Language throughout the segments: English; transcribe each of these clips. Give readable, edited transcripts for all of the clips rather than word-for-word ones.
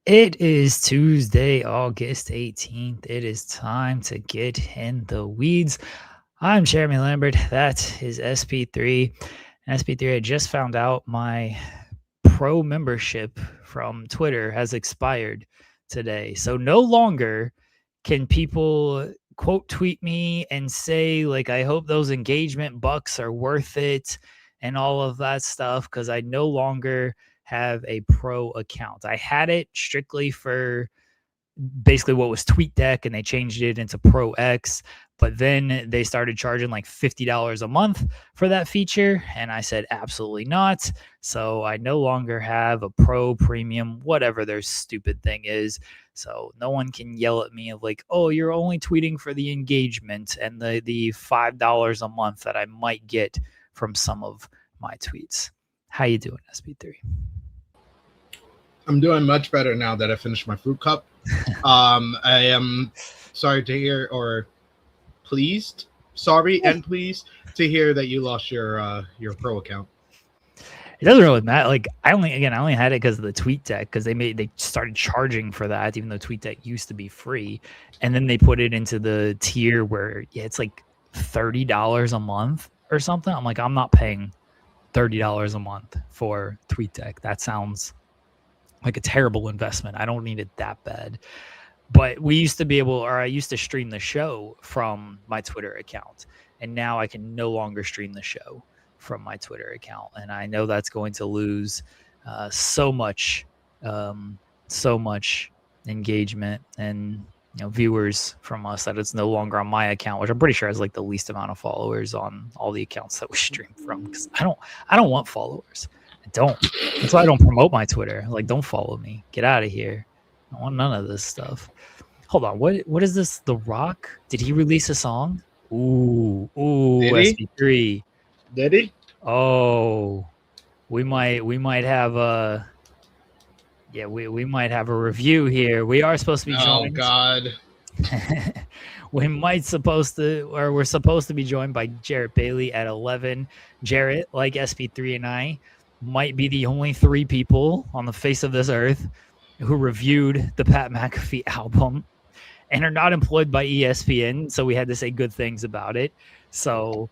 It is Tuesday, August 18th. It is time to get in the weeds. I'm Jeremy Lambert. That is SP3. SP3, I just found out my pro membership from Twitter has expired today. So no longer can people quote tweet me and say, like, I hope those engagement bucks are worth it and all of that stuff, because I no longer have a pro account. I had it strictly for basically what was TweetDeck, and they changed it into Pro X, but then they started charging like $50 a month for that feature, and I said absolutely not. So I no longer have a Pro Premium, whatever their stupid thing is. So no one can yell at me of like, oh, you're only tweeting for the engagement and the $5 a month that I might get from some of my tweets. How you doing, SB3? I'm doing much better now that I finished my fruit cup. I am sorry to hear, or pleased, sorry and pleased to hear that you lost your pro account. It doesn't really matter. Like I only had it because of the TweetDeck, because they started charging for that, even though TweetDeck used to be free, and then they put it into the tier where it's like $30 a month or something. I'm like, I'm not paying $30 a month for TweetDeck. That sounds like a terrible investment. I don't need it that bad. But we used to be able, or I used to stream the show from my Twitter account, and now I can no longer stream the show from my Twitter account. And I know that's going to lose so much engagement and viewers from us, that it's no longer on my account, which I'm pretty sure has like the least amount of followers on all the accounts that we stream from, because I don't want followers. I don't. That's why I don't promote my Twitter. Like, don't follow me. Get out of here. I want none of this stuff. Hold on. What is this? The Rock? Did he release a song? Ooh, SP3. Did he? Oh, we might have a we might have a review here. We are supposed to be joined. Oh God. We're supposed to be joined by Jarrett Bailey at 11. Jarrett, like SP3 and I, might be the only three people on the face of this earth who reviewed the Pat McAfee album and are not employed by ESPN, so we had to say good things about it. So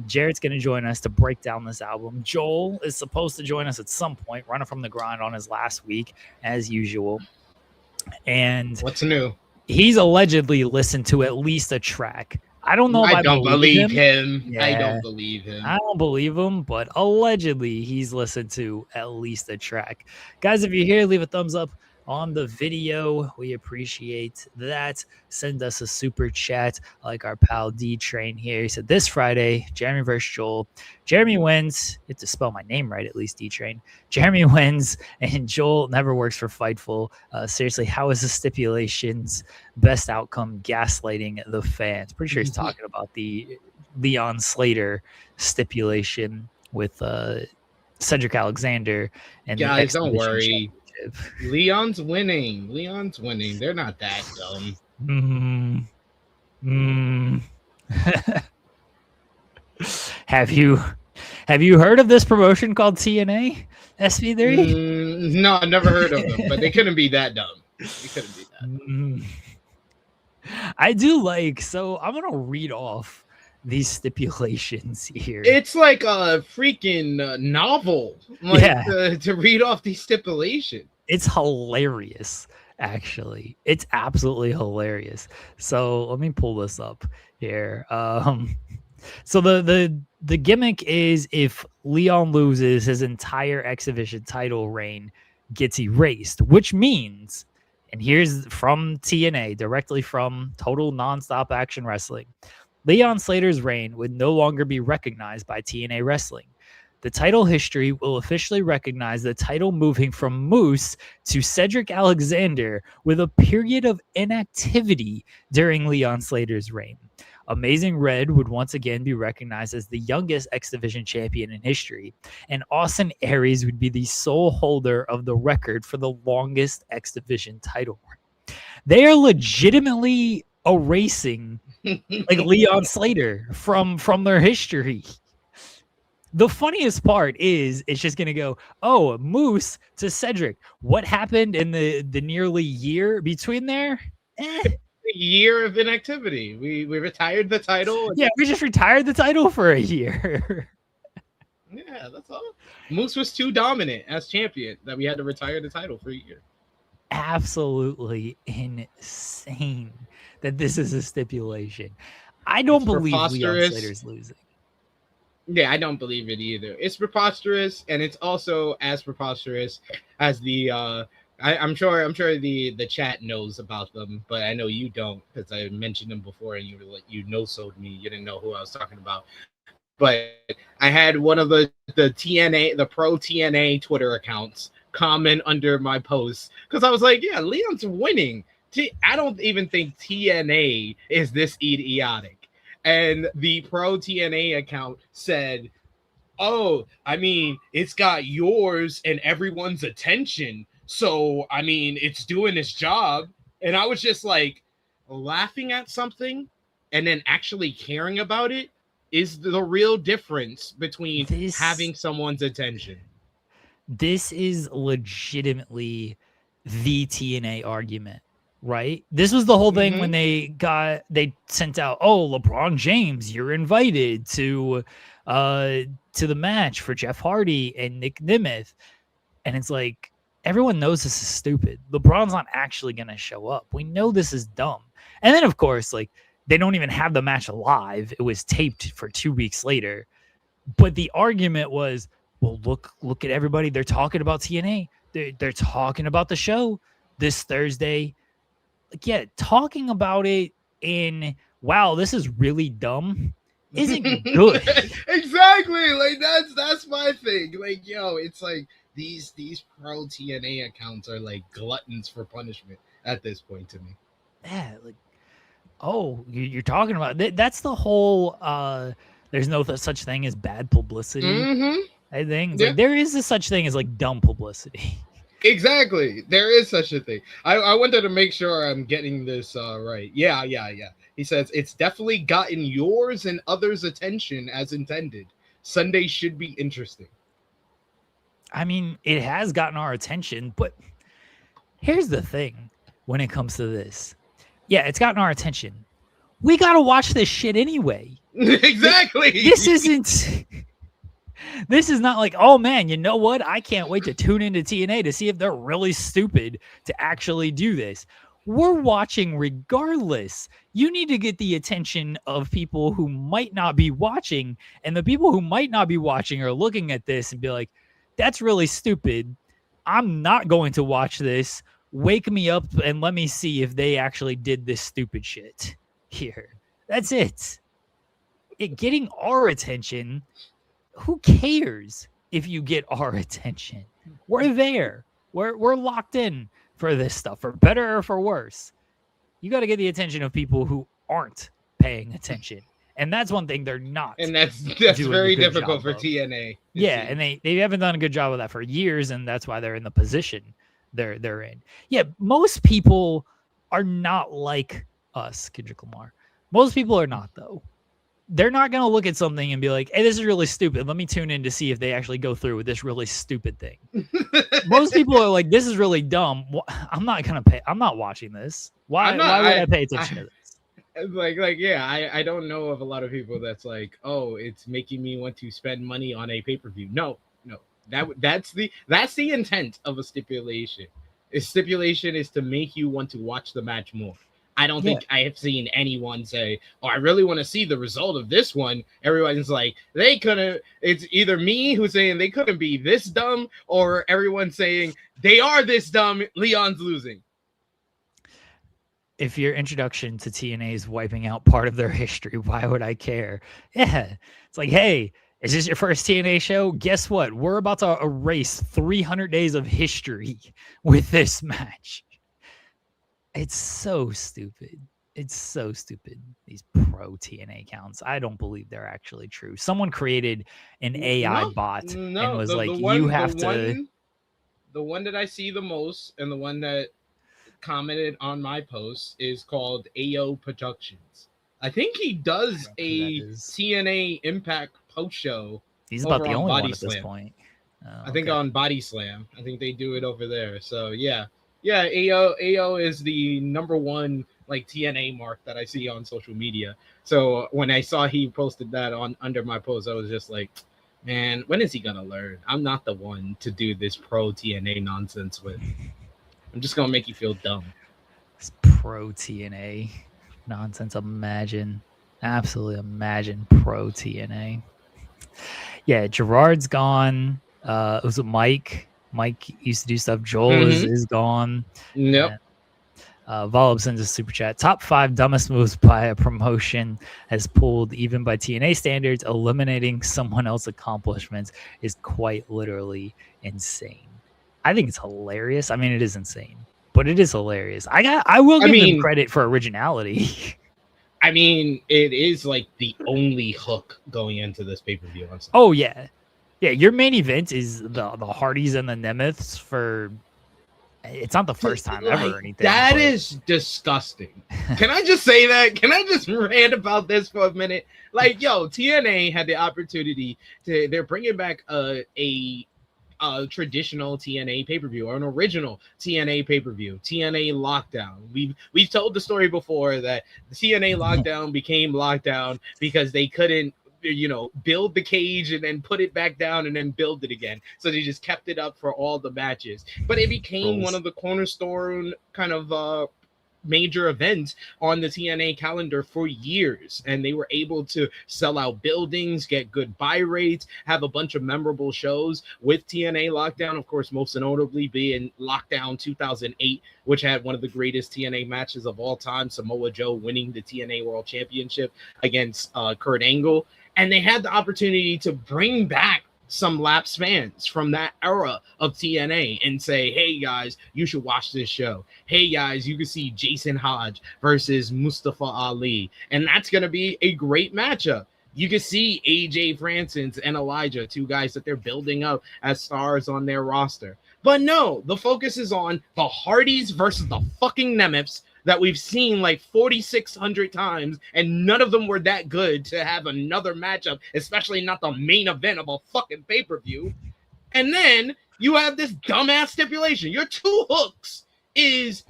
Jarrett's going to join us to break down this album. Joel is supposed to join us at some point, running from the grind on his last week, as usual. And what's new? He's allegedly listened to at least a track. I don't know if I don't believe him. Yeah. I don't believe him. I don't believe him, but allegedly he's listened to at least a track. Guys, if you're here, leave a thumbs up on the video. We appreciate that. Send us a super chat like our pal D-Train here. He said, this Friday, Jeremy versus Joel. Jeremy wins. You have to spell my name right, at least, D-Train. Jeremy wins, and Joel never works for Fightful. Seriously, how is the stipulations best outcome gaslighting the fans? Pretty sure he's talking about the Leon Slater stipulation with Cedric Alexander. And guys, don't worry. Leon's winning. They're not that dumb. Have you heard of this promotion called TNA? SP3? No, I've never heard of them, but they couldn't be that dumb. I do like, so I'm gonna read off these stipulations here. It's like a freaking novel, to read off these stipulations. It's hilarious, actually. It's absolutely hilarious. So let me pull this up here. So the gimmick is, if Leon loses, his entire X Division title reign gets erased, which means, and here's from TNA, directly from Total Nonstop Action Wrestling, Leon Slater's reign would no longer be recognized by TNA Wrestling. The title history will officially recognize the title moving from Moose to Cedric Alexander, with a period of inactivity during Leon Slater's reign. Amazing Red would once again be recognized as the youngest X Division champion in history, and Austin Aries would be the sole holder of the record for the longest X Division title reign. They are legitimately erasing like Leon Slater from their history. The funniest part is it's just going to go, oh, Moose to Cedric. What happened in the nearly year between there? A year of inactivity. We retired the title. Yeah, we just retired the title for a year. Yeah, that's all. Moose was too dominant as champion that we had to retire the title for a year. Absolutely insane that this is a stipulation. I don't believe Leon Slater's losing. Yeah, I don't believe it either. It's preposterous, and it's also as preposterous as the I'm sure the chat knows about them, but I know you don't because I mentioned them before and you were like sold me. You didn't know who I was talking about. But I had one of the TNA, the pro TNA Twitter accounts comment under my post because I was like, yeah, Leon's winning. I don't even think TNA is this idiotic. And the pro TNA account said, oh, I mean, it's got yours and everyone's attention. So, I mean, it's doing its job. And I was just like laughing at something and then actually caring about it is the real difference between having someone's attention. This is legitimately the TNA argument, right? This was the whole thing when they sent out, oh, LeBron James, you're invited to the match for Jeff Hardy and Nick Nemeth. And it's like, everyone knows this is stupid. LeBron's not actually going to show up. We know this is dumb. And then, of course, like, they don't even have the match live. It was taped for 2 weeks later. But the argument was, well, look at everybody. They're talking about TNA. They're talking about the show this Thursday. Like, yeah, talking about it in, wow, this is really dumb isn't good. Exactly. Like, that's my thing. Like, yo, it's like these pro TNA accounts are like gluttons for punishment at this point to me. Yeah, like, oh, you're talking about that's the whole there's no such thing as bad publicity. I think like there is a such thing as like dumb publicity. Exactly, there is such a thing. I wanted to make sure I'm getting this right. Yeah. He says it's definitely gotten yours and others' attention as intended. Sunday should be interesting. I mean, it has gotten our attention, but here's the thing when it comes to this. Yeah, it's gotten our attention. We got to watch this shit anyway. Exactly. This is not like, oh man, you know what? I can't wait to tune into TNA to see if they're really stupid to actually do this. We're watching regardless. You need to get the attention of people who might not be watching, and the people who might not be watching are looking at this and be like, that's really stupid. I'm not going to watch this. Wake me up and let me see if they actually did this stupid shit here. That's it. Getting our attention, who cares if you get our attention? We're there. We're locked in for this stuff, for better or for worse. You got to get the attention of people who aren't paying attention. And that's one thing they're not. And that's very difficult for TNA. Yeah, and they haven't done a good job of that for years, and that's why they're in the position they're in. Yeah, most people are not like us, Kendrick Lamar. Most people are not, though. They're not going to look at something and be like, hey, this is really stupid. Let me tune in to see if they actually go through with this really stupid thing. Most people are like, this is really dumb. I'm not going to pay. I'm not watching this. Why would I pay attention to this? Like, yeah, I don't know of a lot of people that's like, oh, it's making me want to spend money on a pay-per-view. No. That's the intent of a stipulation. A stipulation is to make you want to watch the match more. I don't think I have seen anyone say, oh, I really want to see the result of this one. Everyone's like, they couldn't. It's either me who's saying they couldn't be this dumb, or everyone saying they are this dumb. Leon's losing. If your introduction to TNA is wiping out part of their history, why would I care? Yeah. It's like, hey, is this your first TNA show? Guess what? We're about to erase 300 days of history with this match. It's so stupid. It's so stupid. These pro TNA accounts. I don't believe they're actually true. Someone created an AI bot and was you have to. The one that I see the most and the one that commented on my post is called AO Productions. I think he does a TNA Impact post show He's about over the on only Body one at this Slam. point. I think on Body Slam. I think they do it over there. So yeah. AO is the number one like TNA mark that I see on social media. So when I saw he posted that on under my post, I was just like, man, when is he gonna learn? I'm not the one to do this pro TNA nonsense with. I'm just gonna make you feel dumb. It's pro TNA nonsense. Absolutely imagine pro TNA. Yeah, Gerard's gone. Was it Mike? Mike used to do stuff. Joel is gone. Nope. Volub sends a super chat. Top 5 dumbest moves by a promotion has pulled, even by TNA standards. Eliminating someone else's accomplishments is quite literally insane. I think it's hilarious. I mean, it is insane, but it is hilarious. I will give them credit for originality. I mean, it is like the only hook going into this pay-per-view. Oh yeah. Yeah, your main event is the Hardys and the Nemeths for... It's not the first time ever or anything. That is disgusting. Can I just say that? Can I just rant about this for a minute? Like, yo, TNA had the opportunity to... They're bringing back a traditional TNA pay-per-view or an original TNA pay-per-view, TNA Lockdown. We've told the story before that the TNA Lockdown became Lockdown because they couldn't build the cage and then put it back down and then build it again. So they just kept it up for all the matches. But it became one of the cornerstone kind of major events on the TNA calendar for years. And they were able to sell out buildings, get good buy rates, have a bunch of memorable shows with TNA Lockdown. Of course, most notably being Lockdown 2008, which had one of the greatest TNA matches of all time, Samoa Joe winning the TNA World Championship against Kurt Angle. And they had the opportunity to bring back some lapsed fans from that era of TNA and say, hey guys, you should watch this show. Hey guys, you can see Jason Hodge versus Mustafa Ali. And that's going to be a great matchup. You can see AJ Francis and Elijah, 2 guys that they're building up as stars on their roster. But no, the focus is on the Hardys versus the fucking Nemeths that we've seen like 4,600 times, and none of them were that good to have another matchup, especially not the main event of a fucking pay-per-view. And then you have this dumbass stipulation. Your 2 hooks is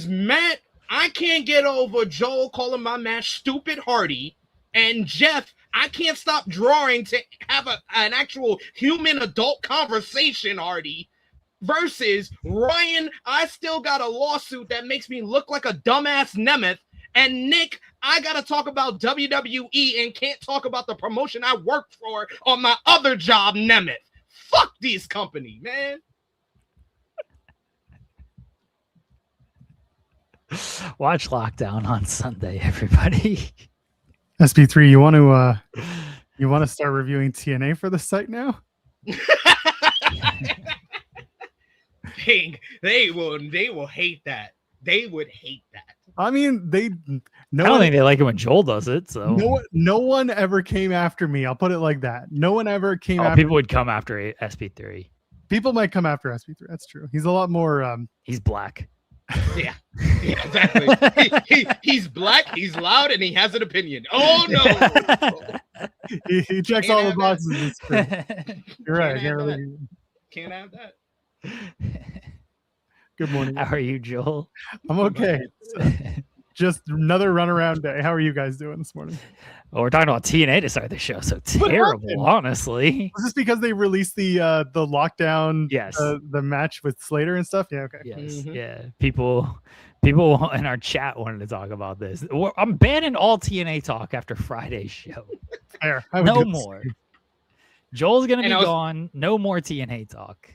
Matt, I can't get over Joel calling my match Stupid Hardy, and Jeff, I can't stop drawing to have an actual human adult conversation, Hardy. Versus Ryan, I still got a lawsuit that makes me look like a dumbass Nemeth. And Nick, I got to talk about WWE and can't talk about the promotion I worked for on my other job, Nemeth. Fuck this company, man. Watch Lockdown on Sunday, everybody. SP3, you want to start reviewing TNA for the site now? They will hate that. They would hate that. I mean, I don't think they like it when Joel does it. So no one ever came after me. I'll put it like that. No one ever came after people would come after SP3. People might come after SP3. That's true. He's a lot more he's black. Yeah, exactly. He's black, he's loud, and he has an opinion. Oh no. he checks all the boxes. You're right. Can't have that. Good morning. How are you, Joel? I'm okay. Just another runaround day. How are you guys doing this morning? Well, we're talking about TNA to start the show, so terrible, honestly. Was this because they released the lockdown? Yes. The match with Slater and stuff? Yeah, okay. Yes, yeah. People in our chat wanted to talk about this. I'm banning all TNA talk after Friday's show. Fair. No more. Joel's gonna be gone. No more TNA talk.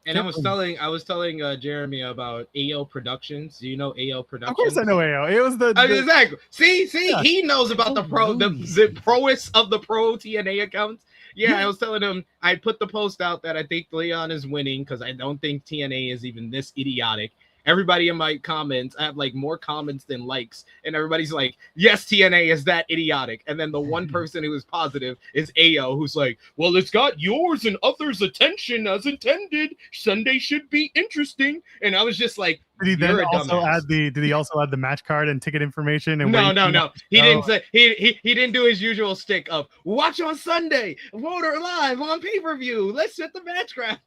And I was telling Jeremy about AO Productions. Do you know AO Productions? Of course I know AO. It was exactly. See, yeah. He knows about the prowess of the pro TNA accounts. Yeah, I was telling him I put the post out that I think Leon is winning because I don't think TNA is even this idiotic. everybody in my comments, I have like more comments than likes, and everybody's like, yes, TNA is that idiotic. And then the one person who is positive is Ayo, who's like, well, it's got yours and others' attention as intended. Sunday should be interesting. And I was just like, Did he then also dumbass. Did he also add the match card and ticket information? And No. He didn't say. He didn't do his usual stick of watch on Sunday, vote or live on pay-per-view. Let's set the match graph.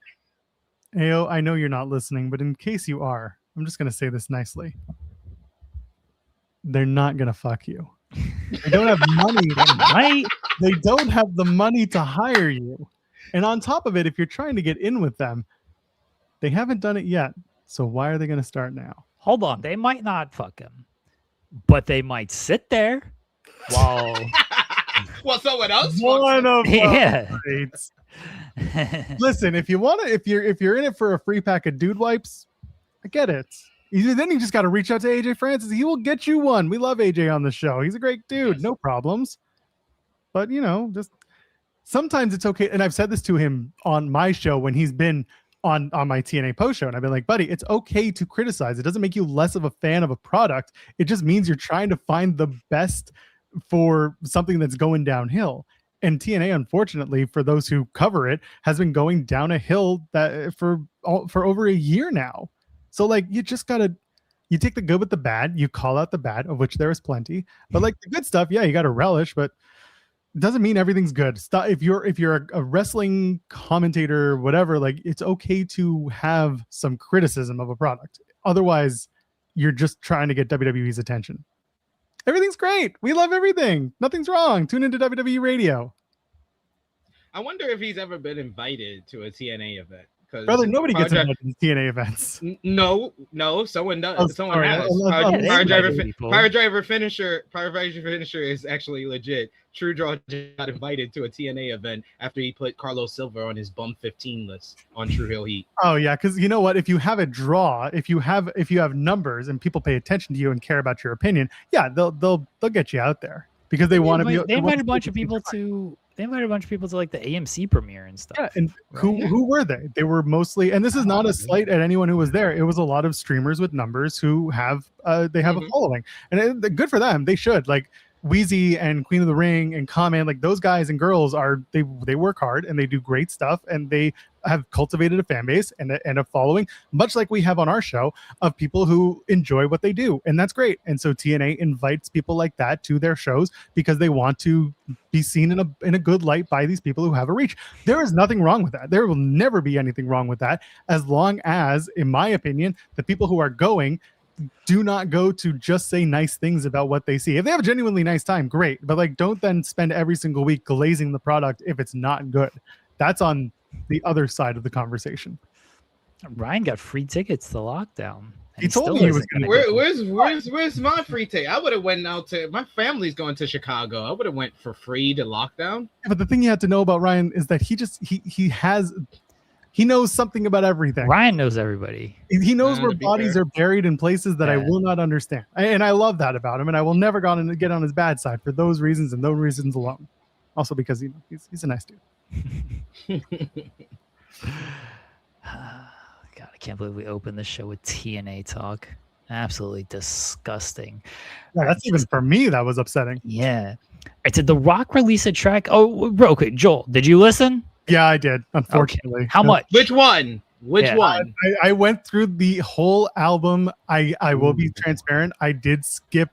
Ayo, I know you're not listening, but in case you are, I'm just gonna say this nicely. They're not gonna fuck you. They don't have money. Right? They don't have the money to hire you. And on top of it, if you're trying to get in with them, they haven't done it yet. So why are they going to start now? Hold on. They might not fuck him, but they might sit there while well, someone else. One of yeah. Listen, if you're in it for a free pack of dude wipes, I get it. Then you just got to reach out to AJ Francis. He will get you one. We love AJ on the show. He's a great dude. Yes. No problems. But just sometimes it's okay. And I've said this to him on my show when he's been on my TNA post show, and I've been like, buddy, it's okay to criticize. It doesn't make you less of a fan of a product. It just means you're trying to find the best for something that's going downhill. And TNA, unfortunately, for those who cover it, has been going down a hill that for over a year now. So like, you just gotta, you take the good with the bad, you call out the bad, of which there is plenty, but like the good stuff, yeah, you gotta relish, but it doesn't mean everything's good. If you're a wrestling commentator, whatever, like it's okay to have some criticism of a product. Otherwise, you're just trying to get WWE's attention. Everything's great. We love everything. Nothing's wrong. Tune into WWE Radio. I wonder if he's ever been invited to a TNA event. Brother, nobody gets invited to TNA events. No, someone does. Oh, someone sorry. has. Power Driver Finisher is actually legit. True Draw got invited to a TNA event after he put Carlos Silva on his bum 15 list on True Hill Heat. Oh yeah, because you know what? If you have a draw, if you have numbers and people pay attention to you and care about your opinion, yeah, they'll get you out there because they want to be. They invited a bunch of people to. They invited a bunch of people to like the AMC premiere and stuff. Yeah, and right? who were they? They were mostly, and this is not a slight at anyone who was there. It was a lot of streamers with numbers who have a following, and good for them. They should. Like Wheezy and Queen of the Ring and Comment, like those guys and girls they work hard and they do great stuff, and they have cultivated a fan base and a following, much like we have on our show, of people who enjoy what they do, and that's great. And so TNA invites people like that to their shows because they want to be seen in a good light by these people who have a reach. There is nothing wrong with that. There will never be anything wrong with that, as long as, in my opinion, the people who are going do not go to just say nice things about what they see. If they have a genuinely nice time, great. But like, don't then spend every single week glazing the product if it's not good. That's on the other side of the conversation. Ryan got free tickets to lockdown. He told me he was going to. Where's my free ticket? I would have went out to. My family's going to Chicago. I would have went for free to lockdown. Yeah, but the thing you have to know about Ryan is that he knows something about everything. Ryan knows everybody. He knows where bodies are buried in places that I will not understand. And I love that about him. And I will never get on his bad side for those reasons and those reasons alone. Also because he's a nice dude. God, I can't believe we opened the show with TNA talk. Absolutely disgusting. Yeah, that's even for me. That was upsetting. Yeah. Did The Rock release a track? Oh, okay. Joel, did you listen? Yeah, I did. Unfortunately. Okay. How much? Which one? Which one? I went through the whole album. I will be transparent. I did skip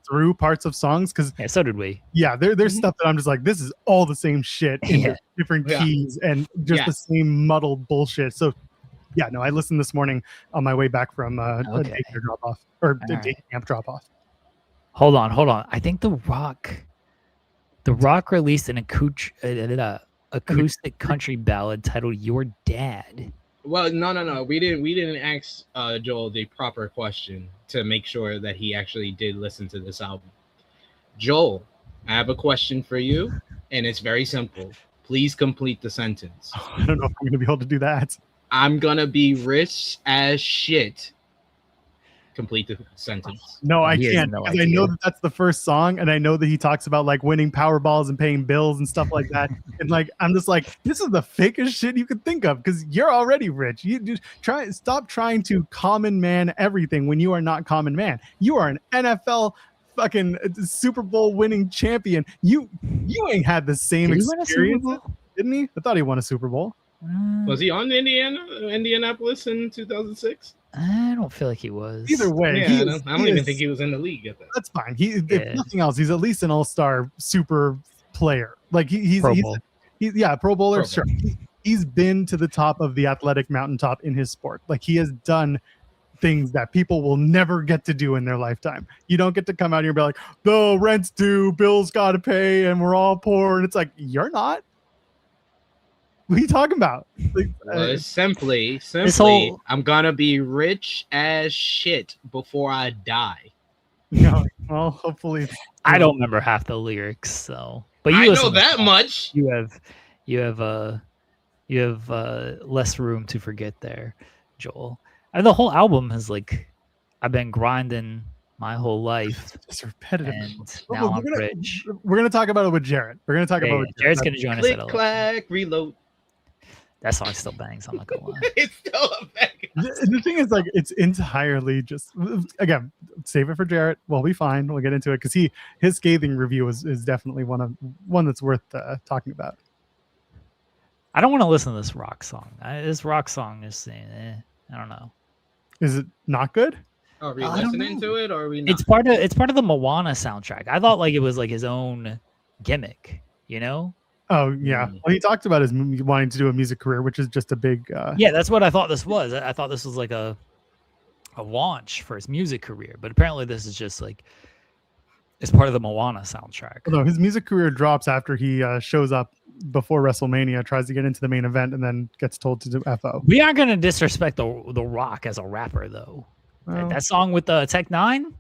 through parts of songs because so did we. Yeah, there's stuff that I'm just like, this is all the same shit in different keys and just the same muddled bullshit. So yeah, no, I listened this morning on my way back from a daycare drop off or a day camp drop off. Hold on. I think The Rock released an acoustic country ballad titled "Your Dad." Well, no. We didn't ask Joel the proper question to make sure that he actually did listen to this album. Joel, I have a question for you, and it's very simple. Please complete the sentence. I don't know if I'm going to be able to do that. I'm going to be rich as shit complete the sentence. No, I He has can't no because I know idea. that's the first song, and I know that he talks about like winning Powerballs and paying bills and stuff like that. And like, I'm just like, this is the fakest shit you could think of because you're already rich. You just stop trying to common man everything when you are not common man. You are an NFL fucking Super Bowl winning champion. You ain't had the same Did he win a Super experience, Bowl? didn't he? I thought he won a Super Bowl. Was he on Indianapolis in 2006? I don't feel like he was. Either way, Yeah, I don't even think he was in the league at that. That's fine. If nothing else, he's at least an all-star super player. Like he's Pro Bowl. Pro Bowler. Pro Sure. He's been to the top of the athletic mountaintop in his sport. Like he has done things that people will never get to do in their lifetime. You don't get to come out here and be like, the rent's due, bills got to pay, and we're all poor. And it's like, you're not. What are you talking about? Like, Well, it's simply, whole- I'm gonna be rich as shit before I die. well, hopefully. I don't remember half the lyrics, so. But you I listen know to that songs. much. You have less room to forget there, Joel. And the whole album is like, I've been grinding my whole life, It's repetitive. and Well, now we're I'm gonna- rich. We're gonna talk about it with Jarrett. We're gonna talk Yeah, about yeah. it with Jared's Jarrett. gonna join us Click at 11. clack reload. That song still bangs. I'm not gonna lie. It's still a bang. The thing is, like, it's entirely just, again, save it for Jarrett. We'll be fine. We'll get into it because his scathing review is definitely one that's worth talking about. I don't want to listen to this rock song. This rock song is saying, I don't know. Is it not good? Are we I don't listening know. to it or are we not? It's part of the Moana soundtrack. I thought like it was like his own gimmick, you know? Oh yeah. Well, he talked about his wanting to do a music career, which is just a big. Yeah, that's what I thought this was. I thought this was like a launch for his music career, but apparently this is just like it's part of the Moana soundtrack. No, his music career drops after he shows up before WrestleMania, tries to get into the main event, and then gets told to do FO. We aren't gonna disrespect the Rock as a rapper though. Well, That song with Tech Nine,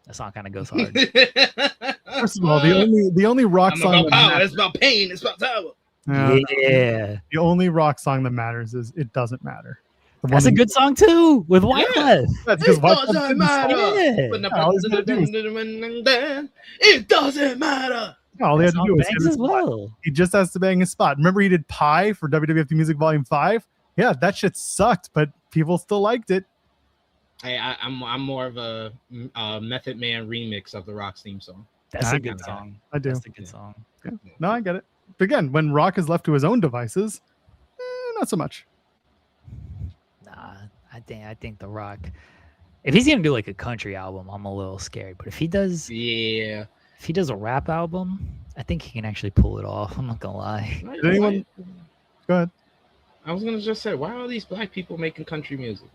that song kind of goes hard. first of all, the only rock I'm song about that power. matters, It's about pain. It's about power. Yeah, the only rock song that matters is "It Doesn't Matter." The that's one a good song too with Wyclef. That's because It doesn't matter. Yeah. When the Yeah, all he's gonna do it doesn't matter. all he That had to song do was hit bangs his as well. He just has to bang his spot. Remember, he did Pie for WWF The Music Volume 5? Yeah, that shit sucked, but people still liked it. I'm more of a Method Man remix of the Rock's theme song. That's I a good kinda song. I do. That's a good song. No, I get it. But again, when Rock is left to his own devices, not so much. Nah, I think The Rock. If he's gonna do like a country album, I'm a little scared. But if he does Yeah. a rap album, I think he can actually pull it off. I'm not gonna lie. Did anyone? Go ahead. I was gonna just say, why are these black people making country music?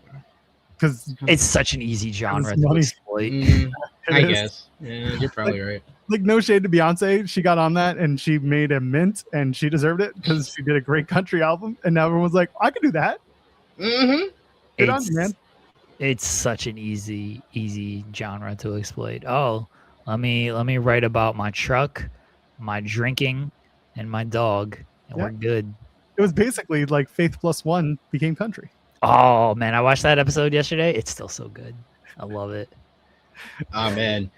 Because It's such an easy genre to money. exploit. I guess. Yeah, you're probably right. like no shade to Beyonce, she got on that and she made a mint, and she deserved it because she did a great country album. And now everyone's like, I could do that. Mm-hmm. Good on you, man. It's such an easy genre to exploit. Oh, let me write about my truck, my drinking, and my dog, and Yeah. we're good. It was basically like Faith Plus One became country. Oh man, I watched that episode yesterday. It's still so good. I love it. Oh man,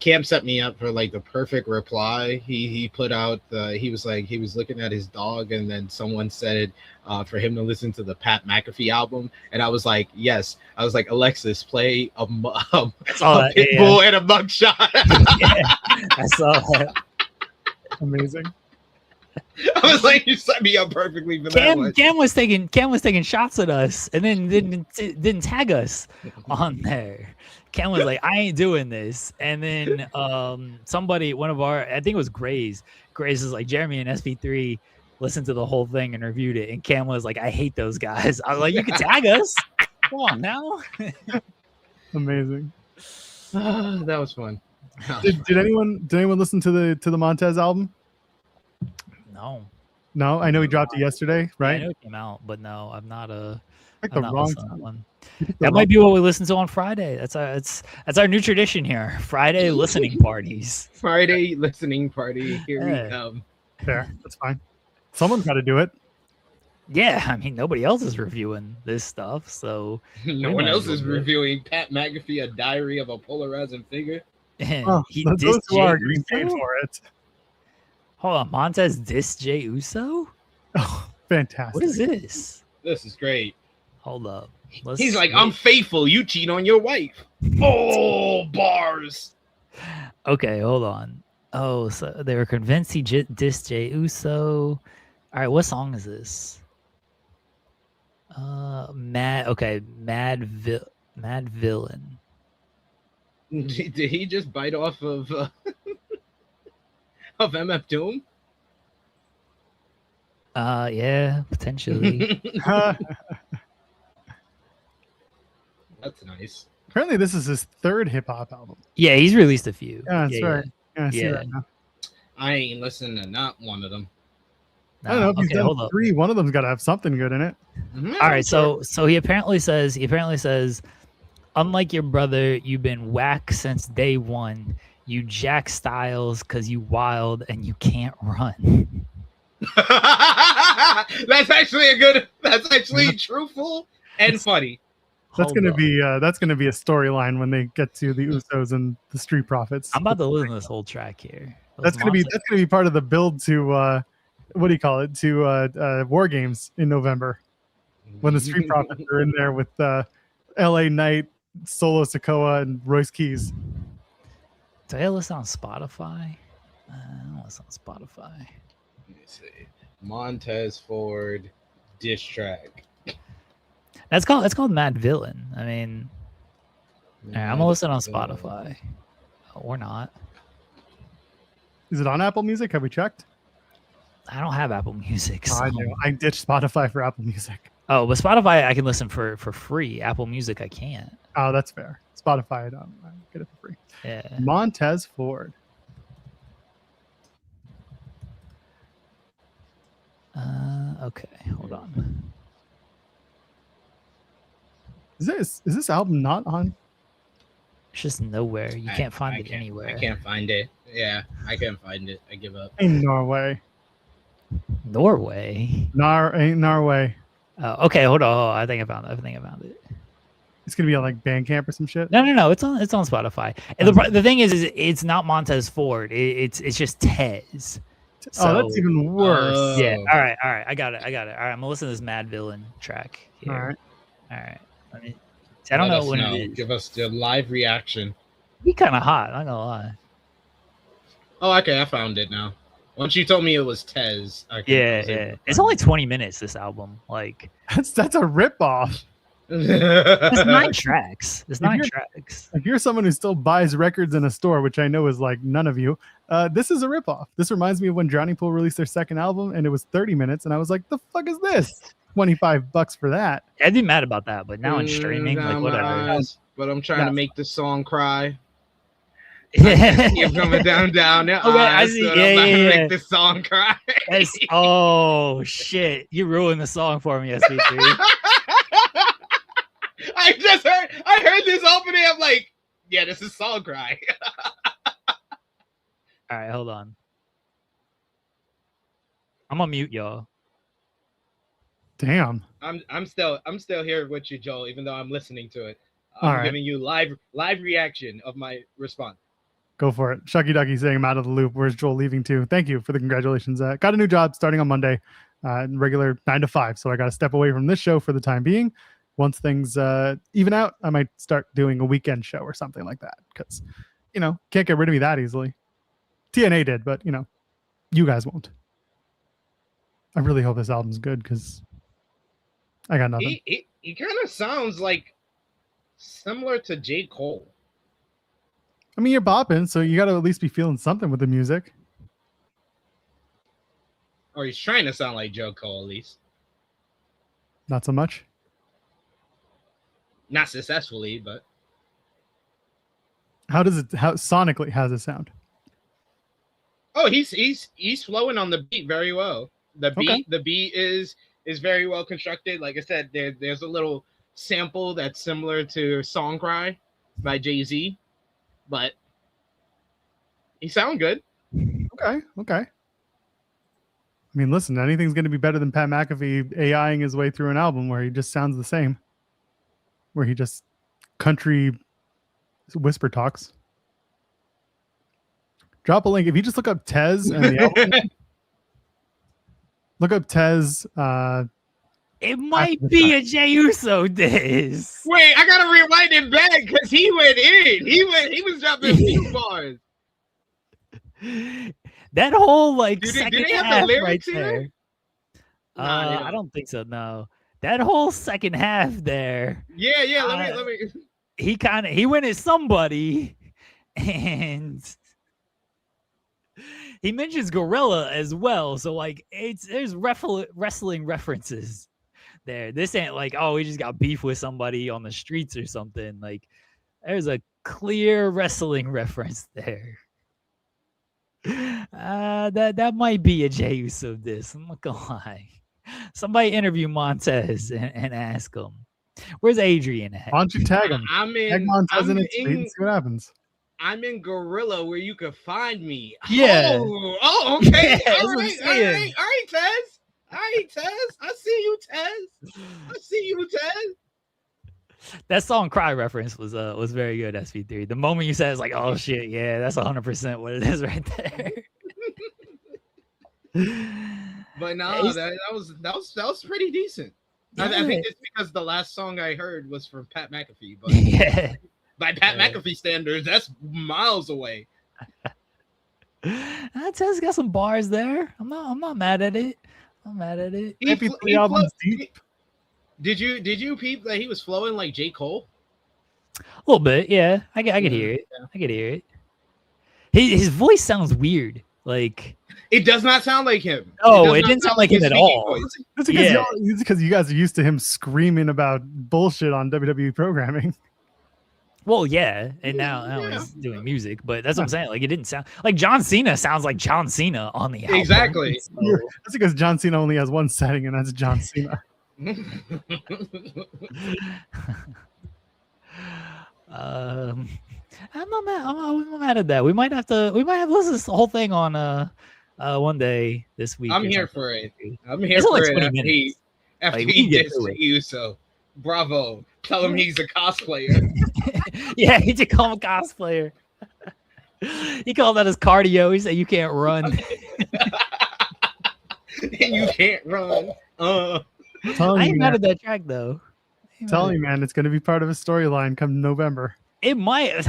Cam set me up for like the perfect reply. He put out he was looking at his dog, and then someone said for him to listen to the Pat McAfee album, and I was like, yes. I was like, Alexis, play a Pitbull and a mugshot. Yeah, I saw that. Amazing. I was like, you set me up perfectly for that one. Cam was taking shots at us, and then didn't tag us on there. Cam was like, I ain't doing this. And then somebody, one of our, I think it was Grays is like, Jeremy and SP3 listened to the whole thing and reviewed it. And Cam was like, I hate those guys. I was like, you can tag us. Come on now. Amazing. That was fun. Did anyone listen to the Montez album? No. No, I know he dropped it yesterday, I right? know it came out, but no, I'm not I picked I'm the not wrong listening to that time. one. You picked the That wrong- might be what we listen to on Friday. That's our new tradition here. Friday listening parties. Friday listening party. Here Yeah. we come. Fair. That's fine. Someone's got to do it. Yeah, I mean nobody else is reviewing this stuff, so No we one might as else well is do it. reviewing Pat McAfee, a diary of a polarizing figure. Oh, He those dissed who Jey are getting paid Uso? for it. Hold on, Montez dissed Jey Uso? Oh, fantastic. What is this? This is great. Hold up. He's like, I'm faithful. You cheat on your wife. Oh, bars. Okay, hold on. Oh, so they were convinced he dissed Jey Uso. All right, what song is this? Mad Villain. Did he just bite off of of MF Doom? Yeah, potentially. That's nice. Apparently, this is his third hip hop album. Yeah, he's released a few. Yeah, that's right. Yeah, I see Yeah. that now. I ain't listening to not one of them. I don't know if he's Okay, done hold up. 3. One of them's got to have something good in it. All right, so he apparently says, unlike your brother, you've been whack since day one. You jack styles because you wild and you can't run. That's actually truthful and funny. That's Hold gonna up. be a storyline when they get to the Usos and the Street Profits. I'm about to listen to this whole track here. That's gonna be part of the build to what do you call it, to War Games in November, when the Street Profits are in there with LA Knight, Solo Sikoa, and Royce Keys. Do I listen on Spotify? I don't listen on Spotify. Let me see. Montez Ford diss track. It's called Mad Villain. I mean, all right, I'm gonna listen on Spotify. Or not. Is it on Apple Music? Have we checked? I don't have Apple Music. Oh, I so- do. I ditched Spotify for Apple Music. Oh, but Spotify I can listen for free. Apple Music I can't. Oh, that's fair. Spotify, I get it for free. Yeah. Montez Ford. Okay, hold on. Is this album not on? It's just nowhere. You can't find it anywhere. I can't find it. Yeah, I can't find it. I give up. In Norway. Norway. Ain't Norway. Okay, hold on. Oh, I think I found it. It's gonna be on like Bandcamp or some shit. No. It's on Spotify. And the thing is it's not Montez Ford. It's just Tez. Oh, that's even worse. Yeah. All right. I got it. All right. I'm gonna listen to this Mad Villain track here. All right. Let me. See, I don't know when it is. Give us the live reaction. Be kind of hot. I'm not gonna lie. Oh, okay. I found it now. Once you told me it was Tez. Yeah. It's only 20 minutes. This album, like, That's a ripoff. it's 9 tracks. It's 9 tracks. If you're someone who still buys records in a store, which I know is like none of you, this is a ripoff. This reminds me of when Drowning Pool released their second album and it was 30 minutes, and I was like, "The fuck is this? $25 for that." I'd be mad about that, but now in streaming, like whatever. But I'm trying to make the song cry. Yeah. You're coming down the Okay, I see. so Yeah, I'm about to yeah. make the song cry. Oh shit! You ruined the song for me, SP3. I heard this opening. I'm like, yeah, this is song cry. All right, hold on. I'm gonna mute y'all. Damn. I'm still here with you, Joel, even though I'm listening to it. All I'm right. giving you live reaction of my response. Go for it. Shucky Ducky saying I'm out of the loop. Where's Joel leaving to? Thank you for the congratulations. Got a new job starting on Monday, regular 9 to 5. So I got to step away from this show for the time being. Once things even out, I might start doing a weekend show or something like that. Because, can't get rid of me that easily. TNA did, but, you guys won't. I really hope this album's good because I got nothing. He kind of sounds like similar to J. Cole. I mean, you're bopping, so you got to at least be feeling something with the music. Or he's trying to sound like J. Cole, at least. Not so much. Not successfully, but How sonically how's it sound? oh, he's flowing on the beat very well. The beat is very well constructed. Like I said, there's a little sample that's similar to Song Cry by Jay-Z, but he sound good. Okay. I mean, listen, anything's going to be better than Pat McAfee AIing his way through an album where he just sounds the same, where he just country whisper talks. Drop a link. If you just look up Tez and the album, look up Tez. It might be a Jey Uso diss. Wait, I gotta rewind it back because he went in. He was dropping a few bars. That whole like Do second they have half the lyrics right here? there. Nah, they I don't think so. No, that whole second half there. Yeah. Let me. He went at somebody, and he mentions Gorilla as well. So like, there's wrestling references there. This ain't like, oh, he just got beef with somebody on the streets or something. Like, there's a clear wrestling reference there. That might be a Jey Uso diss. I'm not gonna lie. Somebody interview Montez and ask him, where's Adrian at? Why don't you tag him? Tag Montez in its tweet and see what happens. I'm in Gorilla where you can find me. Yeah. Oh, okay. Yeah, all right, Tez. All right, Tez. I see you, Tez. That song "Cry" reference was very good. SP3. The moment you said it's like, oh shit, yeah, that's 100% what it is right there. But no, that was pretty decent. Yeah. I think it's because the last song I heard was from Pat McAfee, but yeah. By Pat McAfee standards, that's miles away. Tez got some bars there. I'm not mad at it. He albums deep. Did you peep that he was flowing like J. Cole? A little bit, yeah. I could hear it. Yeah. I could hear it. His voice sounds weird. Like, it does not sound like him. No, it didn't sound like him at all. That's because you guys are used to him screaming about bullshit on WWE programming. Well, yeah, and now he's doing music, but that's what I'm saying. Like, it didn't sound like John Cena sounds like John Cena on the album. Exactly. So. That's because John Cena only has one setting, and that's John Cena. I'm not mad. I'm not mad at that. We might have to listen to this whole thing on one day this week. I'm here for it. After he gets to you, so bravo. Tell him he's a cosplayer. Yeah, he did call him a cosplayer. He called that his cardio. He said you can't run. And you can't run. I ain't mad at that track though. Tell you, man, it's going to be part of a storyline come November. It might.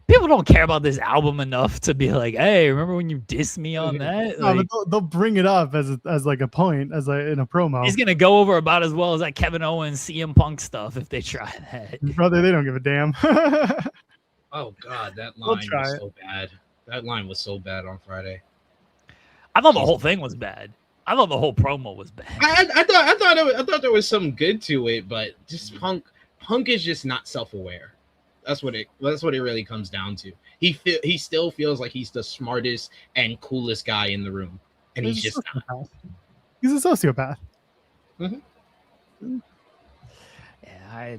People don't care about this album enough to be like, "Hey, remember when you dissed me on that?" Like, no, but they'll bring it up as like a point, in a promo. It's gonna go over about as well as that Kevin Owens CM Punk stuff if they try that. Brother, they don't give a damn. Oh God, that line was so bad. That line was so bad on Friday. I thought the whole thing was bad. I thought the whole promo was bad. I thought there was some good to it, but just Punk is just not self-aware. That's what it really comes down to. He still feels like he's the smartest and coolest guy in the room, and he's just not. He's a sociopath. Mm-hmm. Yeah,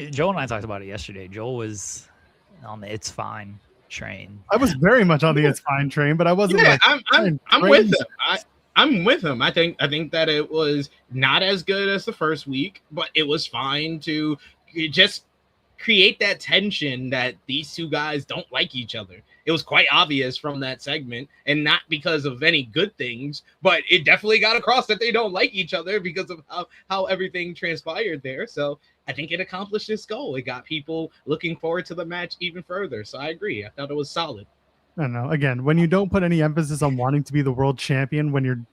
Joel and I talked about it yesterday. Joel was on the "It's Fine" train. I was very much on the "It's Fine" train, but I wasn't. Yeah, I'm with him. I'm with him. I think that it was not as good as the first week, but it was fine to just create that tension that these two guys don't like each other. It was quite obvious from that segment, and not because of any good things, but it definitely got across that they don't like each other because of how everything transpired there. So I think it accomplished its goal. It got people looking forward to the match even further. So I agree. I thought it was solid. I don't know. Again, when you don't put any emphasis on wanting to be the world champion, when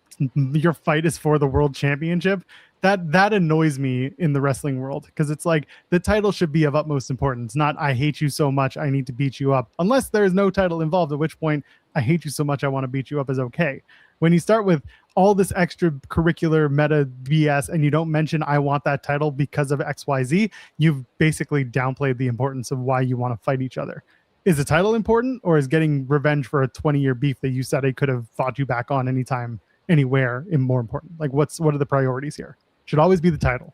your fight is for the world championship, that annoys me in the wrestling world, because it's like the title should be of utmost importance, not I hate you so much I need to beat you up, unless there is no title involved, at which point I hate you so much I want to beat you up is okay. When you start with all this extracurricular meta BS and you don't mention I want that title because of XYZ, you've basically downplayed the importance of why you want to fight each other. Is the title important, or is getting revenge for a 20-year beef that you said I could have fought you back on anytime, anywhere, more important? Like, what are the priorities here? Should always be the title.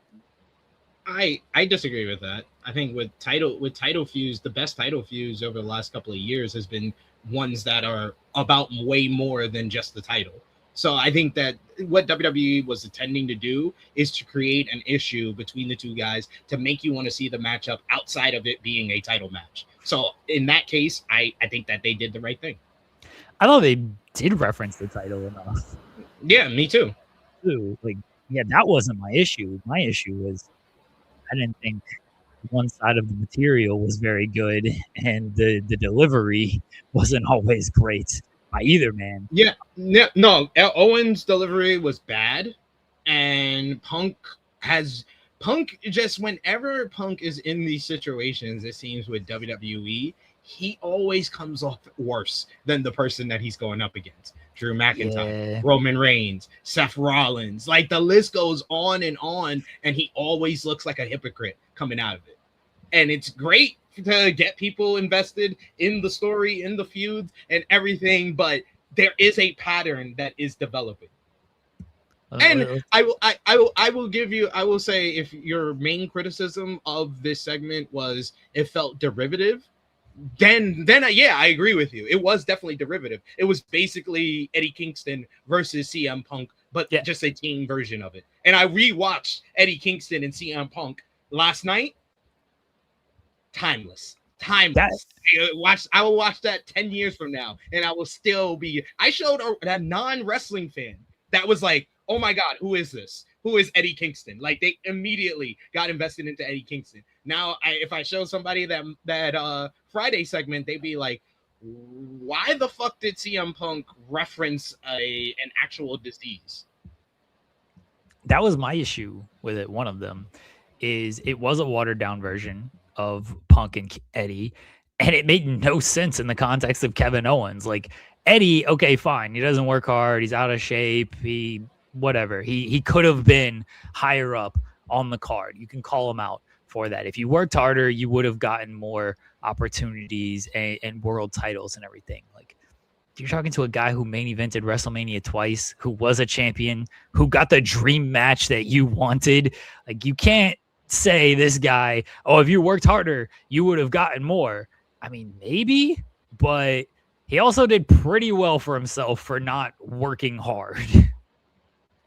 I disagree with that. I think with title feuds, the best title feuds over the last couple of years has been ones that are about way more than just the title. So I think that what WWE was intending to do is to create an issue between the two guys to make you want to see the matchup outside of it being a title match. So in that case, I think that they did the right thing. I thought they did reference the title enough. Yeah, me too. Like, yeah, that wasn't my issue. My issue was I didn't think one side of the material was very good, and the delivery wasn't always great by either man. Yeah, no, Owen's delivery was bad, and Punk just whenever Punk is in these situations, it seems with WWE, he always comes off worse than the person that he's going up against. Drew McIntyre, Roman Reigns, Seth Rollins, like the list goes on, and he always looks like a hypocrite coming out of it. And it's great to get people invested in the story, in the feuds, and everything, but there is a pattern that is developing. And I will say, if your main criticism of this segment was it felt derivative, then yeah, I agree with you. It was definitely derivative. It was basically Eddie Kingston versus CM Punk, but just a team version of it. And I rewatched Eddie Kingston and CM Punk last night. Timeless. I will watch that 10 years from now, and I will still be. I showed a non-wrestling fan that was like, "Oh my God, who is this? Who is Eddie Kingston?" Like they immediately got invested into Eddie Kingston. Now, if I show somebody that Friday segment, they'd be like, "Why the fuck did CM Punk reference an actual disease?" That was my issue with it. One of them is it was a watered down version of Punk and Eddie, and it made no sense in the context of Kevin Owens. Like Eddie, okay, fine, he doesn't work hard, he's out of shape, he could have been higher up on the card. You can call him out for that. If you worked harder, you would have gotten more opportunities and world titles and everything. Like you're talking to a guy who main evented WrestleMania twice, who was a champion, who got the dream match that you wanted. Like you can't say this guy, oh, if you worked harder, you would have gotten more. I mean, maybe, but he also did pretty well for himself for not working hard.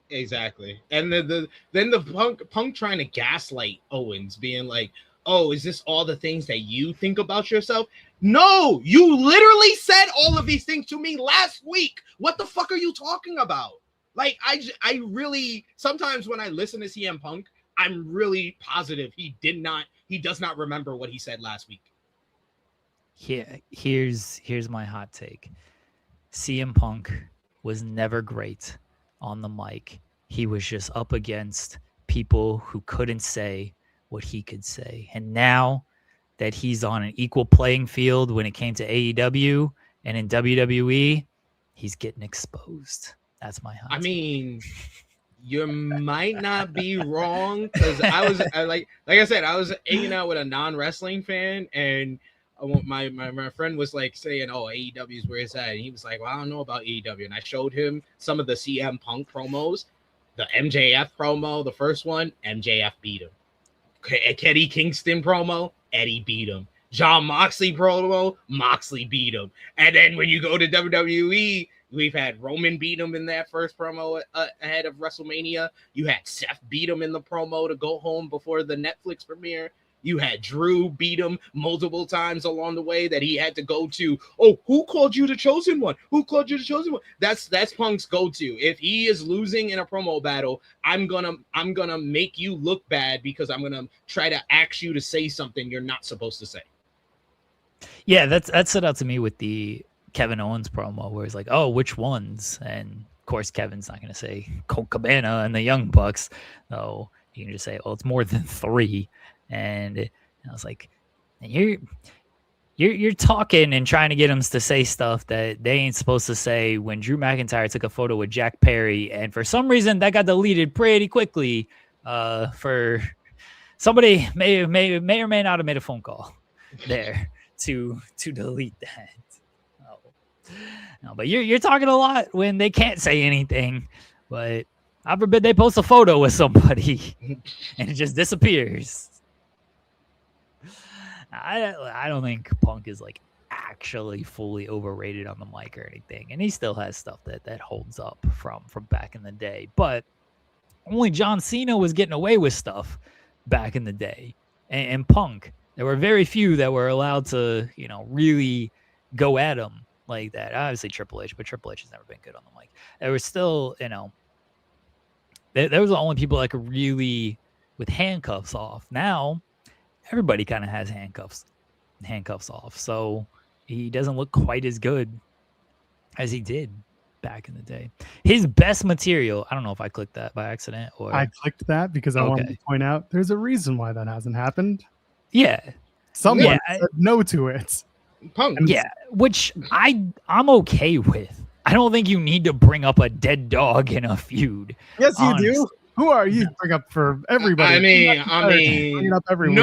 Exactly. And then the Punk trying to gaslight Owens, being like, oh, is this all the things that you think about yourself? No, you literally said all of these things to me last week. What the fuck are you talking about? Like, I really, sometimes when I listen to CM Punk, I'm really positive he does not remember what he said last week. Here's my hot take. CM Punk was never great on the mic. He was just up against people who couldn't say what he could say. And now that he's on an equal playing field when it came to AEW and in WWE, he's getting exposed. That's my hot take. I mean, you might not be wrong, because like I said, I was hanging out with a non-wrestling fan, and my friend was like saying, "Oh, AEW is where it's at," and he was like, "Well, I don't know about AEW," and I showed him some of the CM Punk promos, the MJF promo, the first one, MJF beat him. Eddie Kingston promo, Eddie beat him. John Moxley promo, Moxley beat him. And then when you go to WWE, we've had Roman beat him in that first promo ahead of WrestleMania. You had Seth beat him in the promo to go home before the Netflix premiere. You had Drew beat him multiple times along the way that he had to go to. Oh, who called you the chosen one? Who called you the chosen one? That's Punk's go-to. If he is losing in a promo battle, I'm gonna make you look bad because I'm gonna try to ask you to say something you're not supposed to say. Yeah, that stood out to me with the Kevin Owens promo where he's like, "Oh, which ones?" And of course, Kevin's not gonna say Colt Cabana and the Young Bucks. So you can just say, "Oh, it's more than 3." And I was like, you're talking and trying to get them to say stuff that they ain't supposed to say. When Drew McIntyre took a photo with Jack Perry, and for some reason that got deleted pretty quickly. For somebody may or may not have made a phone call there to delete that. No, but you're talking a lot when they can't say anything. But I forbid they post a photo with somebody and it just disappears. I don't think Punk is like actually fully overrated on the mic or anything, and he still has stuff that holds up from back in the day. But only John Cena was getting away with stuff back in the day, and Punk. There were very few that were allowed to, really go at him like that. Obviously Triple H, but Triple H has never been good on the mic. There was still, there was the only people that could really with handcuffs off. Now everybody kind of has handcuffs off, so he doesn't look quite as good as he did back in the day. His best material, I don't know if I clicked that by accident or I clicked that because I wanted to point out there's a reason why that hasn't happened. Yeah. Someone said no to it. Punk. Yeah, which I'm okay with. I don't think you need to bring up a dead dog in a feud. Yes, you do. Who are you to bring up for everybody? I mean, bring it up every week.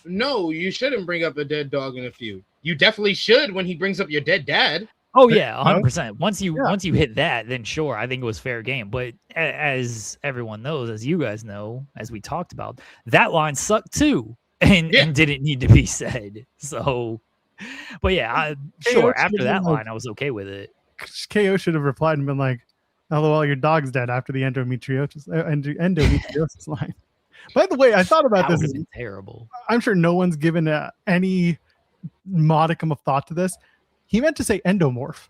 No, you shouldn't bring up a dead dog in a feud. You definitely should when he brings up your dead dad. Oh yeah, 100%. Once you hit that, then sure, I think it was fair game. But as everyone knows, as you guys know, as we talked about, that line sucked too, and didn't need to be said. So, but yeah, sure. After that line, I was okay with it. KO should have replied and been like, "LOL, your dog's dead." After the endometriosis line. By the way, I thought about this. That terrible. I'm sure no one's given any modicum of thought to this. He meant to say endomorph.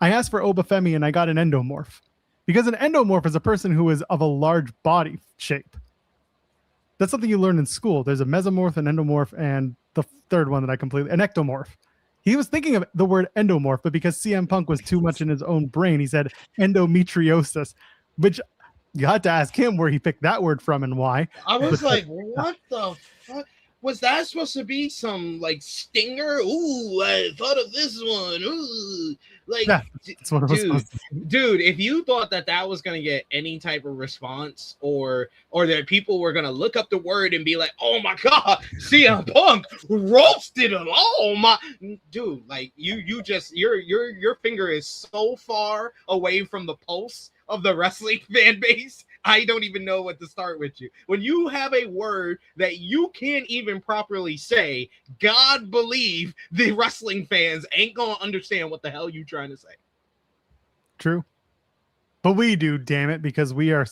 I asked for Femi and I got an endomorph. Because an endomorph is a person who is of a large body shape. That's something you learn in school. There's a mesomorph, an endomorph, and the third one that I completely, an ectomorph. He was thinking of the word endomorph, but because CM Punk was too much in his own brain, he said endometriosis, which you had to ask him where he picked that word from and why. I was like, what the fuck? Was that supposed to be some like stinger? Ooh, I thought of this one. Ooh, like, yeah, that's what it was supposed to be. Dude, if you thought that was gonna get any type of response, or that people were gonna look up the word and be like, "Oh my god, CM Punk roasted him!" Oh my, dude, like you just your finger is so far away from the pulse of the wrestling fan base. I don't even know what to start with you. When you have a word that you can't even properly say, God believe the wrestling fans ain't gonna understand what the hell you trying to say. True. But we do, damn it, because we are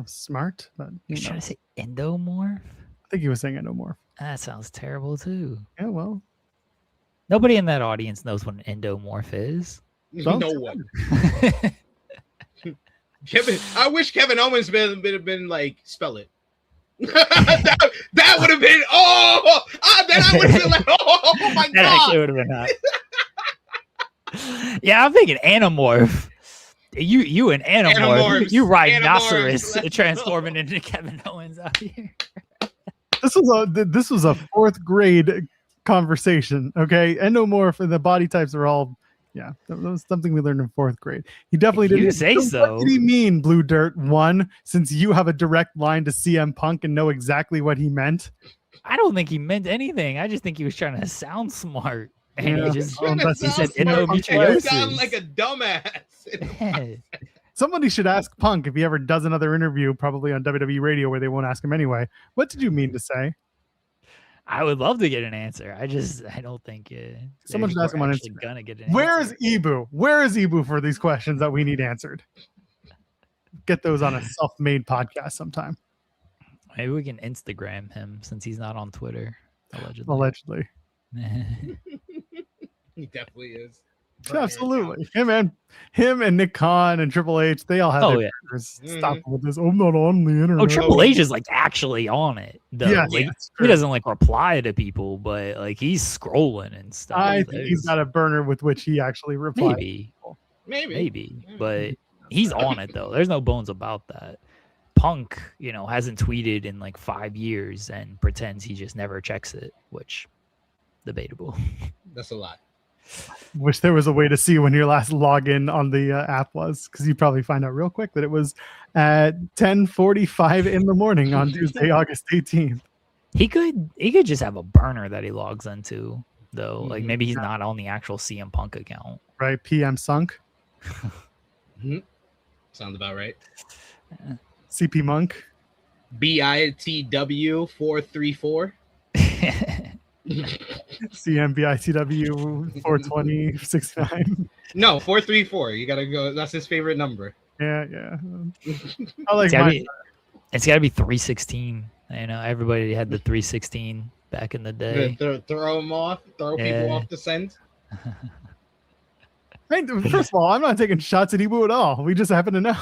smart. But, You're trying to say endomorph? I think he was saying endomorph. That sounds terrible too. Yeah, well. Nobody in that audience knows what an endomorph is. No one. Kevin, I wish Kevin Owens would have been like, spell it. that would have been, then I would have been like, oh my god. That actually would have been hot. Yeah, I'm thinking Animorph. You an Animorph. You rhinoceros transforming into Kevin Owens out here. This was a fourth grade conversation. Okay, endomorph and the body types are all. Yeah, that was something we learned in fourth grade. He definitely didn't. You say so. What did he mean, Blue Dirt 1? Since you have a direct line to CM Punk and know exactly what he meant. I don't think he meant anything. I just think he was trying to sound smart. And he just he said endometriosis. Sound like a dumbass. Somebody should ask Punk if he ever does another interview, probably on WWE Radio, where they won't ask him anyway. What did you mean to say? I would love to get an answer. I don't think someone should ask him on Instagram. Gonna get an Where answer. is Ibu? Where is Ibu for these questions that we need answered? Get those on a self-made podcast sometime. Maybe we can Instagram him since he's not on Twitter. Allegedly. He definitely is. Absolutely. Him and Nick Khan and Triple H, they all have their stop with this. I'm not on the internet. Oh, Triple H is like actually on it. Though. Yeah, like, he doesn't like reply to people, but like he's scrolling and stuff. I think he's got a burner with which he actually replies. Maybe. But he's on it though. There's no bones about that. Punk, hasn't tweeted in like 5 years and pretends he just never checks it, which debatable. That's a lot. Wish there was a way to see when your last login on the app was, because you probably find out real quick that it was at 10:45 in the morning on Tuesday, August 18th. He could just have a burner that he logs into though. Like maybe he's not on the actual CM Punk account. Right, PM Sunk. Sounds about right. CP Monk. BITW 434. CMBITW 42069. No, 434. You gotta go. That's his favorite number. Yeah. I like it's gotta be 316. You know, everybody had the 316 back in the day. Throw them off. Throw people off the scent. First of all, I'm not taking shots at Ibu at all. We just happen to know.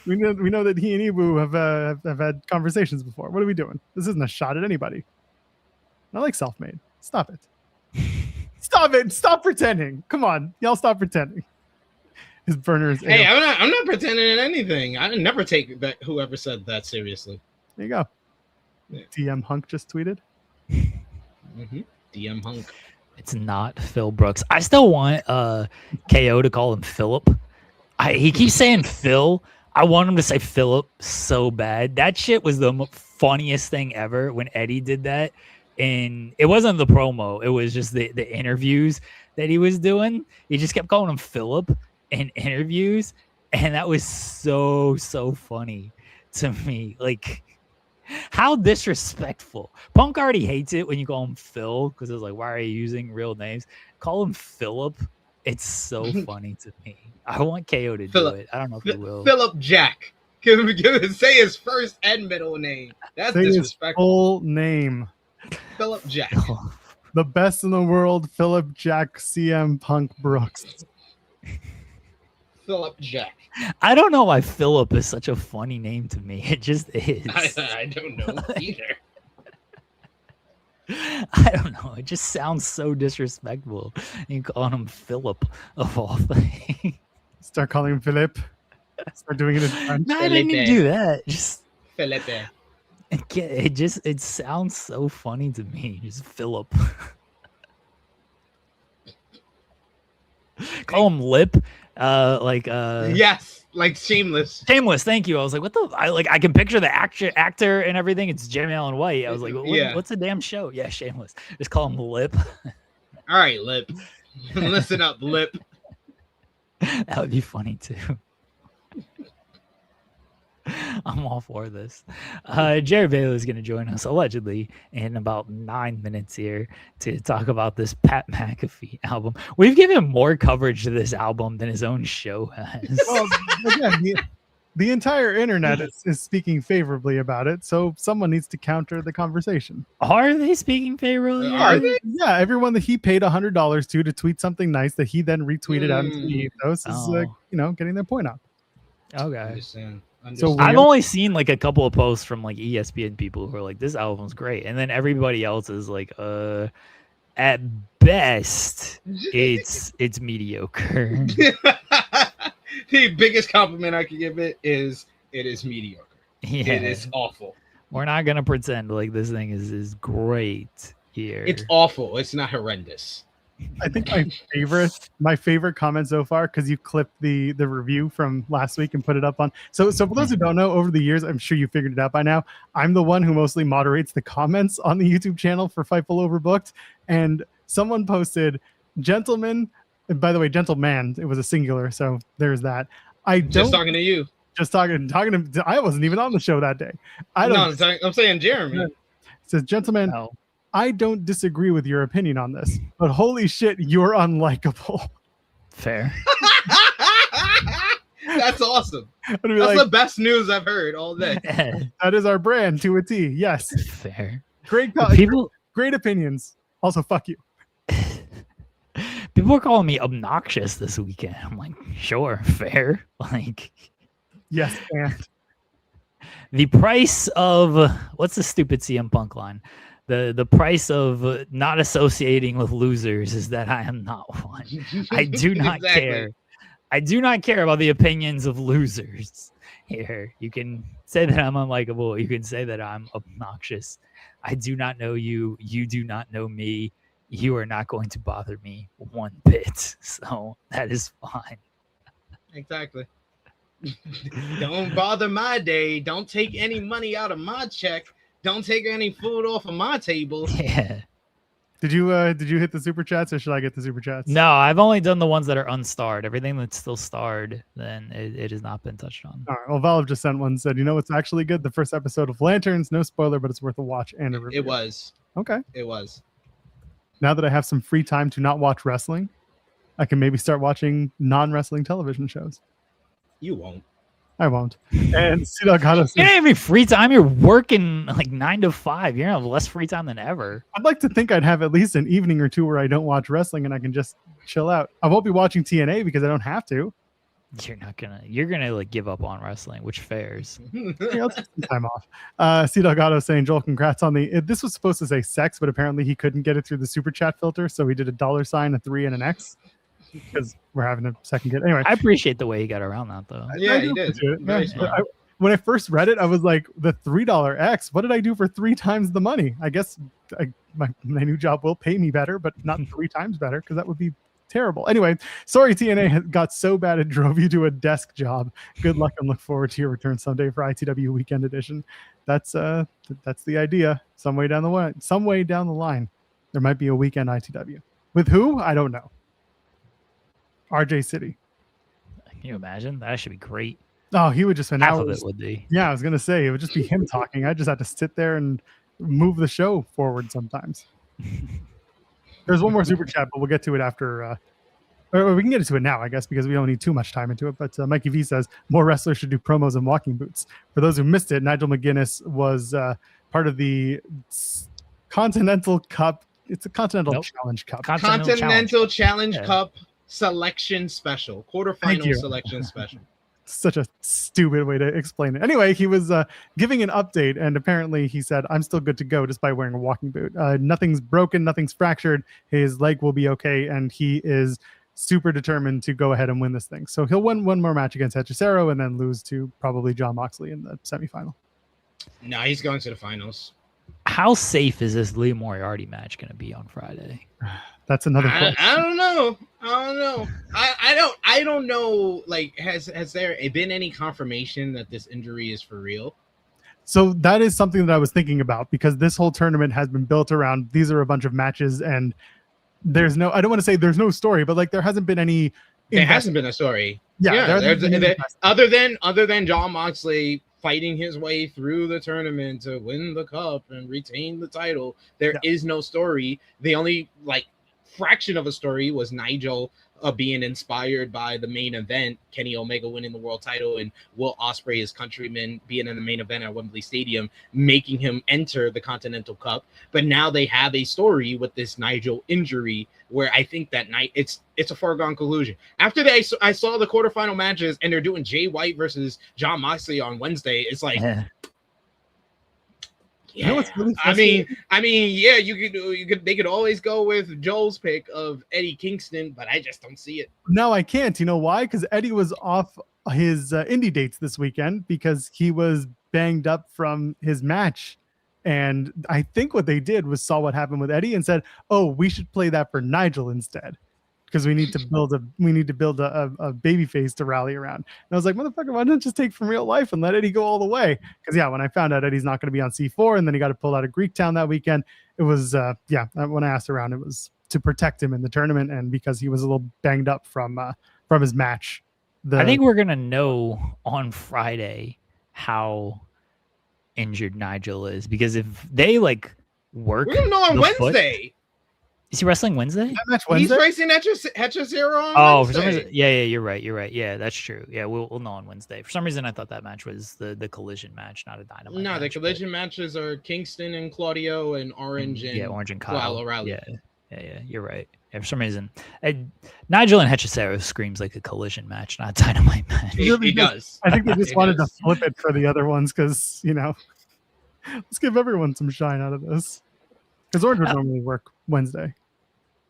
We know that he and Ibu have had conversations before. What are we doing? This isn't a shot at anybody. I like self-made. Stop it. Stop it. Stop pretending. Come on. Y'all stop pretending. His burner is... Hey, I'm not pretending in anything. I never take that whoever said that seriously. There you go. Yeah. DM Hunk just tweeted. DM Hunk. It's not Phil Brooks. I still want KO to call him Philip. He keeps saying Phil. I want him to say Philip so bad. That shit was the funniest thing ever when Eddie did that. And it wasn't the promo. It was just the interviews that he was doing. He just kept calling him Philip in interviews. And that was so funny to me. Like, how disrespectful. Punk already hates it when you call him Phil because it's like, why are you using real names? Call him Philip. It's so funny to me. I want KO to do it. I don't know if he will. Philip Jack. Say his first and middle name. That's disrespectful. His full name. Philip Jack. The best in the world, Philip Jack CM Punk Brooks. Philip Jack. I don't know why Philip is such a funny name to me. It just is. I don't know either. I don't know. It just sounds so disrespectful. You calling him Philip of all things. Start calling him Philip. Start doing it in French. No, I didn't even do that. Just Felipe. It sounds so funny to me. Just Philip. Call him Lip. Yes, like Shameless. Shameless, thank you. I was like, what the I can picture the actor and everything. It's Jamie Allen White. I was like, what's the damn show? Yeah, Shameless. Just call him Lip. All right, Lip. Listen up, Lip. That would be funny too. I'm all for this. Jarrett Bailey is going to join us allegedly in about 9 minutes here to talk about this Pat McAfee album. We've given more coverage to this album than his own show has. Well, again, the entire internet is speaking favorably about it, so someone needs to counter the conversation. Are they speaking favorably? Yeah, everyone that he paid $100 to tweet something nice that he then retweeted out into the ethos is getting their point up. Okay. So I've only seen like a couple of posts from like ESPN people who are like, this album's great. And then everybody else is like, at best, it's mediocre. The biggest compliment I could give it is mediocre. Yeah. It is awful. We're not gonna pretend like this thing is great here. It's awful. It's not horrendous. I think my favorite comment so far, because you clipped the review from last week and put it up on. So for those who don't know, over the years, I'm sure you figured it out by now, I'm the one who mostly moderates the comments on the YouTube channel for Fightful Overbooked. And someone posted, gentlemen, and by the way, gentleman, it was a singular, so there's that. Just talking to you. Just talking to I wasn't even on the show that day. I'm saying Jeremy. It says, gentlemen, I don't disagree with your opinion on this, but holy shit, you're unlikable. Fair. That's awesome. That's the best news I've heard all day. That is our brand to a T. Yes. Fair. Great opinions. Also, fuck you. People are calling me obnoxious this weekend. I'm like, sure, fair. Like, yes, and the price of what's the stupid CM Punk line? The price of not associating with losers is that I am not one. I do not care. I do not care about the opinions of losers. Here, you can say that I'm unlikable. You can say that I'm obnoxious. I do not know you. You do not know me. You are not going to bother me one bit. So that is fine. Exactly. Don't bother my day. Don't take any money out of my check. Don't take any food off of my table. Yeah. Did you hit the super chats, or should I get the super chats? No, I've only done the ones that are unstarred. Everything that's still starred, then it has not been touched on. All right. Well, Valve just sent one, said, what's actually good? The first episode of Lanterns. No spoiler, but it's worth a watch and a review. It was. Okay. It was. now that I have some free time to not watch wrestling, I can maybe start watching non-wrestling television shows. You won't. I won't. And C Delgado You don't have any free time. You're working like 9 to 5. You're gonna have less free time than ever. I'd like to think I'd have at least an evening or two where I don't watch wrestling and I can just chill out. I won't be watching TNA because I don't have to. You're gonna like give up on wrestling, which fairs. I'll take some time off. C Delgado saying, Joel, congrats on this was supposed to say sex, but apparently he couldn't get it through the super chat filter, so he did a $, a 3, and an X because we're having a second kid. Anyway, I appreciate the way he got around that though. Yeah, he did. When I first read it, I was like, the $3 X, what did I do for 3 times the money? I guess my new job will pay me better, but not 3 times better, because that would be terrible. Anyway, sorry TNA got so bad it drove you to a desk job. Good luck and look forward to your return someday for ITW Weekend Edition. That's the idea. Some way down the line, there might be a weekend ITW. With who? I don't know. RJ City. Can you imagine? That should be great. Oh, he would just half of it would be. Yeah, I was gonna say it would just be him talking. I just had to sit there and move the show forward sometimes. There's one more super chat, but we'll get to it after. Or we can get to it now, I guess, because we don't need too much time into it. But Mikey V says more wrestlers should do promos in walking boots. For those who missed it, Nigel McGuinness was part of the Continental Cup. It's a Continental Challenge Cup. Continental Challenge Cup selection special, quarterfinal selection special. Such a stupid way to explain it. Anyway, he was giving an update, and apparently he said, I'm still good to go despite wearing a walking boot. Nothing's broken, nothing's fractured. His leg will be okay, and he is super determined to go ahead and win this thing. So he'll win one more match against Hechicero and then lose to probably Jon Moxley in the semifinal. No, he's going to the finals. How safe is this Lee Moriarty match going to be on Friday? That's another question. I don't know. I don't know. Like, has there been any confirmation that this injury is for real? So that is something that I was thinking about, because this whole tournament has been built around, these are a bunch of matches, and there's no, I don't want to say there's no story, but like there hasn't been any. There hasn't been a story. Yeah. Other than Jon Moxley fighting his way through the tournament to win the cup and retain the title, there is no story. The only fraction of a story was Nigel being inspired by the main event, Kenny Omega winning the world title and Will Ospreay, his countryman, being in the main event at Wembley Stadium, making him enter the Continental Cup. But now they have a story with this Nigel injury where I think that night it's a foregone conclusion. After I saw the quarterfinal matches and they're doing Jay White versus Jon Moxley on Wednesday, it's like yeah. You know what's really they could always go with Joel's pick of Eddie Kingston, but I just don't see it. No, I can't. You know why? Because Eddie was off his indie dates this weekend because he was banged up from his match. And I think what they did was saw what happened with Eddie and said, "Oh, we should play that for Nigel instead, because we need to build a baby face to rally around." And I was like, "Motherfucker, why don't you just take from real life and let Eddie go all the way?" Because when I found out Eddie's not going to be on C4, and then he got to pull out of Greektown that weekend, it was when I asked around, it was to protect him in the tournament and because he was a little banged up from his match. I think we're gonna know on Friday how injured Nigel is, because if they work, we're gonna know on Wednesday. Is he wrestling Wednesday? That match Wednesday? He's racing Hechicero on Wednesday. For some reason, yeah, you're right. Yeah, that's true. Yeah, we'll know on Wednesday. For some reason, I thought that match was the collision match, not a Dynamite. No, the collision matches are Kingston and Claudio and Orange and Kyle O'Reilly. Yeah, you're right. Yeah, for some reason, Nigel and Hechicero screams like a collision match, not a Dynamite match. He does. I think they just wanted to flip it for the other ones because let's give everyone some shine out of this. Because Orange would normally work Wednesday.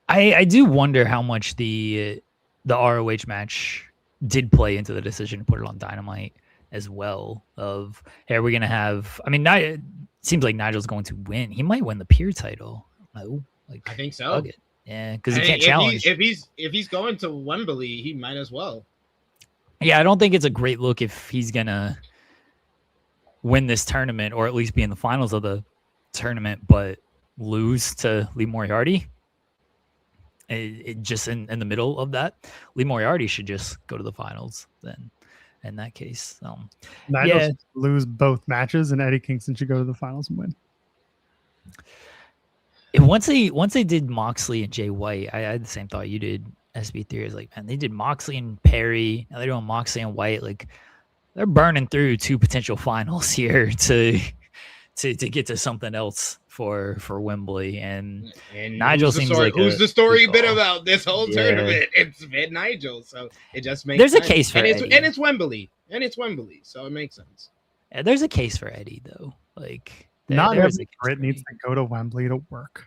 I do wonder how much the ROH match did play into the decision to put it on Dynamite as well. Of, hey, are we going to have... I mean, it seems like Nigel's going to win. He might win the Pure title. No, I think so. Yeah, because he can't challenge. If he's going to Wembley, he might as well. Yeah, I don't think it's a great look if he's going to win this tournament or at least be in the finals of the tournament, but lose to Lee Moriarty. It just in the middle of that, Lee Moriarty should just go to the finals then. In that case, Nigel lose both matches, and Eddie Kingston should go to the finals and win. once they did Moxley and Jay White, I had the same thought you did. SB3 is like, man, they did Moxley and Perry. Now they're doing Moxley and White. Like, they're burning through 2 potential finals here to get to something else for Wembley. And Nigel seems like who's the story been about this whole tournament? It's been Nigel, so it just makes there's sense. A case for Eddie. And it's Wembley, so it makes sense. Yeah, there's a case for Eddie though. Like, not every Brit needs to go to Wembley to work.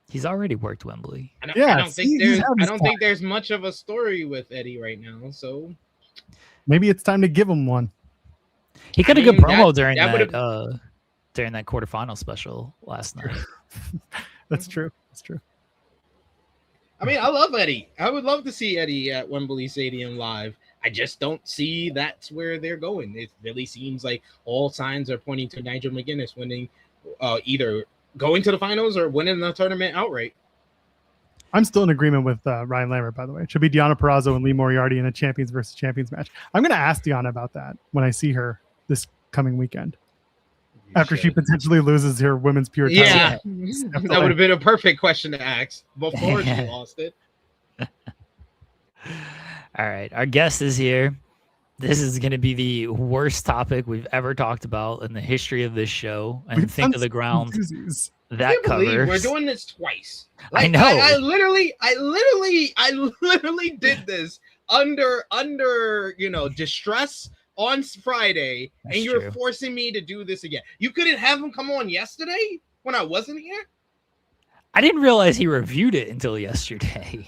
He's already worked Wembley. I don't think there's much of a story with Eddie right now. So maybe it's time to give him one. He got a good promo during that quarterfinal special last night. That's true. That's true. I mean, I love Eddie. I would love to see Eddie at Wembley Stadium live. I just don't see that's where they're going. It really seems like all signs are pointing to Nigel McGuinness winning either going to the finals or winning the tournament outright. I'm still in agreement with Ryan Lambert, by the way. It should be Deonna Purrazzo and Lee Moriarty in a champions versus champions match. I'm going to ask Deonna about that when I see her this coming weekend. After she potentially loses her women's pure title. Yeah, that would have been a perfect question to ask before she lost it. All right, our guest is here. This is going to be the worst topic we've ever talked about in the history of this show. And think of the ground that covers. We're doing this twice. Like, I know. I literally did this under distress on Friday, and you're forcing me to do this again. You couldn't have him come on yesterday when I wasn't here? I didn't realize he reviewed it until yesterday.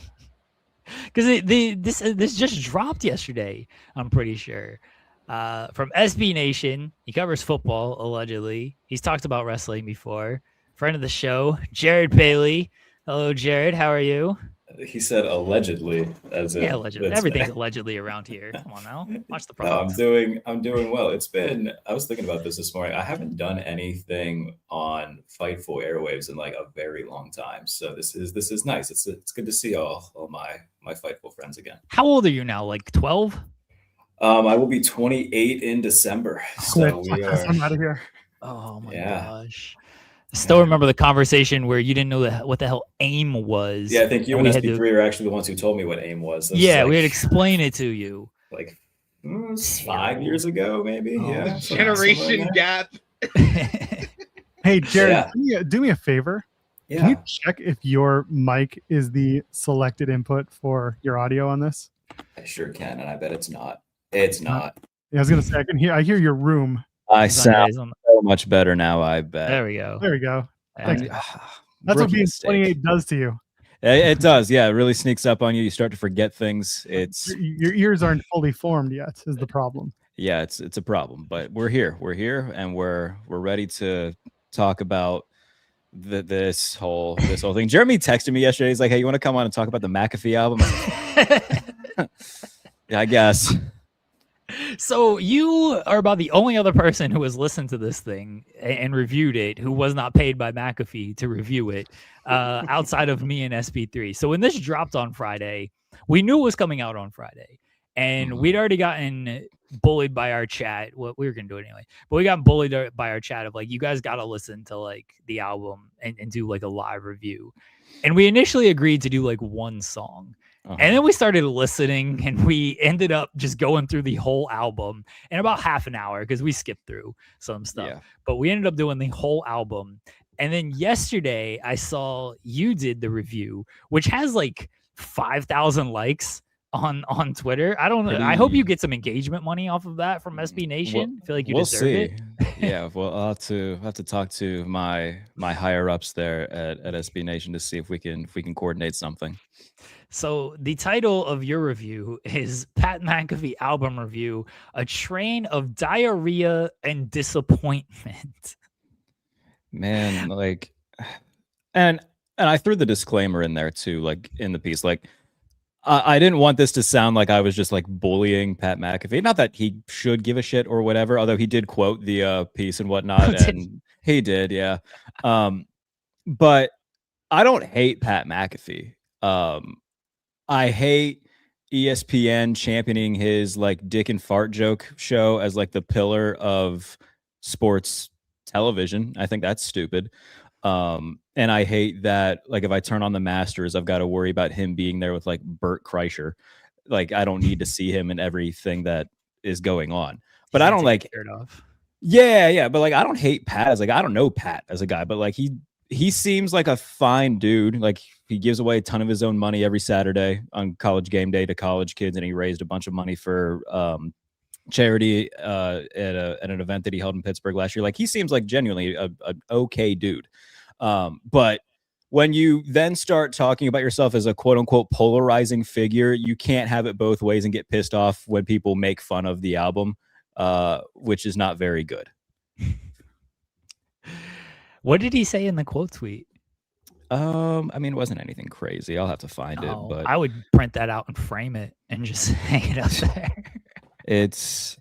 Because this just dropped yesterday, I'm pretty sure. From SB Nation, he covers football, allegedly. He's talked about wrestling before. Friend of the show, Jarrett Bailey. Hello, Jarrett. How are you? He said allegedly. Allegedly. Everything's allegedly around here. Come on now. Watch the product. No, I'm doing well. I was thinking about this morning. I haven't done anything on Fightful airwaves in like a very long time. So this is nice. It's good to see all my Fightful friends again. How old are you now? Like 12? I will be 28 in December. So I'm out of here. Oh my gosh. I still remember the conversation where you didn't know what the hell AIM was. Yeah, I think you and SB3 are actually the ones who told me what AIM was. We had to explain it to you. Like 5 years ago, maybe. Yeah, generation gap. Hey, Jared, do me a favor. Yeah. Can you check if your mic is the selected input for your audio on this? I sure can, and I bet it's not. It's not. Yeah, I was gonna say I hear your room. I sound so much better now, I bet. There we go. There we go. That's what being 28 does to you. It does, yeah. It really sneaks up on you. You start to forget things. It's your ears aren't fully formed yet, is the problem. Yeah, it's a problem. But we're here. We're here, and we're ready to talk about this whole thing. Jeremy texted me yesterday. He's like, "Hey, you want to come on and talk about the McAfee album?" Yeah, I guess. So you are about the only other person who has listened to this thing and reviewed it who was not paid by McAfee to review it outside of me and SB3. So when this dropped on Friday, we knew it was coming out on Friday. And we'd already gotten bullied by our chat. Well, we were going to do it anyway. But we got bullied by our chat of like, you guys got to listen to like the album and do like a live review. And we initially agreed to do like one song. And then we started listening and we ended up just going through the whole album in about half an hour because we skipped through some stuff. Yeah. But we ended up doing the whole album. And then yesterday I saw you did the review, which has like 5,000 likes on Twitter. I don't know. I hope you get some engagement money off of that from SB Nation. I feel like you deserve it. Yeah, well, I'll have to talk to my higher ups there at SB Nation to see if we can coordinate something. So the title of your review is Pat McAfee album review, a train of diarrhea and disappointment. Man, like, and I threw the disclaimer in there too, like in the piece, like I didn't want this to sound like I was just like bullying Pat McAfee. Not that he should give a shit or whatever, although he did quote the piece and whatnot, and he did, yeah. But I don't hate Pat McAfee. I hate ESPN championing his like dick and fart joke show as like the pillar of sports television. I think that's stupid. And I hate that, like, if I turn on the Masters, I've got to worry about him being there with like Bert Kreischer. Like, I don't need to see him in everything that is going on. But I don't like shirt off. Yeah, but like I don't hate Pat as like I don't know Pat as a guy, but like he seems like a fine dude. Like, he gives away a ton of his own money every Saturday on College Game Day to college kids, and he raised a bunch of money for charity at an event that he held in Pittsburgh last year. Like, he seems like genuinely a okay dude. But when you then start talking about yourself as a quote unquote polarizing figure, you can't have it both ways and get pissed off when people make fun of the album, which is not very good. What did he say in the quote tweet? I mean, it wasn't anything crazy. I'll have to find it, but I would print that out and frame it and just hang it up there. It's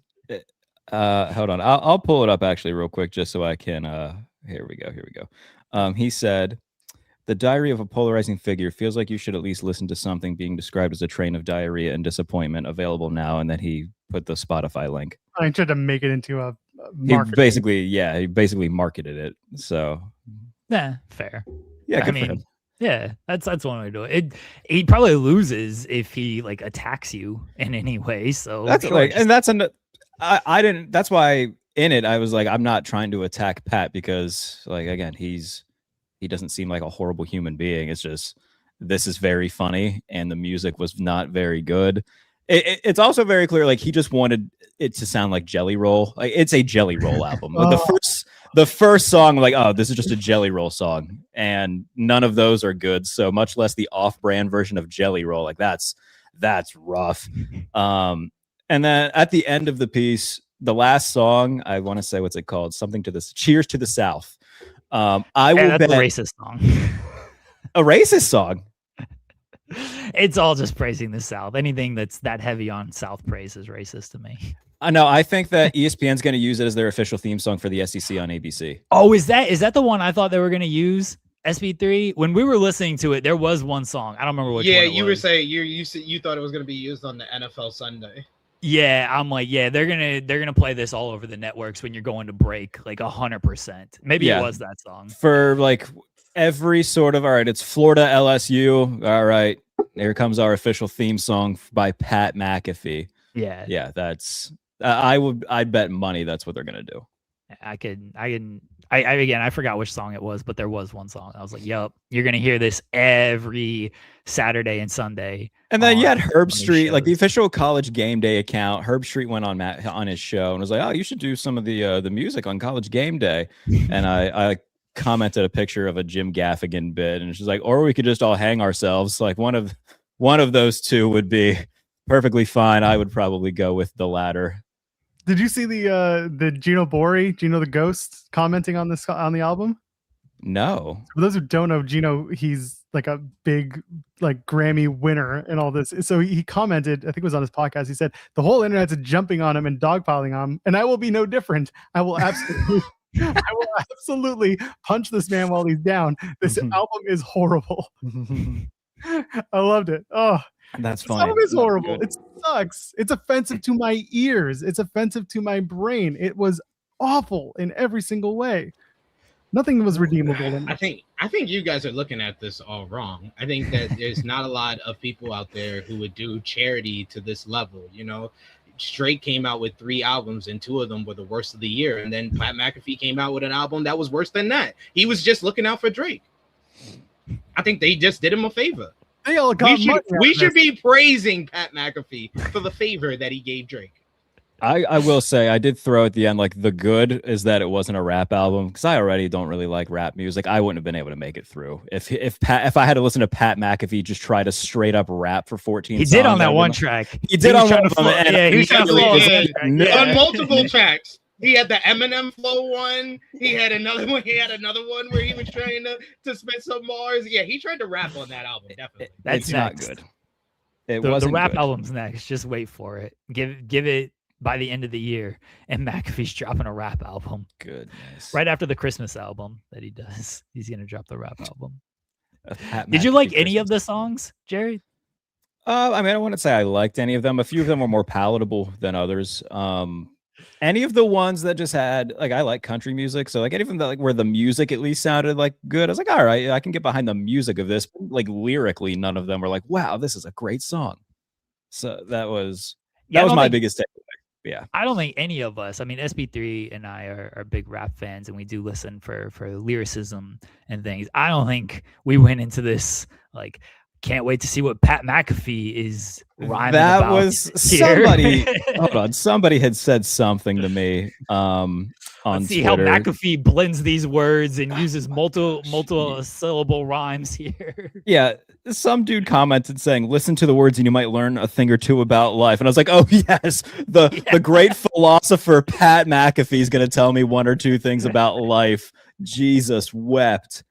hold on. I'll pull it up actually real quick just so I can here we go. He said, "The diary of a polarizing figure feels like you should at least listen to something being described as a train of diarrhea and disappointment available now." And then he put the Spotify link. I tried to make it into a he basically marketed it. So yeah, fair. Yeah, I mean, yeah, that's one way to do it. He probably loses if he like attacks you in any way. So that's I didn't. That's why in it I was like, I'm not trying to attack Pat because, like, again, he doesn't seem like a horrible human being. It's just this is very funny, and the music was not very good. It's also very clear, like, he just wanted it to sound like Jelly Roll. Like, it's a Jelly Roll album. Like, the first song, like, oh, this is just a Jelly Roll song, and none of those are good. So much less the off-brand version of Jelly Roll. Like, that's rough. And then at the end of the piece, the last song, I want to say, what's it called? Something to this. Cheers to the South. I will bet a racist song. A racist song. It's all just praising the South. Anything that's that heavy on South praise is racist to me. I know. I think that ESPN's going to use it as their official theme song for the SEC on ABC. Oh, is that the one I thought they were going to use? SB3. When we were listening to it, there was one song. I don't remember which one. Yeah, you were saying you thought it was going to be used on the NFL Sunday. Yeah, I'm like, yeah, they're gonna play this all over the networks when you're going to break, like 100%. Maybe it was that song for like every sort of, all right, it's Florida LSU. All right, here comes our official theme song by Pat McAfee. Yeah, that's I'd bet money that's what they're gonna do. I forgot which song it was, but there was one song. I was like, "Yup, you're gonna hear this every Saturday and Sunday." And then you had Herb Street, like the official College Game Day account. Herb Street went on his show and was like, "Oh, you should do some of the music on College Game Day." And I commented a picture of a Jim Gaffigan bit, and she's like, "Or we could just all hang ourselves." Like one of those two would be perfectly fine. I would probably go with the latter. Did you see the Gino the Ghost, commenting on the album? No. For those who don't know, Gino, he's like a big like Grammy winner and all this. So he commented, I think it was on his podcast. He said the whole internet's jumping on him and dogpiling on him, and I will be no different. I will absolutely punch this man while he's down. This album is horrible. I loved it. Oh. That's funny. This album is horrible. It sucks. It's offensive to my ears. It's offensive to my brain. It was awful in every single way. Nothing was redeemable in it. I think you guys are looking at this all wrong. I think that there's not a lot of people out there who would do charity to this level. You know, Drake came out with 3 albums and 2 of them were the worst of the year. And then Pat McAfee came out with an album that was worse than that. He was just looking out for Drake. I think they just did him a favor. They all got we should be praising Pat McAfee for the favor that he gave Drake. I will say I did throw at the end, like, the good is that it wasn't a rap album, because I already don't really like rap music. I wouldn't have been able to make it through if I had to listen to Pat McAfee just try to straight up rap for 14 songs. He did on that one track. He did on one of them. Yeah, he was trying to flow on multiple tracks. He had the Eminem flow one. He had another one. He had another one where he was trying to spit some bars. Yeah, he tried to rap on that album. Definitely. That's not good. The rap album's next. Just wait for it. Give it by the end of the year, and McAfee's dropping a rap album. Goodness. Right after the Christmas album that he does, he's gonna drop the rap album. Did you like any of the songs, Jerry? I mean, I wouldn't say I liked any of them. A few of them were more palatable than others. any of the ones that just had like, I like country music, so like anything that like where the music at least sounded like good, I was like, all right, I can get behind the music of this. Like lyrically, none of them were like, wow, this is a great song. So that was my biggest takeaway. Yeah, I don't think any of us. I mean, SB3 and I are big rap fans, and we do listen for lyricism and things. I don't think we went into this like, can't wait to see what Pat McAfee is rhyming that about. Was here. somebody. Hold on, somebody had said something to me on Let's see Twitter. how McAfee blends these words and uses multiple syllable rhymes here. Yeah, some dude commented saying, "Listen to the words, and you might learn a thing or two about life." And I was like, "Oh yes, the great philosopher Pat McAfee is going to tell me one or two things about life." Jesus wept.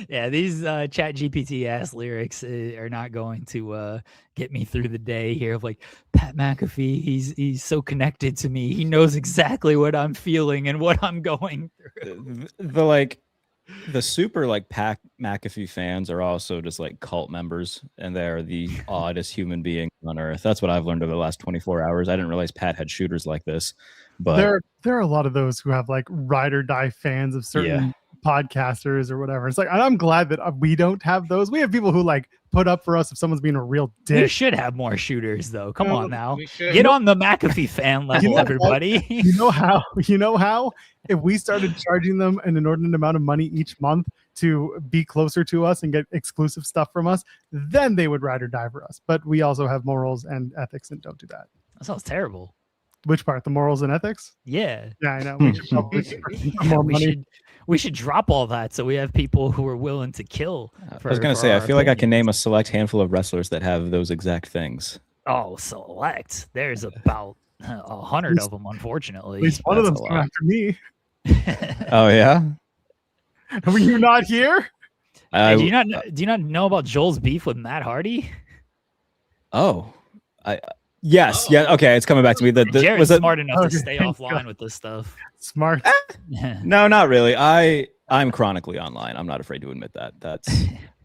Yeah, these chat GPT ass lyrics are not going to get me through the day here. Of like, Pat McAfee, he's so connected to me. He knows exactly what I'm feeling and what I'm going through. The super like Pat McAfee fans are also just like cult members, and they're the oddest human beings on earth. That's what I've learned over the last 24 hours. I didn't realize Pat had shooters like this, but there are a lot of those who have like ride or die fans of certain podcasters or whatever. It's like, I'm glad that we don't have those. We have people who like put up for us if someone's being a real dick. We should have more shooters though. Come on now, get on the McAfee fan level, everybody. You know how if we started charging them an inordinate amount of money each month to be closer to us and get exclusive stuff from us, then they would ride or die for us. But we also have morals and ethics and don't do that. That sounds terrible. Which part? The morals and ethics? Yeah. Yeah, I know. We should probably more money. We should drop all that so we have people who are willing to kill. I was going to say, I feel like I can name a select handful of wrestlers that have those exact things. Oh, select. There's about 100 of them, unfortunately. At least one of them's coming after me. Oh, yeah? Were you not here? Do you not know about Joel's beef with Matt Hardy? Oh, yes, yeah, okay, it's coming back to me. Jared's smart enough to stay offline with this stuff. Smart. No, not really. I'm chronically online. I'm not afraid to admit that.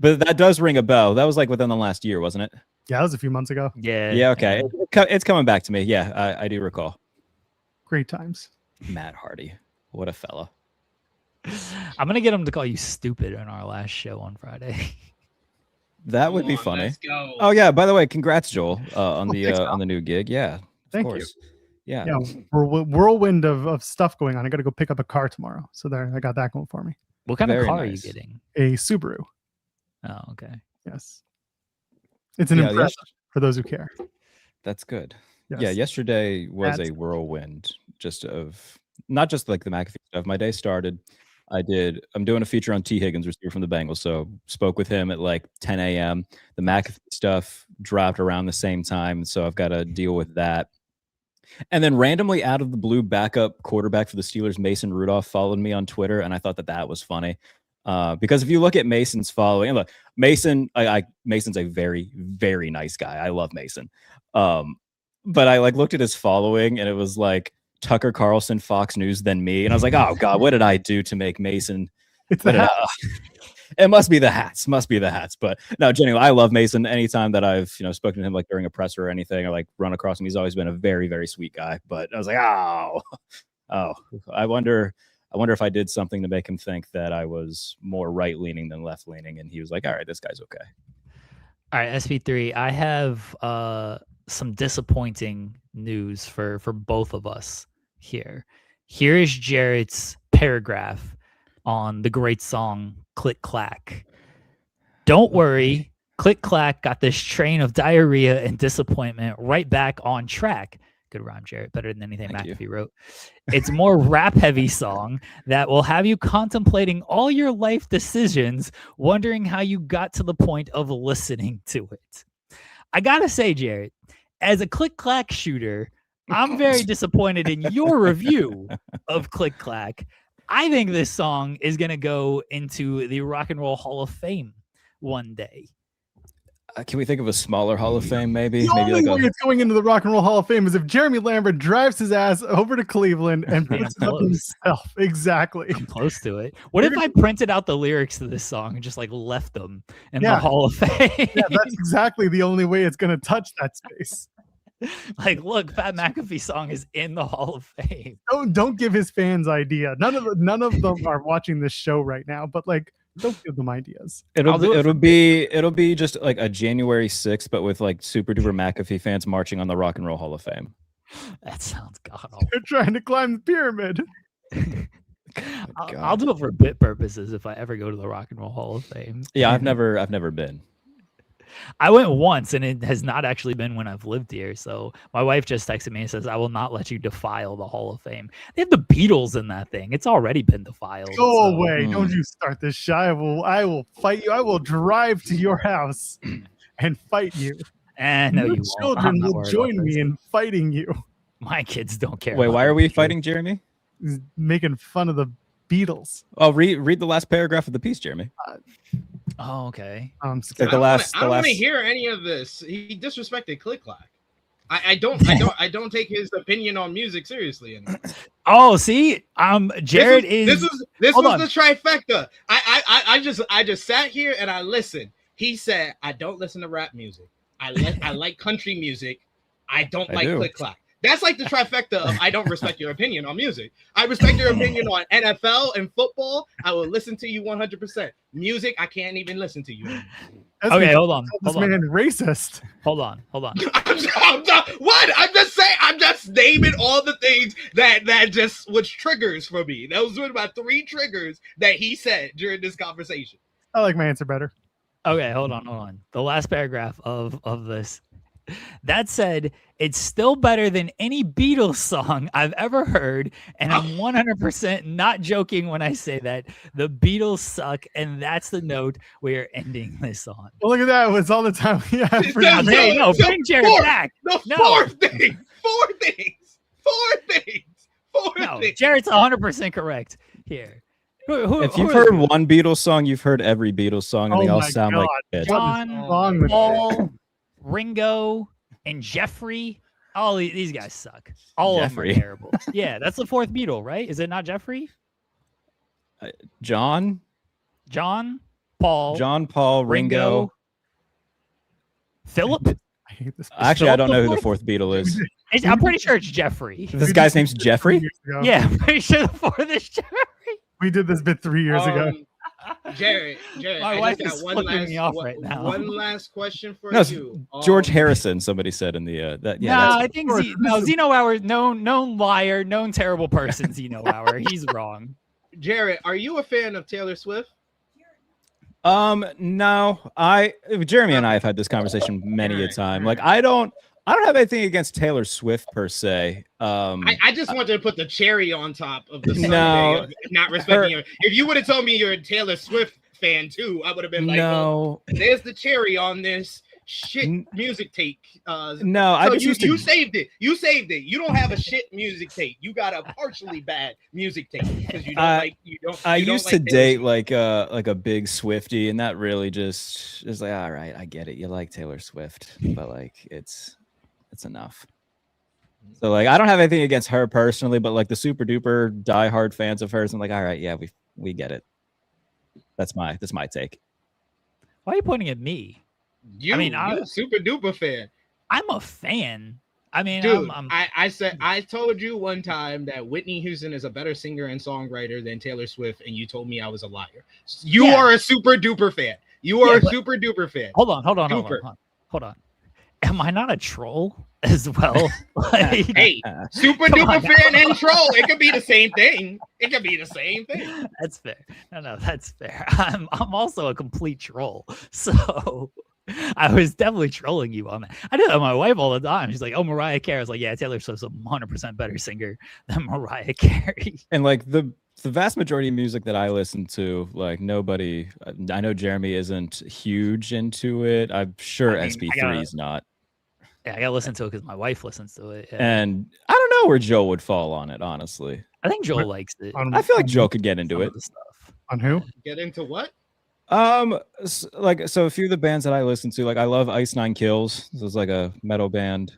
But that does ring a bell. That was like within the last year, wasn't it? Yeah, that was a few months ago. Yeah. Okay. It's coming back to me. Yeah, I do recall. Great times. Matt Hardy, what a fella. I'm gonna get him to call you stupid on our last show on Friday. That would be funny. Let's go. Oh yeah. By the way, congrats, Joel, on the new gig. Yeah. Thank you. Yeah. Whirlwind of stuff going on. I got to go pick up a car tomorrow. So there, I got that going for me. What kind of car are you getting? A Subaru. Oh, okay. Yes. It's an Impreza for those who care. That's good. Yes. Yeah. Yesterday was a whirlwind, not just like the McAfee stuff. My day started. I'm doing a feature on T. Higgins, receiver from the Bengals. So spoke with him at like 10 a.m. The McAfee stuff dropped around the same time. So I've got to deal with that. And then randomly out of the blue, backup quarterback for the Steelers, Mason Rudolph, followed me on Twitter. And I thought that was funny. Because if you look at Mason's following, and look, Mason's a very, very nice guy. I love Mason. But I looked at his following and it was like Tucker Carlson, Fox News, then me. And I was like, oh God, what did I do to make Mason? It must be the hats. But no, genuinely, I love Mason. Anytime that I've spoken to him during a presser or anything, or run across him, he's always been a very, very sweet guy. But I was like, oh, I wonder if I did something to make him think that I was more right leaning than left leaning. And he was like, all right, this guy's okay. All right, SP3, I have some disappointing news for both of us here. Here is Jarrett's paragraph on the great song Click Clack. Don't worry, Click Clack got this train of diarrhea and disappointment right back on track. Good rhyme, Jarrett. Better than anything McAfee wrote. It's a more rap-heavy song that will have you contemplating all your life decisions, wondering how you got to the point of listening to it. I gotta say, Jarrett, as a Click Clack shooter, I'm very disappointed in your review of Click Clack. I think this song is going to go into the Rock and Roll Hall of Fame one day. Can we think of a smaller Hall of Fame, maybe? The only way it's going into the Rock and Roll Hall of Fame is if Jeremy Lambert drives his ass over to Cleveland and puts it up himself. Exactly. I'm close to it. What if I printed out the lyrics to this song and just left them in the Hall of Fame? Yeah, that's exactly the only way it's going to touch that space. Like, look, Pat McAfee song is in the Hall of Fame. Don't give his fans idea. None of them are watching this show right now, but like, don't give them ideas. It'll be just like a January 6th, but with like super duper McAfee fans marching on the Rock and Roll Hall of Fame. That sounds god awful. They're trying to climb the pyramid. I'll do it for bit purposes if I ever go to the Rock and Roll Hall of Fame. Yeah, I've never been. I went once, and it has not actually been when I've lived here. So my wife just texted me and says, "I will not let you defile the Hall of Fame." They have the Beatles in that thing. It's already been defiled. Go away! Don't you start this shit. I will fight you. I will drive to your house and fight you. And no, you children will join me in fighting you. My kids don't care. Wait, why are we fighting, Jeremy? He's making fun of the Beatles. Oh, read the last paragraph of the piece, Jeremy. Oh, okay. I'm I scared. don't want to hear any of this. He disrespected Click Clack. I don't take his opinion on music seriously anymore. Oh, see, Jarrett this was the trifecta. I just sat here and I listened. He said, "I don't listen to rap music. I like country music. I don't like Click Clack." That's like the trifecta of I don't respect your opinion on music. I respect your opinion on NFL and football. I will listen to you 100%. Music, I can't even listen to you. Okay, hold on. This man racist. Hold on. I'm just saying. I'm just naming all the things that just was triggers for me. Those were my 3 triggers that he said during this conversation. I like my answer better. Okay, hold on. The last paragraph of this. That said, it's still better than any Beatles song I've ever heard, and I'm 100% not joking when I say that. The Beatles suck, and that's the note we are ending this on. Well, look at that. It was all the time we had for no, bring Jarrett back. Four things. No, Jarrett's 100% correct here. If you've heard one Beatles song, you've heard every Beatles song, and they all sound like shit. John, Paul, Ringo, and Jeffrey. All these guys suck. All of them are terrible. Yeah, that's the 4th Beatle, right? Is it not Jeffrey? John, Paul, Ringo, I Philip. hate this. Actually, I don't know who the 4th Beatle is. I'm pretty sure it's Jeffrey. This guy's name's Jeffrey? Yeah, I'm pretty sure the 4th is Jeffrey. We did this bit 3 years ago. Jarrett, my wife is flipping me off right now. One last question for you. George Harrison, somebody said in the that. Yeah, no, I think Zeno Hour, known liar, known terrible person. Zeno Hour, he's wrong. Jarrett, are you a fan of Taylor Swift? No, Jeremy and I have had this conversation many a time. Like, I don't have anything against Taylor Swift per se. I just wanted to put the cherry on top of the Sunday of not respecting her. If you would have told me you're a Taylor Swift fan too, I would have been like, "No, there's the cherry on this shit music take." No, I just you saved it. You saved it. You don't have a shit music take. You got a partially bad music take because you don't I used to date like a big Swiftie, and that really just is like, all right, I get it. You like Taylor Swift, but like it's enough. So like, I don't have anything against her personally, but like the super duper diehard fans of hers, I'm like, all right, yeah, we get it. That's my take. Why are you pointing at me? I'm a super duper fan. I'm a fan. I mean, dude, I told you one time that Whitney Houston is a better singer and songwriter than Taylor Swift, and you told me I was a liar. You are a super duper fan. You are a super duper fan. Hold on. Am I not a troll as well? Like, hey, super duper fan and troll. It could be the same thing. That's fair. No, that's fair. I'm also a complete troll. So I was definitely trolling you on that. I do that with my wife all the time. She's like, "Oh, Mariah Carey." I was like, "Yeah, Taylor Swift's a 100% better singer than Mariah Carey." And like the vast majority of music that I listen to, like nobody, I know Jeremy isn't huge into it. I'm sure SB3 is not. Yeah, I gotta listen to it because my wife listens to it. Yeah. And I don't know where Joe would fall on it, honestly. I think Joel likes it. I feel like Joe could get into it. On who? Get into what? So a few of the bands that I listen to, like I love Ice Nine Kills. This is like a metal band.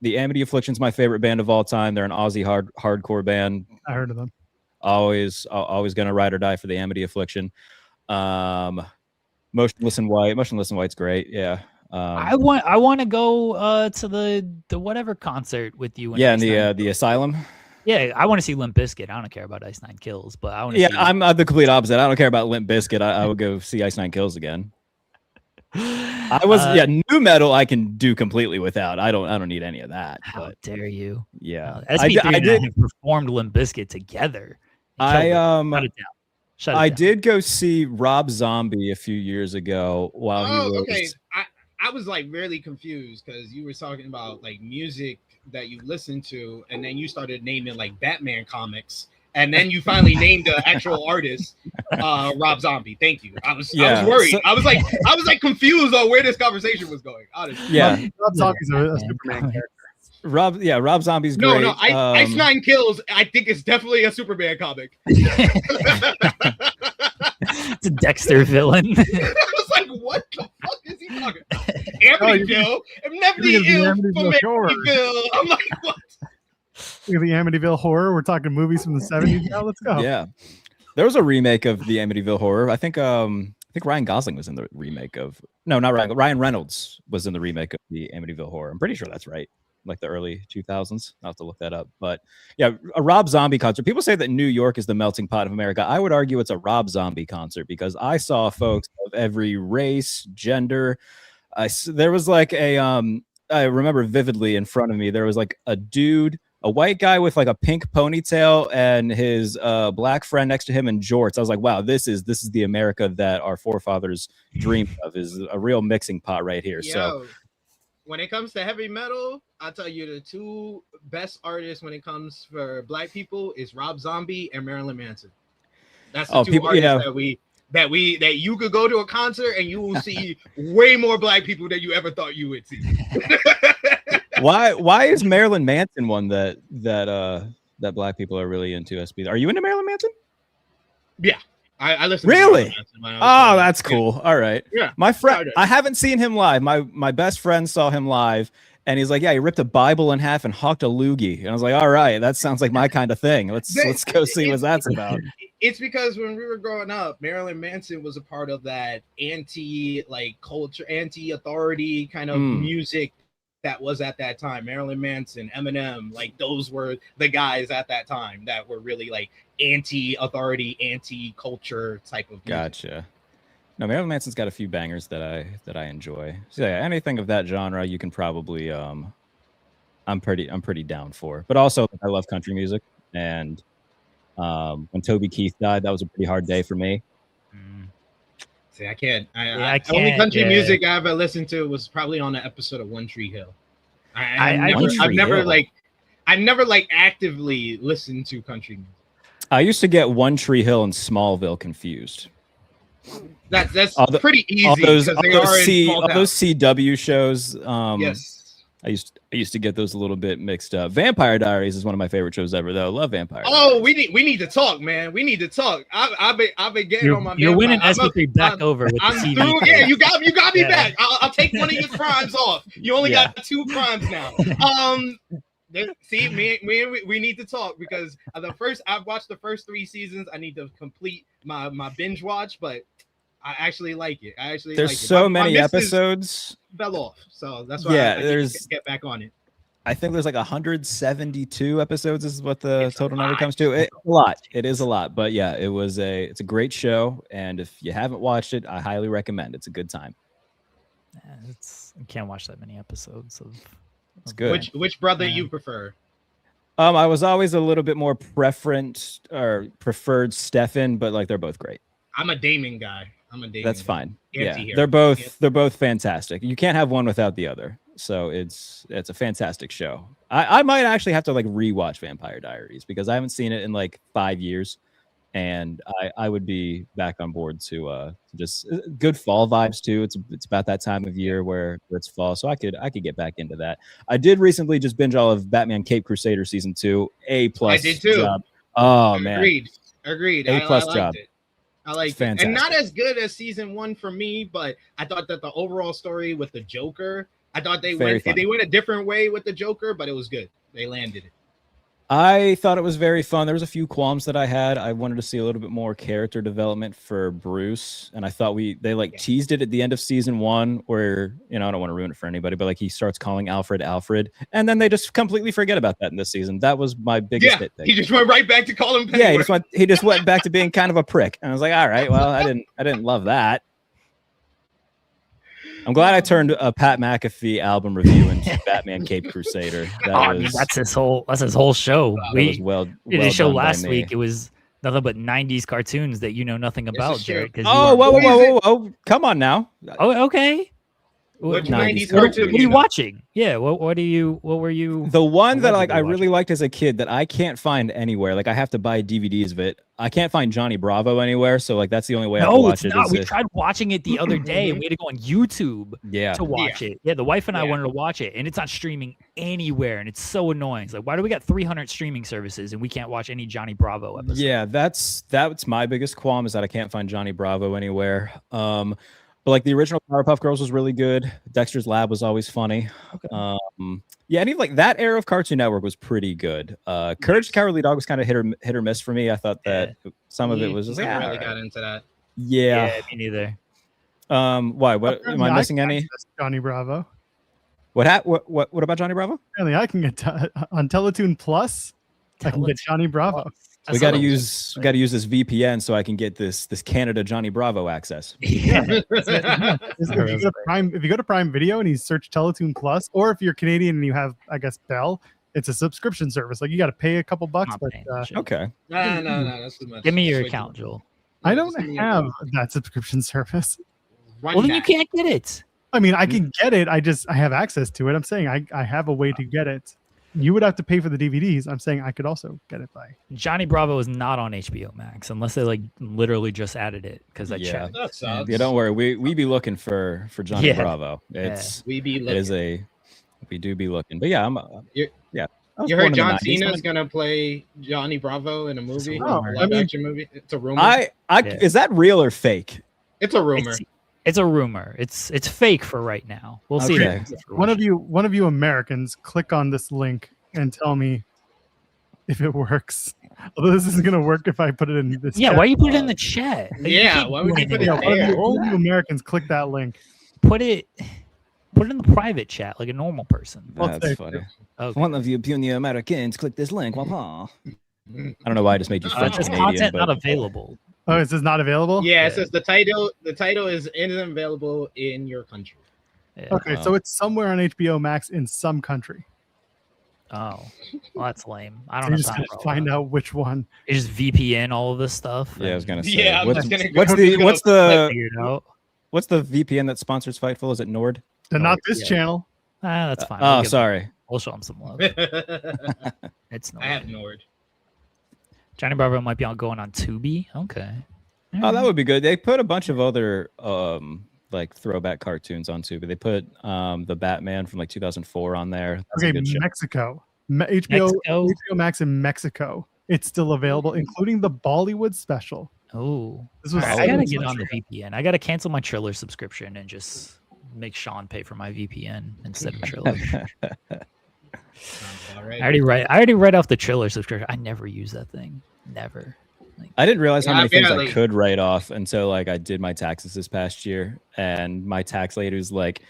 The Amity Affliction's my favorite band of all time. They're an Aussie hardcore band. I heard of them. Always gonna ride or die for the Amity Affliction. Motionless in White's great. Yeah. I want to go to the whatever concert with you. Yeah, in the Asylum. Yeah, I want to see Limp Bizkit. I don't care about Ice Nine Kills, but I want to. Yeah, see... I'm the complete opposite. I don't care about Limp Bizkit. I would go see Ice Nine Kills again. Nu metal I can do completely without. I don't need any of that. How dare you? Yeah, SB3 I did have performed Limp Bizkit together. I did go see Rob Zombie a few years ago while he was. Okay. I was like really confused because you were talking about like music that you listened to, and then you started naming like Batman comics, and then you finally named the actual artist, Rob Zombie. Thank you. I was worried. I was like confused on where this conversation was going. Honestly. Yeah, Rob Zombie's a Superman character. Rob Zombie's great. No, Ice Nine Kills. I think it's definitely a Superman comic. It's a Dexter villain. I was like, what the fuck is he talking about? Amityville. I'm never ill from Amityville. I'm like, what? Look at the Amityville Horror. We're talking movies from the 70s now. Let's go. Yeah. There was a remake of the Amityville Horror. I think Ryan Gosling was in the remake of. No, not Ryan. Ryan Reynolds was in the remake of the Amityville Horror. I'm pretty sure that's right. Like the early 2000s. I'll have to look that up. But yeah, a Rob Zombie concert. People say that New York is the melting pot of America. I would argue it's a Rob Zombie concert because I saw folks of every race, gender. There was like I remember vividly in front of me, there was like a dude, a white guy with like a pink ponytail and his black friend next to him in jorts. I was like, wow, this is the America that our forefathers dreamed of, is a real mixing pot right here. So when it comes to heavy metal, I'll tell you the two best artists when it comes for black people is Rob Zombie and Marilyn Manson. That's the two artists that you could go to a concert and you will see way more black people than you ever thought you would see. Why is Marilyn Manson one that black people are really into? SB, are you into Marilyn Manson? Yeah. I listen. Really? Oh, that's cool. All right. Yeah. My friend, I haven't seen him live. My best friend saw him live, and he's like, "Yeah, he ripped a Bible in half and hawked a loogie." And I was like, "All right, that sounds like my kind of thing. Let's go see what that's about." It's because when we were growing up, Marilyn Manson was a part of that culture, anti-authority kind of music that was at that time. Marilyn Manson, Eminem, like those were the guys at that time that were really like anti-authority, anti-culture type of music. Gotcha. No, Marilyn Manson's got a few bangers that I enjoy. So yeah, anything of that genre you can probably I'm pretty down for. But also I love country music, and when Toby Keith died, that was a pretty hard day for me. See, I can't. Only country music I ever listened to was probably on an episode of One Tree Hill. I've never actively listened to country music. I used to get One Tree Hill and Smallville confused. That's pretty easy. All those CW shows. Yes. I used to get those a little bit mixed up. Vampire Diaries is one of my favorite shows ever, though. I love Vampire Diaries. We need to talk, man. We need to talk. I've been getting on my. You're winning SB3 back over with the TV. Yeah, you got me back. I'll take one of your crimes off. You only got 2 crimes now. See, we need to talk because I've watched the first 3 seasons. I need to complete my binge watch, but I actually like it. There's so many episodes. Fell off, so that's why I get back on it. I think there's like 172 episodes is what the total number comes to. It's a lot. It is a lot, but yeah, it's a great show, and if you haven't watched it, I highly recommend. It's a good time. Yeah, I can't watch that many episodes of. It's good. Which brother you prefer? I was always a little bit more preferred Stefan, but like they're both great. I'm a Damon guy. That's fine. Yeah, they're both fantastic. You can't have one without the other. So it's a fantastic show. I might actually have to like rewatch Vampire Diaries because I haven't seen it in like 5 years, and I would be back on board to just good fall vibes too. It's about that time of year where it's fall, so I could get back into that. I did recently just binge all of Batman Cape Crusader season 2. A+. I did too. Job. Oh Agreed. man. A+ job. I like it. And not as good as season 1 for me, but I thought that the overall story with the Joker, I thought they went a different way with the Joker, but it was good. They landed it. I thought it was very fun. There was a few qualms that I had. I wanted to see a little bit more character development for Bruce, and I thought they like teased it at the end of season 1, where I don't want to ruin it for anybody, but like he starts calling Alfred, and then they just completely forget about that in this season. That was my biggest hit thing. He just went right back to calling him. Yeah, he just went back to being kind of a prick, and I was like, all right, well, I didn't love that. I'm glad I turned a Pat McAfee album review into Batman Cape Crusader. That's his whole show. We did a show last week. It was nothing but 90s cartoons that you know nothing about, Jarrett. Whoa! Come on now. Oh, okay. Which 90s cartoon? What are you watching? Yeah. What were you? The one that I really liked as a kid that I can't find anywhere. Like I have to buy DVDs of it. I can't find Johnny Bravo anywhere. So like that's the only way I can watch it. We tried watching it the other day and we had to go on YouTube to watch it. Yeah, the wife and I wanted to watch it, and it's not streaming anywhere, and it's so annoying. It's like, why do we got 300 streaming services and we can't watch any Johnny Bravo episodes? Yeah, that's my biggest qualm, is that I can't find Johnny Bravo anywhere. But like the original Powerpuff Girls was really good. Dexter's Lab was always funny. Okay. Any like that era of Cartoon Network was pretty good. Courage the Cowardly Dog was kind of hit or miss for me. I thought that some of it was just I really got into that. Yeah, me neither. Why? What am I missing? Any Johnny Bravo? What about Johnny Bravo? Apparently, I can get on Teletoon Plus. I can get Johnny Bravo. So we got to use this VPN so I can get this Canada Johnny Bravo access. Yeah. If you go to Prime Video and you search Teletoon Plus, or if you're Canadian and you have, I guess, Bell, it's a subscription service. Like you got to pay a couple bucks. But okay. No, that's too much. Give me your account, Joel. I don't have that subscription service. Well, then you can't get it. I mean, I can get it. I have access to it. I'm saying I have a way to get it. You would have to pay for the DVDs. I'm saying I could also get it by. Johnny Bravo is not on HBO Max unless they like literally just added it, because I checked. That sucks. Yeah, don't worry. We be looking for Johnny Bravo. We do be looking. But yeah, You heard John Cena is gonna play Johnny Bravo in a movie, action movie. It's a rumor. Is that real or fake? It's a rumor. It's a rumor. It's fake for right now. We'll see. One of you Americans, click on this link and tell me if it works. Although this isn't gonna work if I put it in this. Yeah, chat. Why you put it in the chat? Why would you put it there? One of you Americans, click that link. Put it in the private chat like a normal person. That's funny. Okay. One of you puny Americans, click this link. I don't know why I just made you French Canadian. Content not available. Oh, it says not available? Yeah, it says the title isn't available in your country. Yeah. Okay, so it's somewhere on HBO Max in some country. Oh, well, that's lame. I don't know. You just gotta find out which one. It's just VPN all of this stuff. Yeah, I was gonna say. Yeah, what's the VPN that sponsors Fightful? Is it Nord? They're not this channel. That's fine. Oh, sorry. We'll show them some love. It's Nord. I have Nord. Johnny Bravo might be going on Tubi. Okay. Oh, that would be good. They put a bunch of other like throwback cartoons on Tubi. They put the Batman from like 2004 on there. That's okay, Mexico. HBO Max in Mexico. It's still available, including the Bollywood special. Oh, I gotta get on the VPN. I gotta cancel my Triller subscription and just make Sean pay for my VPN instead of Triller. I already read off the Triller subscription. I never use that thing. Never. I didn't realize how many things I could write off until like I did my taxes this past year, and my tax lady was like,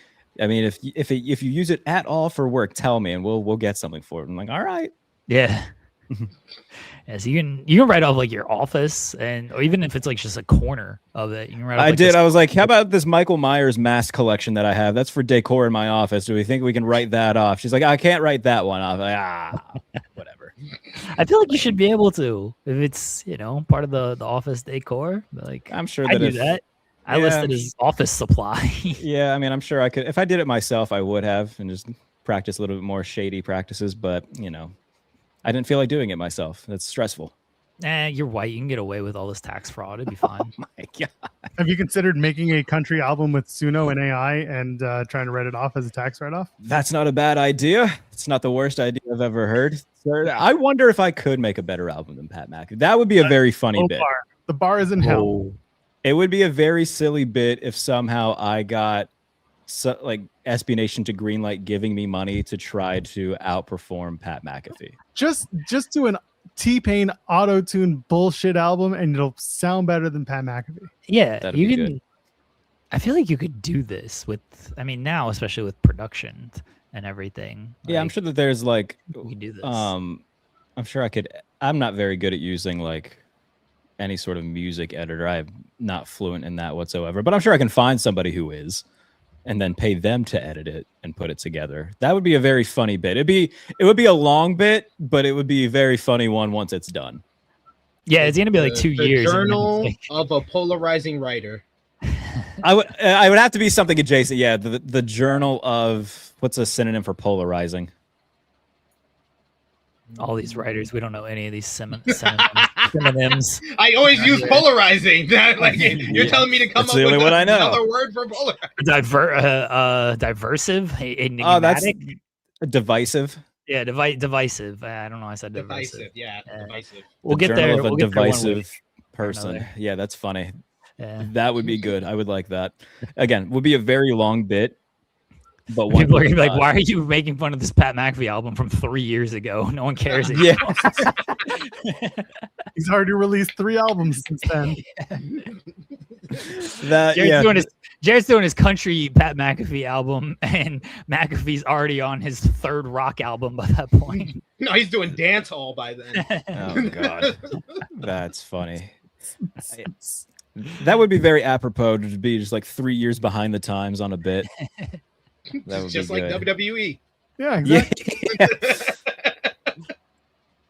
"I mean, if you use it at all for work, tell me, and we'll get something for it." I'm like, "All right." Yeah. Yeah, so you can write off like your office, or even if it's like just a corner of it, you can write off. I was like, how about this Michael Myers mask collection that I have? That's for decor in my office. Do we think we can write that off? She's like, I can't write that one off. I'm like, whatever. I feel like you should be able to, if it's part of the office decor. Like, I'm sure I do that. I listed as office supply. Yeah, I mean, I'm sure I could. If I did it myself, I would have, and just practice a little bit more shady practices. But I didn't feel like doing it myself. That's stressful. You're white. You can get away with all this tax fraud. It'd be fine. Oh my God. Have you considered making a country album with Suno and AI and trying to write it off as a tax write-off? That's not a bad idea. It's not the worst idea I've ever heard. I wonder if I could make a better album than Pat McAfee. That would be a very funny bit. The bar is in hell. It would be a very silly bit if somehow I got so like SB Nation to greenlight giving me money to try to outperform Pat McAfee. Just do an T-Pain auto-tune bullshit album and it'll sound better than Pat McAfee. Yeah, That'd you be can. good. I feel like you could do this with. I mean, now especially with production and everything. Yeah, I'm like, sure that there's like we can do this. I'm sure I could. I'm not very good at using like any sort of music editor. I'm not fluent in that whatsoever, but I'm sure I can find somebody who is, and then pay them to edit it and put it together. That would be a very funny bit. It would be a long bit, but it would be a very funny one once it's done. Yeah, it's gonna be like 2 years. The and then journal it's of a polarizing writer. I would have to be something adjacent. Yeah, the journal of, what's a synonym for polarizing? all these writers, we don't know any of these synonyms. I always use polarizing. Like you're telling me to come That's up the with only one I know. another word for polarizing. Diversive, enigmatic. Oh, that's divisive. Yeah, divisive. I don't know. I said Divisive, divisive. yeah, divisive. We'll The get journal there. of a We'll get there one divisive week. person. another. Yeah, that's funny. Yeah. That would be good. I would like that. Again, would be a very long bit, but one People are gonna be like, time. "Why are you making fun of this Pat McAfee album from 3 years ago? No one cares." Yeah. He's already released 3 albums since then. Jared's doing his country Pat McAfee album, and McAfee's already on his 3rd rock album by that point. No, he's doing dance hall by then. Oh God, that's funny. That would be very apropos to be just like 3 years behind the times on a bit. That would Just be like good. WWE. Yeah, exactly. Yeah.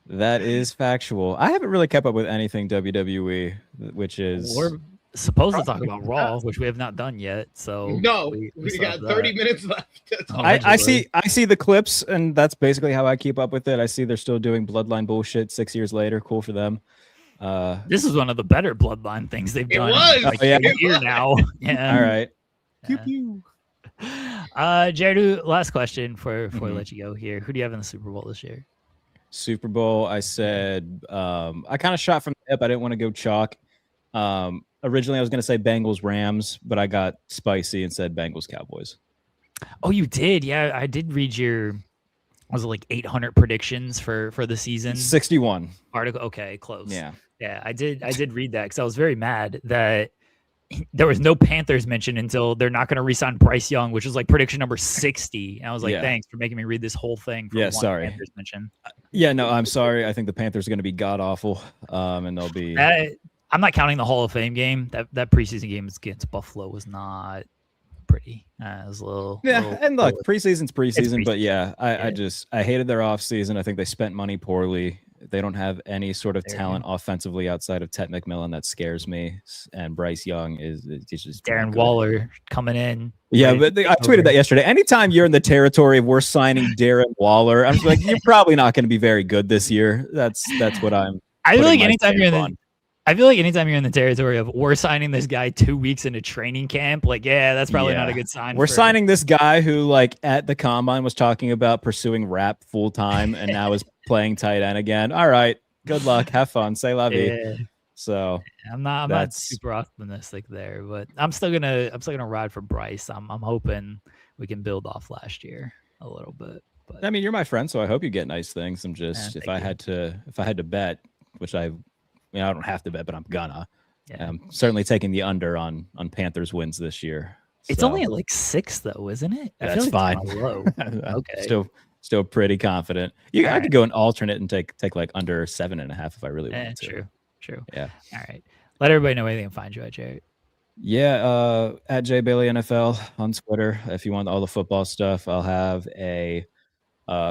That is factual. I haven't really kept up with anything WWE, which is We're supposed to talk about Raw, which we have not done yet. So No, we we still got have 30 that. minutes left. to talk. I see the clips, and that's basically how I keep up with it. I see they're still doing Bloodline bullshit 6 years later. Cool for them. This is one of the better Bloodline things they've It done. was. Like Oh, yeah. a year now. Yeah. All right. Pew, pew. Jared, last question before we Mhm. let you go here. Who do you have in the Super Bowl this year? Super Bowl, I said, I kind of shot from the hip. I didn't want to go chalk. Originally, I was going to say Bengals Rams, but I got spicy and said Bengals Cowboys. Oh, you did? Yeah, I did read your. Was it like 800 predictions for the season 61. article? Okay, close. Yeah. Yeah, I did read that because I was very mad that there was no Panthers mentioned until they're not going to re-sign Bryce Young, which was like prediction number 60. And I was like, Yeah. thanks for making me read this whole thing. For Yeah, one sorry. Panthers mention. Yeah, no, I'm sorry. I think the Panthers are going to be god awful, and they'll be. I'm not counting the Hall of Fame game. That preseason game against Buffalo was not pretty. It was a little. Yeah, little- and look, little- preseason's preseason, but yeah, Yeah. I hated their offseason. I think they spent money poorly. They don't have any sort of There you talent offensively outside of Ted McMillan that scares me. And Bryce Young is just Darren not good. Waller coming in. Yeah, ready but to I take tweeted over. that yesterday. Anytime you're in the territory of we're signing Darren Waller, I'm just like, you're probably not going to be very good this year. That's what I'm. I feel putting like my anytime you're in stamp the on. I feel like anytime you're in the territory of we're signing this guy 2 weeks into training camp, like, yeah, that's probably not a Yeah. good sign. We're for- signing this guy who, like, at the combine was talking about pursuing rap full time, and now is playing tight end again. All right, good luck, have fun, say la vie. Yeah, So I'm not That's- super optimistic there, but I'm still gonna ride for Bryce. I'm hoping we can build off last year a little bit. But I mean, you're my friend, so I hope you get nice things. I'm just Yeah, if thank I had to bet, which I don't have to bet, but I'm gonna. yeah. I'm certainly taking the under on Panthers wins this year. It's So, only at like 6 though, isn't it? I That's feel like it's fine. kinda low. I'm Okay. still pretty confident. I Alright. could go an alternate and take like under 7.5 if I really wanted to. True. Yeah. All right. Let everybody know where they can find you at, Jared. Yeah, at J Bailey NFL on Twitter. If you want all the football stuff, I'll have a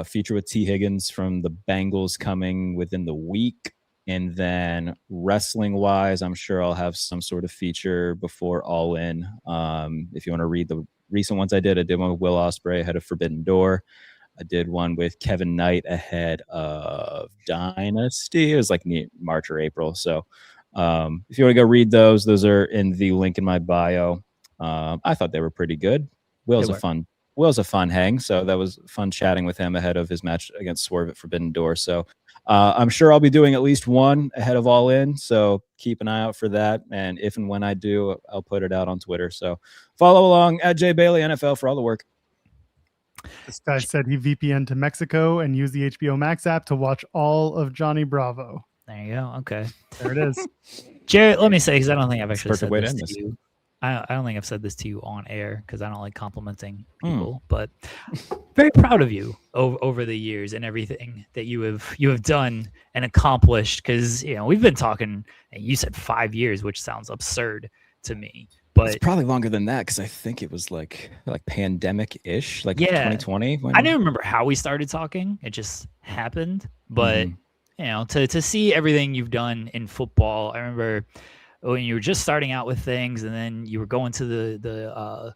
feature with T. Higgins from the Bengals coming within the week. And then wrestling wise, I'm sure I'll have some sort of feature before All In. If you want to read the recent ones I did one with Will Ospreay ahead of Forbidden Door. I did one with Kevin Knight ahead of Dynasty. It was like March or April. So if you want to go read those are in the link in my bio. I thought they were pretty good. Will's a fun hang. So that was fun chatting with him ahead of his match against Swerve at Forbidden Door. So I'm sure I'll be doing at least one ahead of All In, so keep an eye out for that. And if and when I do, I'll put it out on Twitter. So follow along at J Bailey NFL for all the work. This guy said he VPN to Mexico and used the HBO Max app to watch all of Johnny Bravo. There you go. Okay. There it is. Jarrett, let me say, because I don't think I've actually Perfect said way to this end to this. you. I don't think I've said this to you on air because I don't like complimenting people, but very proud of you over the years and everything that you have done and accomplished. Because we've been talking, and you said 5 years, which sounds absurd to me. But it's probably longer than that because I think it was like pandemic-ish, like Yeah. 2020. I don't remember how we started talking. It just happened. But to see everything you've done in football, I remember when you were just starting out with things, and then you were going to the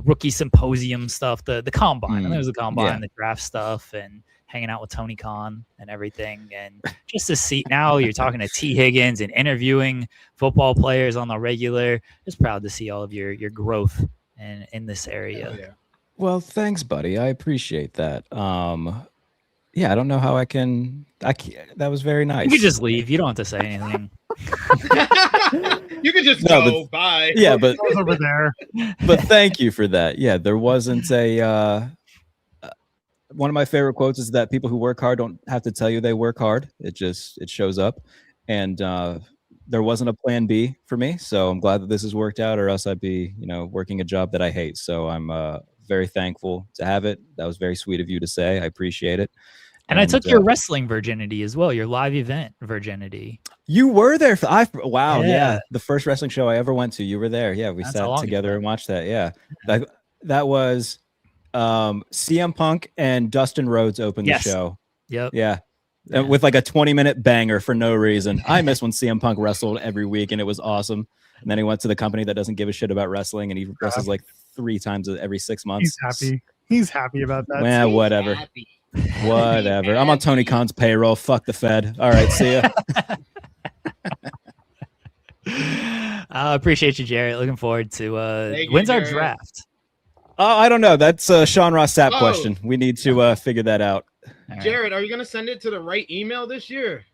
rookie symposium stuff, the combine. And there was the combine, the draft stuff, and hanging out with Tony Khan and everything. And just to see now you're talking to T. Higgins and interviewing football players on the regular. Just proud to see all of your growth in this area. Yeah. Well, thanks, buddy. I appreciate that. I don't know how I can. That was very nice. You could just leave. You don't have to say anything. You could just No, go. Bye. Yeah, but It was over there. but thank you for that. Yeah, there wasn't a. One of my favorite quotes is that people who work hard don't have to tell you they work hard. It shows up, and there wasn't a plan B for me. So I'm glad that this has worked out, or else I'd be working a job that I hate. So I'm very thankful to have it. That was very sweet of you to say. I appreciate it. And I took your wrestling virginity as well, your live event virginity. You were there. Wow. Yeah. Yeah. The first wrestling show I ever went to, you were there. Yeah. We sat together and watched that. Yeah. That was CM Punk and Dustin Rhodes opened the show. Yep. Yeah. With like a 20-minute banger for no reason. I miss when CM Punk wrestled every week, and it was awesome. And then he went to the company that doesn't give a shit about wrestling, and he wrestles like 3 times every 6 months. He's happy. He's happy about that. Yeah, whatever. Whatever. I'm on Tony Khan's payroll. Fuck the Fed. All right, see ya. I appreciate you, Jarrett. Looking forward to when's our draft? Oh, I don't know. That's a Sean Ross Sapp question. We need to figure that out. Right. Jarrett, are you gonna send it to the right email this year?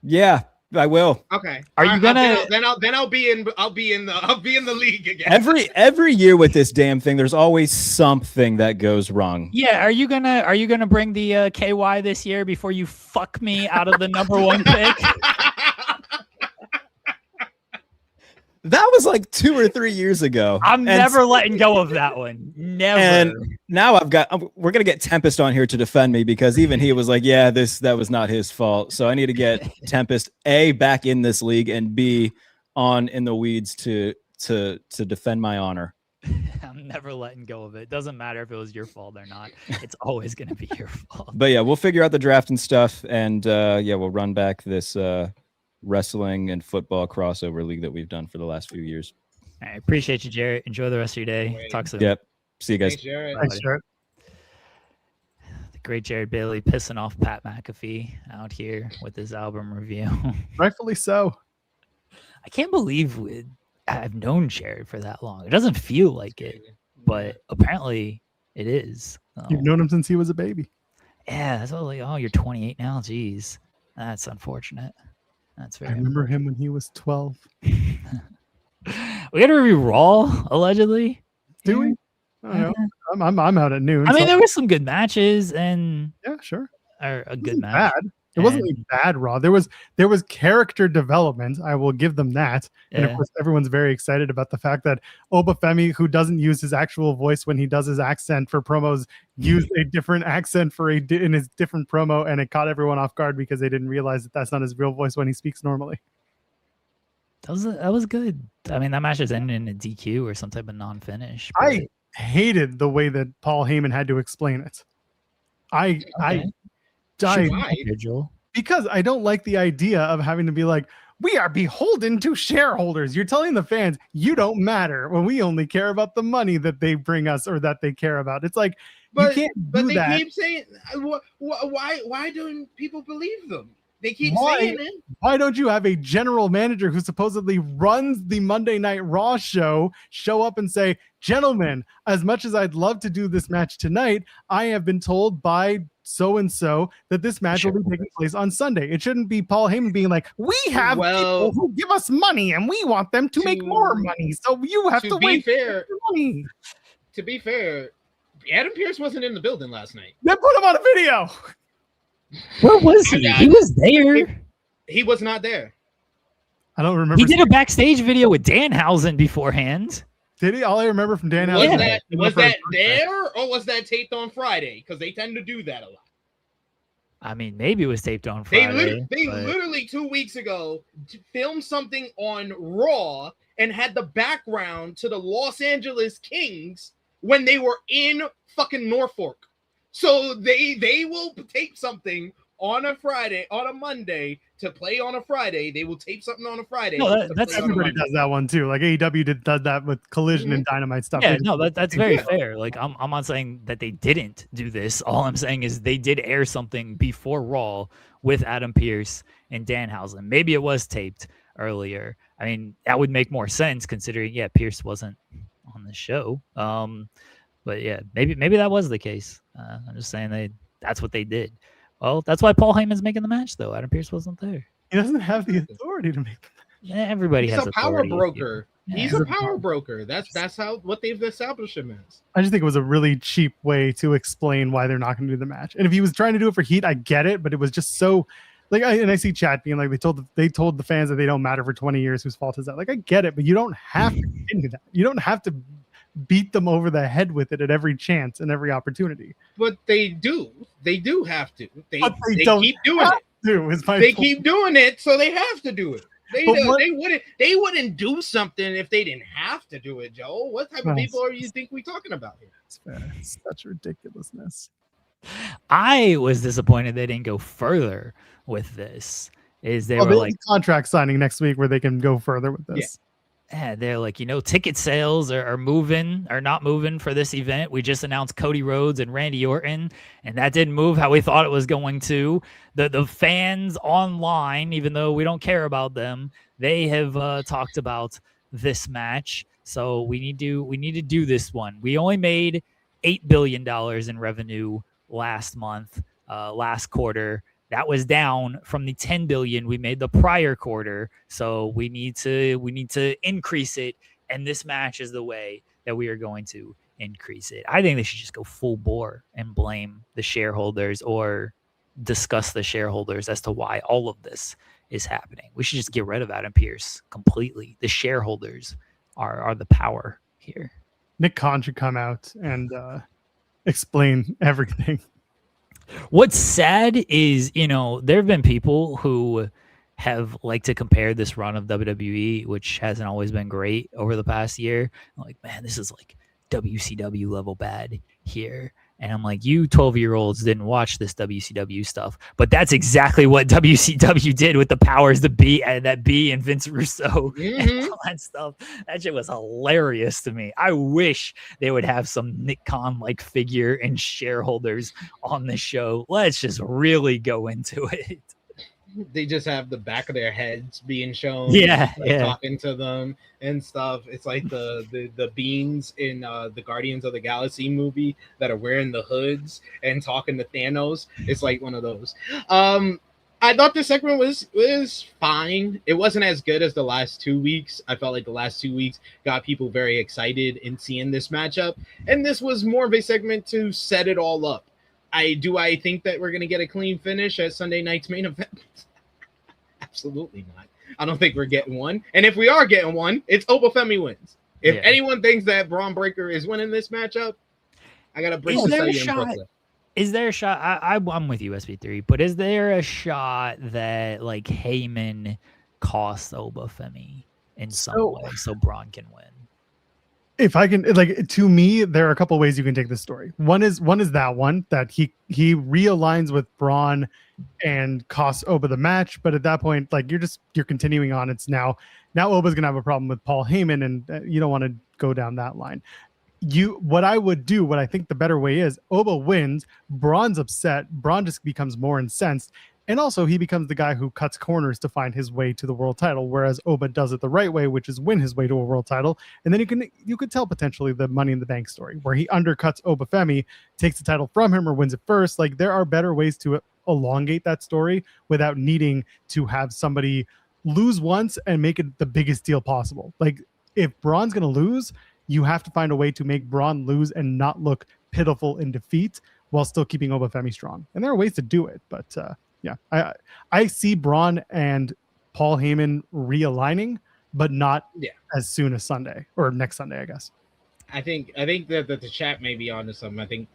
Yeah, I will. Okay. Are you gonna? Then I'll be in the league again. Every year with this damn thing, there's always something that goes wrong. Yeah. Are you gonna bring the KY this year before you fuck me out of the #1 pick? That was like 2 or 3 years ago. I'm never letting go of that one. Never. And now we're going to get Tempest on here to defend me, because even he was like, yeah, that was not his fault. So I need to get Tempest A, back in this league, and B, on in the weeds to defend my honor. I'm never letting go of it. Doesn't matter if it was your fault or not. It's always going to be your fault. But yeah, we'll figure out the draft and stuff. And we'll run back this wrestling and football crossover league that we've done for the last few years. I appreciate you, Jarrett. Enjoy the rest of your day. Talk soon. Yep. See you guys. Thanks, Jarrett. Thanks, Jarrett. The great Jarrett Bailey pissing off Pat McAfee out here with his album review. Rightfully so. I can't believe I've known Jarrett for that long. It doesn't feel like it, but apparently it is. You've known him since he was a baby. Yeah, that's all like, oh, you're 28 now. Jeez. That's unfortunate. That's I very remember him when he was 12. We got to review Raw, allegedly. Do we? I don't know. I'm out at noon. I mean, so- there were some good matches and yeah, sure. or a good It wasn't match. bad. It wasn't like bad Raw. There was character development. I will give them that. And of Yeah. course, everyone's very excited about the fact that Femi, who doesn't use his actual voice when he does his accent for promos, used a different accent in his different promo, and it caught everyone off guard because they didn't realize that that's not his real voice when he speaks normally. That was good. I mean, that match just ended in a DQ or some type of non-finish. I hated the way that Paul Heyman had to explain it. I died Why? because I don't like the idea of having to be like, we are beholden to shareholders. You're telling the fans you don't matter when we only care about the money that they bring us or that they care about. It's like, you can't do But they that. keep saying, why don't people believe them? They keep saying it. Why don't you have a general manager who supposedly runs the Monday Night Raw show show up and say, gentlemen, as much as I'd love to do this match tonight, I have been told by so-and-so that this match will be taking place on Sunday. It shouldn't be Paul Heyman being like, we have people who give us money and we want them to make more money. So you have to wait for money. To be fair, Adam Pearce wasn't in the building last night. Then put him on a video. Where was he? He was there. He was not there. I don't remember. He did a backstage video with Danhausen beforehand. Did he? All I remember from Danhausen. Was that there or was that taped on Friday? Because they tend to do that a lot. I mean, maybe it was taped on Friday. They literally 2 weeks ago filmed something on Raw and had the background to the Los Angeles Kings when they were in fucking Norfolk. So they will tape something on a Friday, on a Monday to play on a Friday. They will tape something on a Friday. No, that's everybody does that one too. Like AEW does that with Collision and Dynamite stuff. Yeah, no, that's very fair. Like I'm not saying that they didn't do this. All I'm saying is they did air something before Raw with Adam Pearce and Danhausen. Maybe it was taped earlier. I mean, that would make more sense considering, Pearce wasn't on the show. But yeah, maybe that was the case. I'm just saying that's what they did. Well, that's why Paul Heyman's making the match, though. Adam Pearce wasn't there. He doesn't have the authority to make the match. Yeah, everybody has a power broker. Yeah. He's a power broker. That's what they've established him as. I just think it was a really cheap way to explain why they're not going to do the match. And if he was trying to do it for heat, I get it, but it was just so like I see chat being like they told the fans that they don't matter for 20 years. Whose fault is that? Like I get it, but you don't have to do that. You don't have to beat them over the head with it at every chance and every opportunity. But they do. They do have to. They keep doing it. They keep doing it, so they have to do it. They wouldn't do something if they didn't have to do it, Joe. What type of people are you think we're talking about here? It's such ridiculousness. I was disappointed they didn't go further with this. They were like contract signing next week where they can go further with this. Yeah, they're like, ticket sales are not moving for this event. We just announced Cody Rhodes and Randy Orton, and that didn't move how we thought it was going to. The fans online, even though we don't care about them, they have talked about this match. So we need to do this one. We only made $8 billion in revenue last month, last quarter. That was down from the 10 billion we made the prior quarter. So we need to increase it. And this match is the way that we are going to increase it. I think they should just go full bore and blame the shareholders or discuss the shareholders as to why all of this is happening. We should just get rid of Adam Pearce completely. The shareholders are the power here. Nick Khan should come out and explain everything. What's sad is, there have been people who have liked to compare this run of WWE, which hasn't always been great over the past year. I'm like, man, this is like WCW level bad here. And I'm like, you 12-year-olds didn't watch this WCW stuff, but that's exactly what WCW did with the powers that be and Vince Russo and all that stuff. That shit was hilarious to me. I wish they would have some Nick Khan-like figure and shareholders on the show. Let's just really go into it. They just have the back of their heads being shown, talking to them and stuff. It's like the beings in the Guardians of the Galaxy movie that are wearing the hoods and talking to Thanos. It's like one of those. I thought this segment was fine. It wasn't as good as the last 2 weeks. I felt like the last 2 weeks got people very excited in seeing this matchup, and this was more of a segment to set it all up. I think that we're going to get a clean finish at Sunday night's main event? Absolutely not. I don't think we're getting one. And if we are getting one, it's Oba Femi wins. If anyone thinks that Bron Breakker is winning this matchup, I got to break this to you in Brooklyn. Is there a shot? I'm with you, SP3, but is there a shot that like Heyman costs Oba Femi in some way so Bron can win? If I can, to me, there are a couple ways you can take this story. One is that he realigns with Bron and costs Oba the match, but at that point, you're continuing on. It's now Oba's gonna have a problem with Paul Heyman, and you don't want to go down that line. What I think the better way is Oba wins, Bron's upset, Bron just becomes more incensed, And also, he becomes the guy who cuts corners to find his way to the world title, whereas Oba does it the right way, which is win his way to a world title. And then you could tell potentially the Money in the Bank story, where he undercuts Oba Femi, takes the title from him, or wins it first. Like, there are better ways to elongate that story without needing to have somebody lose once and make it the biggest deal possible. Like, if Braun's going to lose, you have to find a way to make Bron lose and not look pitiful in defeat while still keeping Oba Femi strong. And there are ways to do it, but yeah, I see Bron and Paul Heyman realigning, but not as soon as Sunday or next Sunday, I guess. I think that the chat may be onto something. I think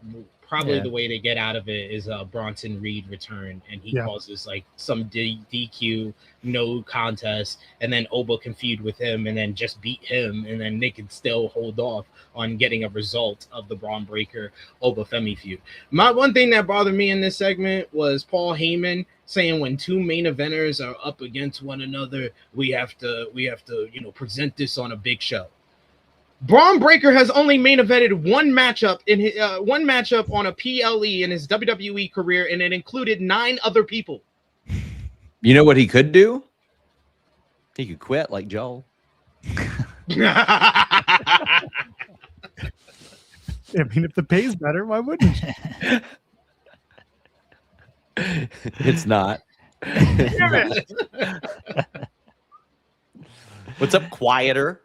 probably the way to get out of it is Bronson Reed return, and he causes like some DQ, no contest, and then Oba can feud with him and then just beat him, and then they can still hold off on getting a result of the Braun Breaker Oba Femi feud. My one thing that bothered me in this segment was Paul Heyman saying when two main eventers are up against one another, we have to present this on a big show. Braun Breaker has only main evented one matchup on a PLE in his WWE career, and it included 9 other people. You know what he could do? He could quit like Joel. I mean, if the pay's better, why wouldn't you? It's not. What's up, quieter?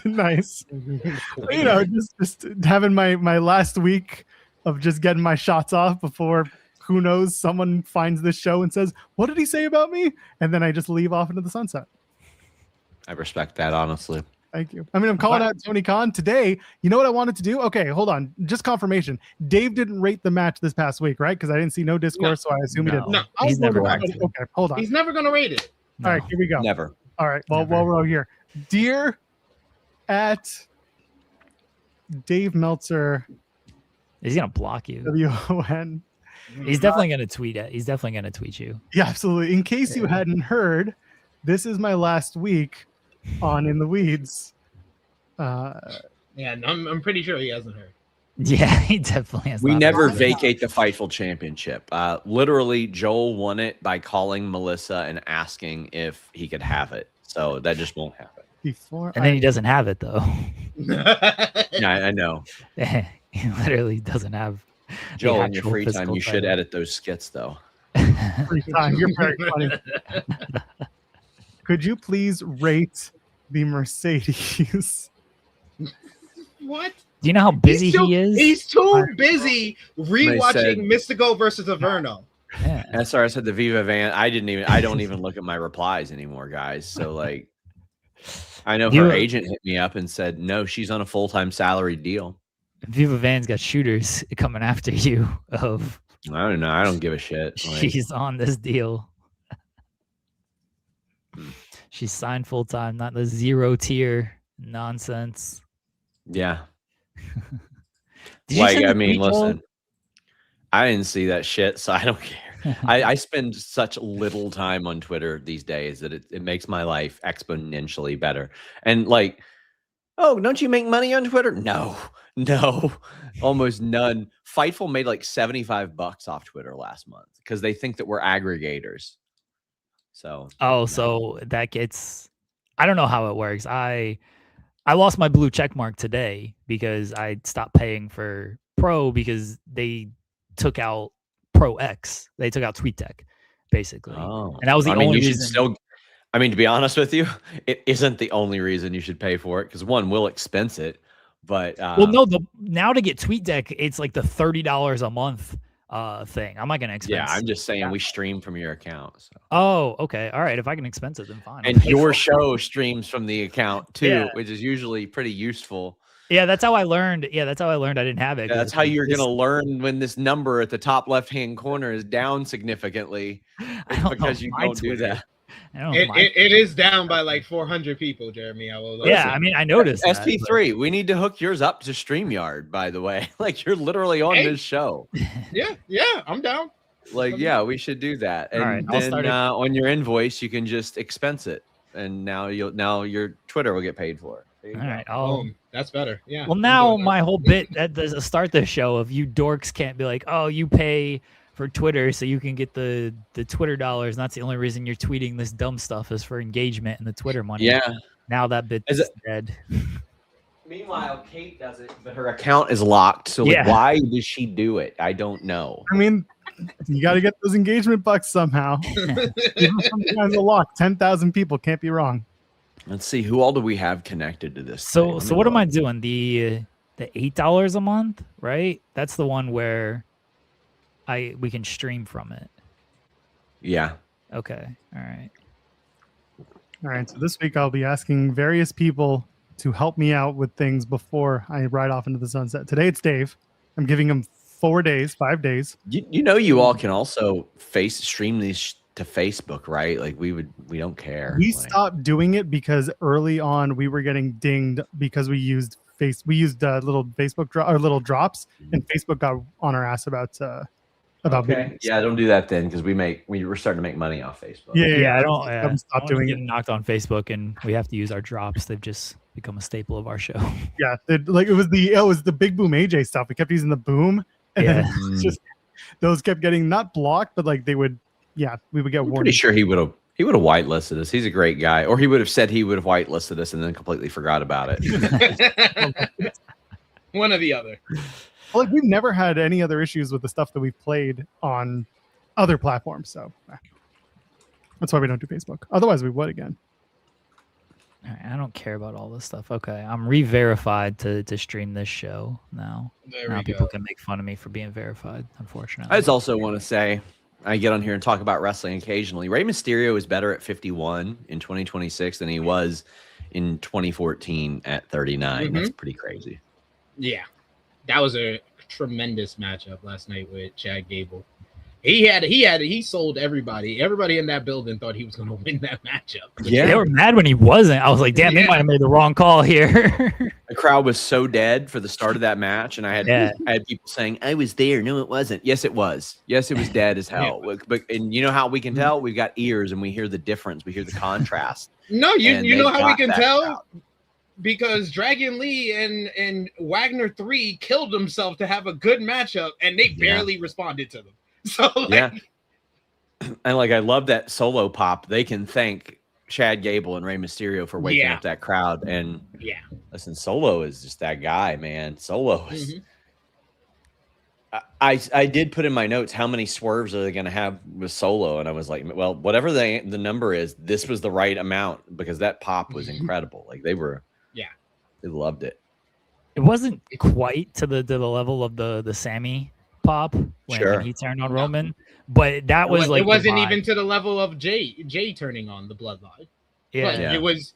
Nice. You know, just having my last week of just getting my shots off before, who knows, someone finds this show and says, what did he say about me? And then I just leave off into the sunset. I respect that, honestly. Thank you. I mean, I'm calling out Tony Khan today. You know what I wanted to do? Okay, hold on. Just confirmation. Dave didn't rate the match this past week, right? Because I didn't see no discourse, so I assume he didn't. No, he's never rated. Okay, hold on. He's never going to rate it. All right, here we go. Never. All right, well, while we're here. Dear at Dave Meltzer. He's gonna block you. WON. He's definitely gonna tweet it. He's definitely gonna tweet you. Yeah, absolutely. In case you hadn't heard, this is my last week on In the Weeds. Yeah, I'm pretty sure he hasn't heard. Yeah, he definitely has. We not never heard. vacate the Fightful Championship. Literally, Joel won it by calling Melissa and asking if he could have it. So that just won't happen. And then he doesn't have it though. Yeah, I know. He literally doesn't have. Joel, in your free time, you should edit those skits though. Free time. You're very funny. Could you please rate the Mercedes? What? Do you know how busy he is? He's too busy rewatching Mystico versus Averno. Yeah. SR said the Viva Van. I don't even look at my replies anymore, guys. So like, I know her agent hit me up and said, no, she's on a full-time salary deal. Viva Van's got shooters coming after you. I don't know. I don't give a shit. Like, she's on this deal. She's signed full-time, not the 0-tier nonsense. Yeah. Like, I mean, listen, I didn't see that shit, so I don't care. I spend such little time on Twitter these days that it makes my life exponentially better. And like, oh, don't you make money on Twitter? No, almost none. Fightful made like $75 off Twitter last month because they think that we're aggregators. So, so that gets, I don't know how it works. I lost my blue check mark today because I stopped paying for Pro because they took out Pro X. They took out TweetDeck, basically. Oh. And that was the only reason. Should still, I mean, to be honest with you, it isn't the only reason you should pay for it because one, we'll expense it. But well, no, now to get TweetDeck, it's like the $30 a month thing. I'm not gonna expense. Yeah, I'm just saying we stream from your account. So. Oh, okay, all right. If I can expense it, then fine. And your show streams from the account too, which is usually pretty useful. Yeah, that's how I learned. I didn't have it. Yeah, that's how you're gonna learn when this number at the top left-hand corner is down significantly. Because you don't do that. It is down by like 400 people, Jeremy. I mean, I noticed. SP3, we need to hook yours up to StreamYard, by the way. Like, you're literally on this show. Yeah, I'm down. Like, yeah, we should do that. And right, then on your invoice, you can just expense it, and now your Twitter will get paid for it. All right, that's better. Yeah. Well, now my whole bit at the start of the show of you dorks can't be like, oh, you pay for Twitter so you can get the Twitter dollars. And that's the only reason you're tweeting this dumb stuff is for engagement and the Twitter money. Yeah. Now that bit is dead. Meanwhile, Kate does it, but her account is locked. So like, why does she do it? I don't know. I mean, you got to get those engagement bucks somehow. Sometimes a lock. 10,000 people can't be wrong. Let's see, who all do we have connected to this? So what am I doing? The $8 a month, right? That's the one where we can stream from it. Yeah. Okay. All right. All right. So this week I'll be asking various people to help me out with things before I ride off into the sunset. Today it's Dave. I'm giving him 5 days. You know, you all can also stream these to Facebook, right? Like we don't care. We stopped doing it because early on we were getting dinged because we used little Facebook little drops, and Facebook got on our ass about okay. Yeah, don't do that then, because we're starting to make money off Facebook. Yeah. I don't stop doing getting knocked on Facebook, and we have to use our drops. They've just become a staple of our show. Yeah, it was the Big Boom AJ stuff. We kept using the boom, and then it's just those kept getting not blocked, but like we would get warned. Pretty sure he would have whitelisted us. He's a great guy, or he would have said he would have whitelisted us and then completely forgot about it. One or the other. Like we've never had any other issues with the stuff that we've played on other platforms, so that's why we don't do Facebook. Otherwise, we would again. All right, I don't care about all this stuff. Okay, I'm re-verified to stream this show now. Now people can make fun of me for being verified, unfortunately. I just also want to say, I get on here and talk about wrestling occasionally. Rey Mysterio is better at 51 in 2026 than he was in 2014 at 39. Mm-hmm. That's pretty crazy. Yeah. That was a tremendous matchup last night with Chad Gable. He sold everybody. Everybody in that building thought he was going to win that matchup. Yeah, they were mad when he wasn't. I was like, damn, they might have made the wrong call here. The crowd was so dead for the start of that match, and I had people saying, I was there. No, it wasn't. Yes, it was. Yes, it was dead as hell. But and you know how we can tell? We've got ears, and we hear the difference. We hear the contrast. No, you know how we can tell? Crowd. Because Dragon Lee and Wagner 3 killed himself to have a good matchup, and they barely responded to them. So and I love that solo pop. They can thank Chad Gable and Rey Mysterio for waking up that crowd. And listen, Solo is just that guy, man. Solo is. I did put in my notes how many swerves are they going to have with Solo, and I was like, well, whatever the number is, this was the right amount because that pop was incredible. Like they loved it. It wasn't quite to the level of the Sammy pop when he turned on Roman, but that was it wasn't even to the level of Jay turning on the Bloodline. It was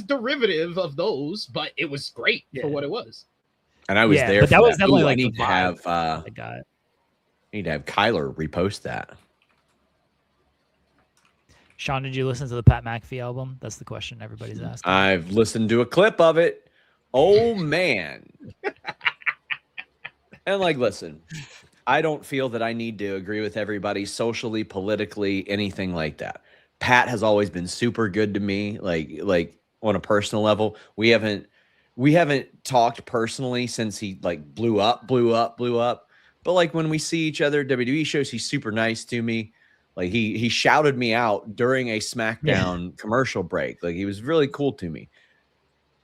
derivative of those, but it was great for what it was. And I was there. But that was definitely I need to have Kyler repost that. Sean, did you listen to the Pat McAfee album? That's the question everybody's asking. I've listened to a clip of it. Oh man. And listen, I don't feel that I need to agree with everybody socially, politically, anything like that. Pat has always been super good to me, like on a personal level. We haven't talked personally since he blew up. But when we see each other at WWE shows, he's super nice to me. He shouted me out during a SmackDown commercial break. He was really cool to me.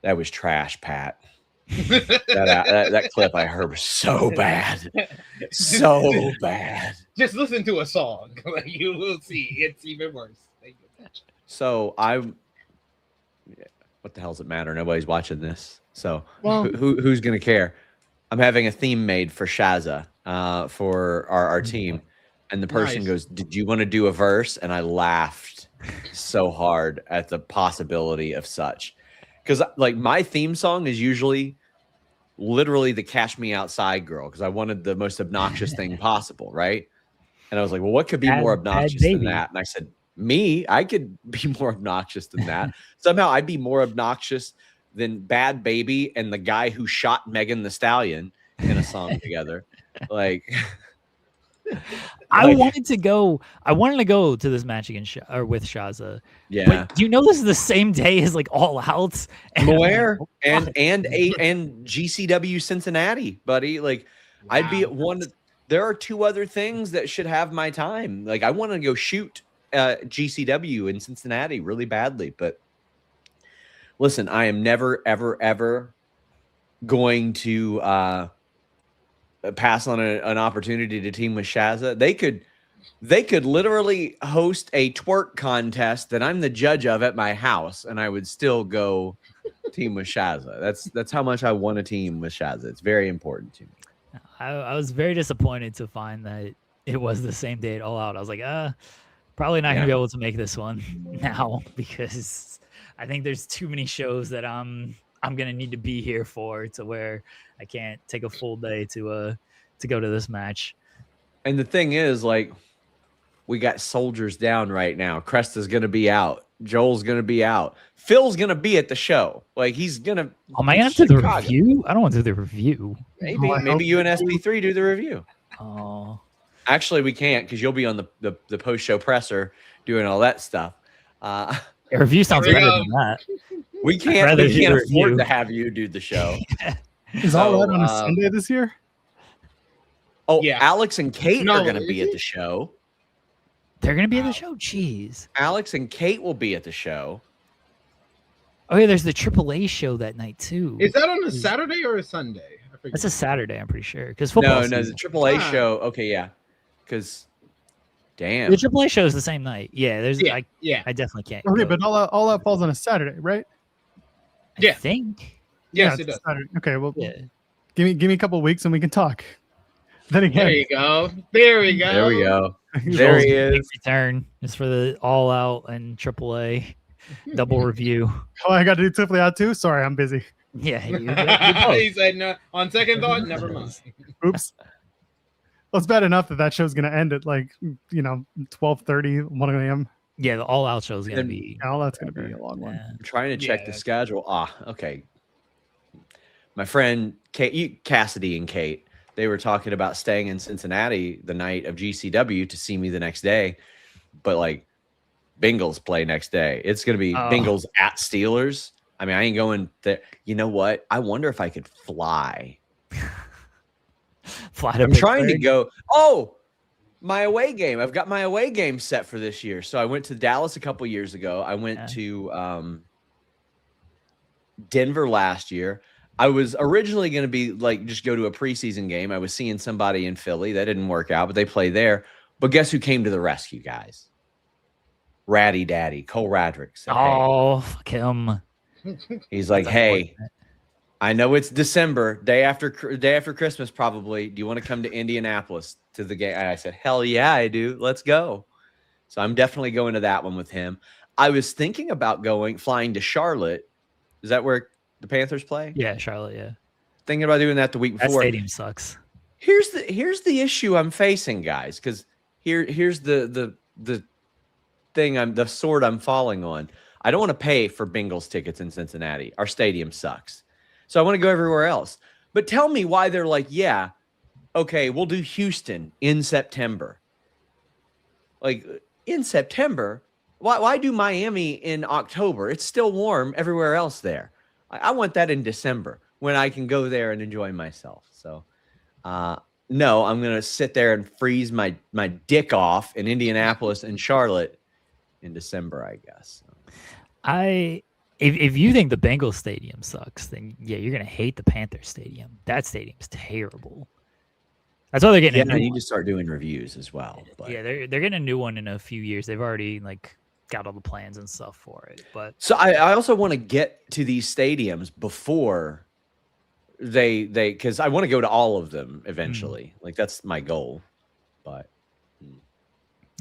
That was trash, Pat. that clip I heard was so bad. So bad. Just listen to a song. You will see it's even worse. So what the hell does it matter? Nobody's watching this. So who's gonna care? I'm having a theme made for Shaza for our team. And the person goes, did you want to do a verse? And I laughed so hard at the possibility of such. Because my theme song is usually literally the Cash Me Outside girl, because I wanted the most obnoxious thing possible, right? And I was like, well, what could be more obnoxious than that? And I said, I could be more obnoxious than that. Somehow I'd be more obnoxious than Bad Baby and the guy who shot Megan Thee Stallion in a song together. I wanted to go to this match against with Shaza. Yeah. But do you know this is the same day as All Outs? I'm aware. And GCW Cincinnati, buddy. I'd be at one. there are 2 other things that should have my time. Like I want to go shoot GCW in Cincinnati really badly, but listen, I am never, ever, ever going to pass on an opportunity to team with Shazza. They could literally host a twerk contest that I'm the judge of at my house, and I would still go team with Shazza. That's how much I want to team with Shazza. It's very important to me. I was very disappointed to find that it was the same day at All Out. I was like, probably not gonna be able to make this one now because I think there's too many shows that I'm gonna need to be here for to where I can't take a full day to go to this match. And the thing is, like, we got soldiers down right now. Cresta's gonna be out. Joel's gonna be out. Phil's gonna be at the show. Like he's gonna. Oh, am I gonna do the review? I don't want to do the review. Maybe you and SP3 do the review. Oh, actually, we can't because you'll be on the post show presser doing all that stuff. A review sounds better than that. We can't afford to have you do the show. Is All Out on a Sunday this year? Oh, yeah. Alex and Kate are going to be at the show. They're going to be at the show? Jeez. Alex and Kate will be at the show. Oh, yeah, there's the AAA show that night, too. Is that on a Saturday or a Sunday? I forget. That's a Saturday, I'm pretty sure. Because football. No, the AAA show. Okay, yeah. Because, damn. The AAA show is the same night. Yeah, I definitely can't. Okay, but All Out falls on a Saturday, right? I think. Yes, it does. Saturday. Okay, well, give me a couple of weeks and we can talk. Then again, there you go. There we go. There he is. Return is for the All Out and AAA double review. Oh, I got to do Triple Out too. Sorry, I'm busy. Yeah, he said no. On second thought, never mind. Oops. Well, it's bad enough that show's gonna end at 12:30, 1 a.m. Yeah, the All Out show is gonna be. All Out's gonna be a long one. I'm trying to check the schedule. Okay. My friend Cassidy and Kate, they were talking about staying in Cincinnati the night of GCW to see me the next day, but Bengals play next day. It's gonna be Bengals at Steelers. I mean, I ain't going there. You know what? I wonder if I could fly. I'm trying to go. Oh, my away game. I've got my away game set for this year. So I went to Dallas a couple years ago. I went to Denver last year. I was originally going to be just go to a preseason game. I was seeing somebody in Philly. That didn't work out, but they play there. But guess who came to the rescue, guys? Ratty Daddy, Cole Radrick. Said, fuck him. He's like, hey, I know it's December, day after Christmas, probably. Do you want to come to Indianapolis to the game? And I said, hell yeah, I do. Let's go. So I'm definitely going to that one with him. I was thinking about flying to Charlotte. Is that where the Panthers play? Yeah, Charlotte. Yeah. Thinking about doing that the week before. That stadium sucks. Here's the issue I'm facing, guys. Because here's the thing the sword I'm falling on. I don't want to pay for Bengals tickets in Cincinnati. Our stadium sucks. So I want to go everywhere else. But tell me why they're like, yeah, okay, we'll do Houston in September. In September? Why do Miami in October? It's still warm everywhere else there. I want that in December when I can go there and enjoy myself. So, no, I'm going to sit there and freeze my dick off in Indianapolis and Charlotte in December, I guess. If you think the Bengals stadium sucks, then yeah, you're gonna hate the Panthers stadium. That stadium's terrible. That's why they're getting. Yeah, I need to start doing reviews as well. But. Yeah, they're getting a new one in a few years. They've already got all the plans and stuff for it. But so I also want to get to these stadiums before they because I want to go to all of them eventually. That's my goal. But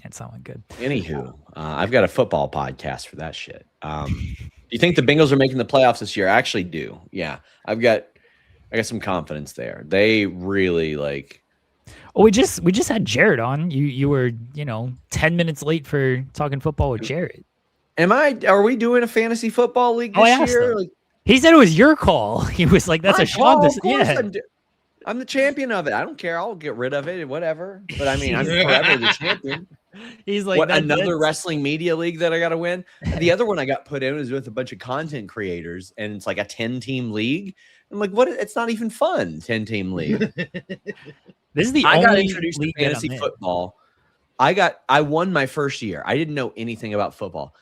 it sounded good. Anywho, I've got a football podcast for that shit. Do you think the Bengals are making the playoffs this year? I actually do. Yeah, I got some confidence there. They really Oh, we just had Jarrett on. You were 10 minutes late for talking football with Jarrett. Are we doing a fantasy football league this year? He said it was your call. He was like, "That's a Sean." Yeah. I'm the champion of it. I don't care. I'll get rid of it, whatever. But I mean, I'm forever the champion. He's like, what, another wrestling media league that I got to win? The other one I got put in was with a bunch of content creators, and it's like a 10-team league. I'm like, what? It's not even fun, 10-team league. This is the I got only introduced to league that I'm fantasy in. football. I won my first year. I didn't know anything about football.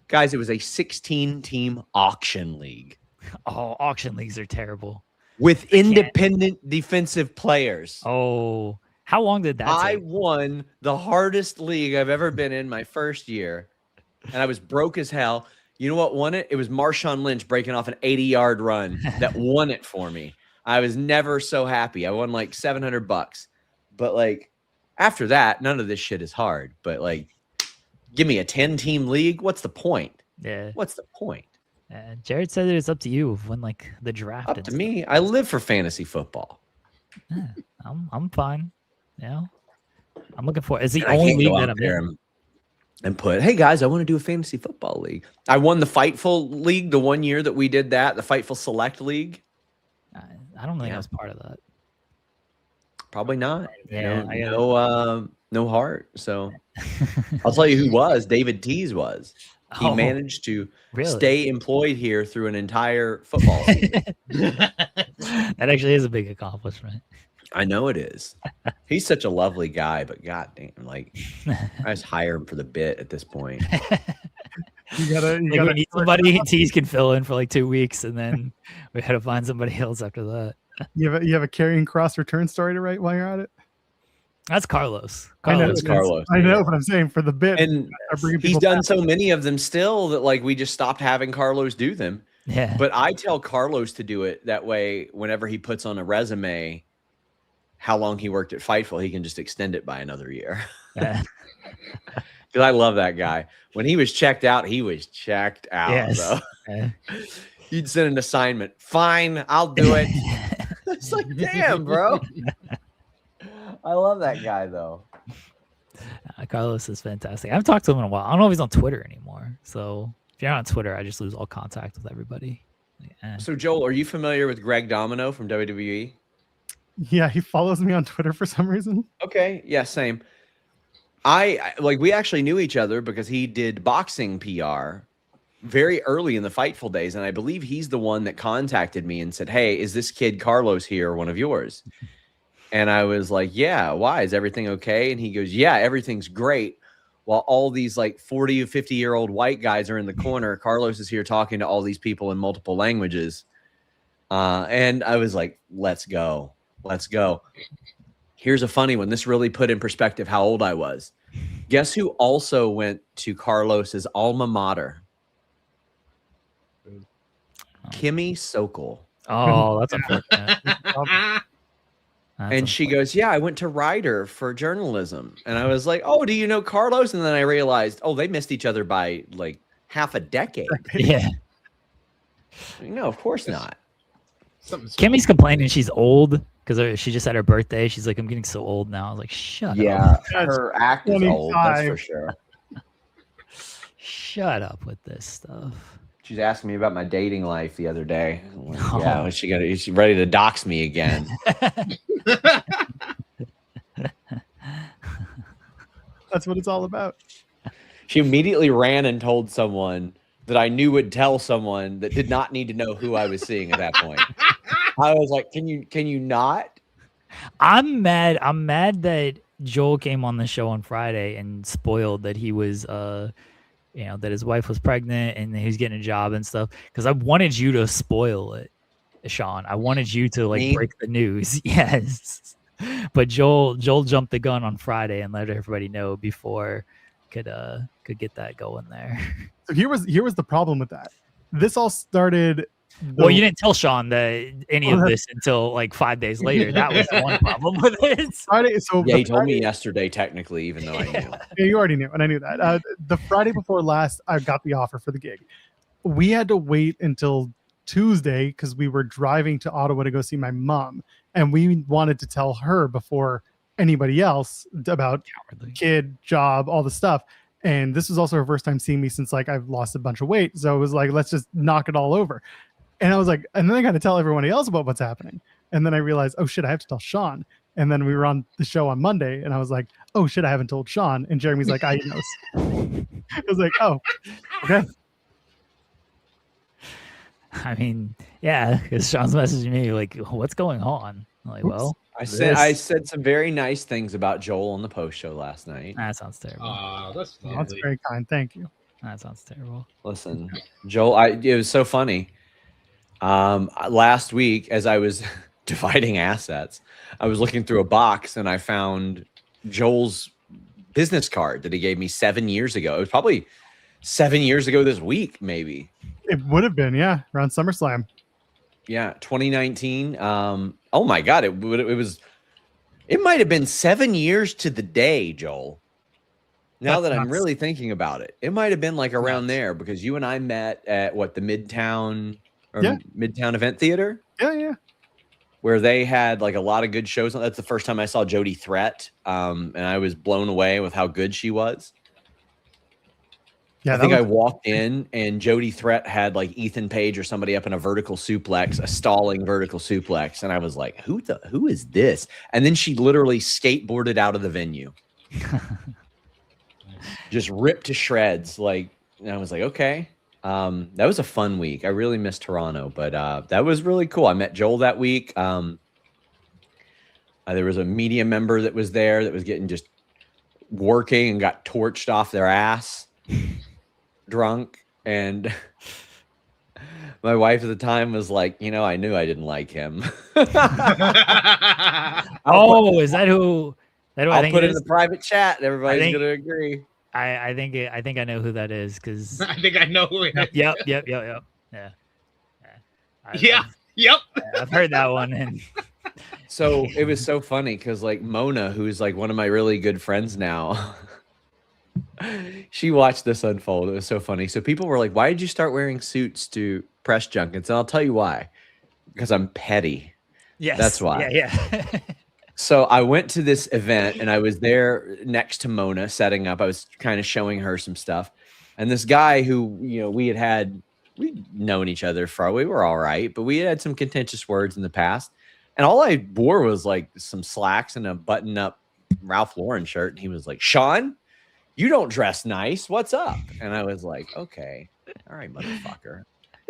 Guys, it was a 16-team auction league Oh, auction leagues are terrible. with independent defensive players. Oh, how long did that I take? won the hardest league I've ever been in my first year, and I was broke as hell. You know what won it? It was Marshawn Lynch breaking off an 80-yard run that won it for me. I was never so happy. I won like $700, but like after that, none of this shit is hard. But like, give me a 10-team league. What's the point? Yeah. What's the point? Jared said it's up to you when like the draft. Up to me. I live for fantasy football. Yeah, I'm fine. You know, I'm looking for. It's the And I only can't league go that out I'm there in. and put, hey guys, I want to do a fantasy football league. I won the Fightful League the one year that we did that, the Fightful Select League. I don't think I was part of that. Probably not. Yeah, No heart. So I'll tell you who was. David Tees was. He Oh, managed to really? stay employed here through an entire football season. That actually is a big accomplishment. I know it is. He's such a lovely guy, but goddamn, like I just hire him for the bit at this point. You gotta Like we need somebody. Tees can fill in for like 2 weeks, and then we had to find somebody else after that. you have a carrying cross return story to write while you're at it. That's Carlos. I know, It's Carlos. I know, but I'm saying for the bit, And I bring he's people done back. so many of them still that like we just stopped having Carlos do them. Yeah. But I tell Carlos to do it that way. Whenever he puts on a resume how long he worked at Fightful, he can just extend it by another year. Yeah. Because I love that guy. When he was checked out, he was checked out. Yes. So Yeah. you'd send an assignment. Fine, I'll do it. It's like, damn, bro. I love that guy though. Carlos is fantastic. I haven't talked to him in a while. I don't know if he's on Twitter anymore. So if you're not on Twitter, I just lose all contact with everybody. Yeah. So Joel, are you familiar with Greg Domino from WWE? Yeah, he follows me on Twitter for some reason. Okay, yeah, same. I like we actually knew each other because he did boxing PR very early in the Fightful days, and I believe he's the one that contacted me and said, "Hey, is this kid Carlos here one of yours?" And I was like, "Yeah, why? Is everything okay?" And he goes, "Yeah, everything's great." While all these like 40 or 50-year-old white guys are in the corner, Carlos is here talking to all these people in multiple languages. And I was like, "Let's go. Let's go." Here's a funny one. This really put in perspective how old I was. Guess who also went to Carlos's alma mater? Kimmy Sokol. Oh, that's unfortunate. And she goes, "Yeah, I went to Ryder for journalism." And I was like, "Oh, do you know Carlos?" And then I realized, oh, they missed each other by like half a decade. Yeah. No, of course not. Kimmy's complaining she's old because she just had her birthday. She's like, I'm getting so old now. I was like, shut up. Yeah, her act is old, that's for sure. Shut up with this stuff. She's asking me about my dating life the other day. I'm like, Oh. yeah, is she ready to dox me again? That's what it's all about. She immediately ran and told someone that I knew would tell someone that did not need to know who I was seeing at that point. I was like, can you not? I'm mad. I'm mad that Joel came on the show on Friday and spoiled that he was that his wife was pregnant and he was getting a job and stuff. Because I wanted you to spoil it, Sean. I wanted you to break the news. Yes. But Joel jumped the gun on Friday and let everybody know before could get that going there. So here was the problem with that. This all started. Well, you didn't tell Sean any of this until like 5 days later. That was the one problem with it. Friday. So yeah, he told me yesterday, technically, even though I knew. Yeah, you already knew, and I knew that. The Friday before last, I got the offer for the gig. We had to wait until Tuesday because we were driving to Ottawa to go see my mom, and we wanted to tell her before anybody else about kid, job, all the stuff. And this was also her first time seeing me since like I've lost a bunch of weight. So it was like, let's just knock it all over. And I was like, and then I got to tell everybody else about what's happening. And then I realized, oh shit, I have to tell Sean. And then we were on the show on Monday, and I was like, oh shit, I haven't told Sean. And Jeremy's like, he knows. I was like, oh, okay. I mean, yeah, because Sean's messaging me like, what's going on? I'm like, well, I said some very nice things about Joel on the post show last night. That sounds terrible. That's That's lovely. very kind. Thank you. That sounds terrible. Listen, Joel, it was so funny. Last week, as I was dividing assets, I was looking through a box and I found Joel's business card that he gave me 7 years ago. It was probably 7 years ago this week, maybe. It would have been, yeah, around SummerSlam. Yeah, 2019. Oh my God, it might have been 7 years to the day, Joel. Now that I'm really thinking about it, it might have been like around there because you and I met at the Midtown Event Theater. Yeah. Where they had like a lot of good shows. That's the first time I saw Jody Threat. And I was blown away with how good she was. Yeah, I think I walked in and Jody Threat had like Ethan Page or somebody up in a vertical suplex, a stalling vertical suplex. And I was like, who is this? And then she literally skateboarded out of the venue. Just ripped to shreds. And I was like, okay. That was a fun week. I really missed Toronto, but that was really cool. I met Joel that week. There was a media member that was there that was getting just working and got torched off their ass drunk. And my wife at the time was like, I knew I didn't like him. Is that who? I'll put it in the private chat. Everybody's going to agree. I think I know who that is because I think I know who it is. Yep. Yeah. I've heard that one. And so it was so funny because like Mona, who's like one of my really good friends now, she watched this unfold. It was so funny. So people were like, why did you start wearing suits to press junkets? And I'll tell you why. Because I'm petty. Yes. That's why. Yeah. So I went to this event and I was there next to Mona setting up. I was kind of showing her some stuff. And this guy who, we'd known each other we were all right, but we had some contentious words in the past. And all I wore was like some slacks and a button up Ralph Lauren shirt. And he was like, Sean, you don't dress nice. What's up? And I was like, okay, all right, motherfucker.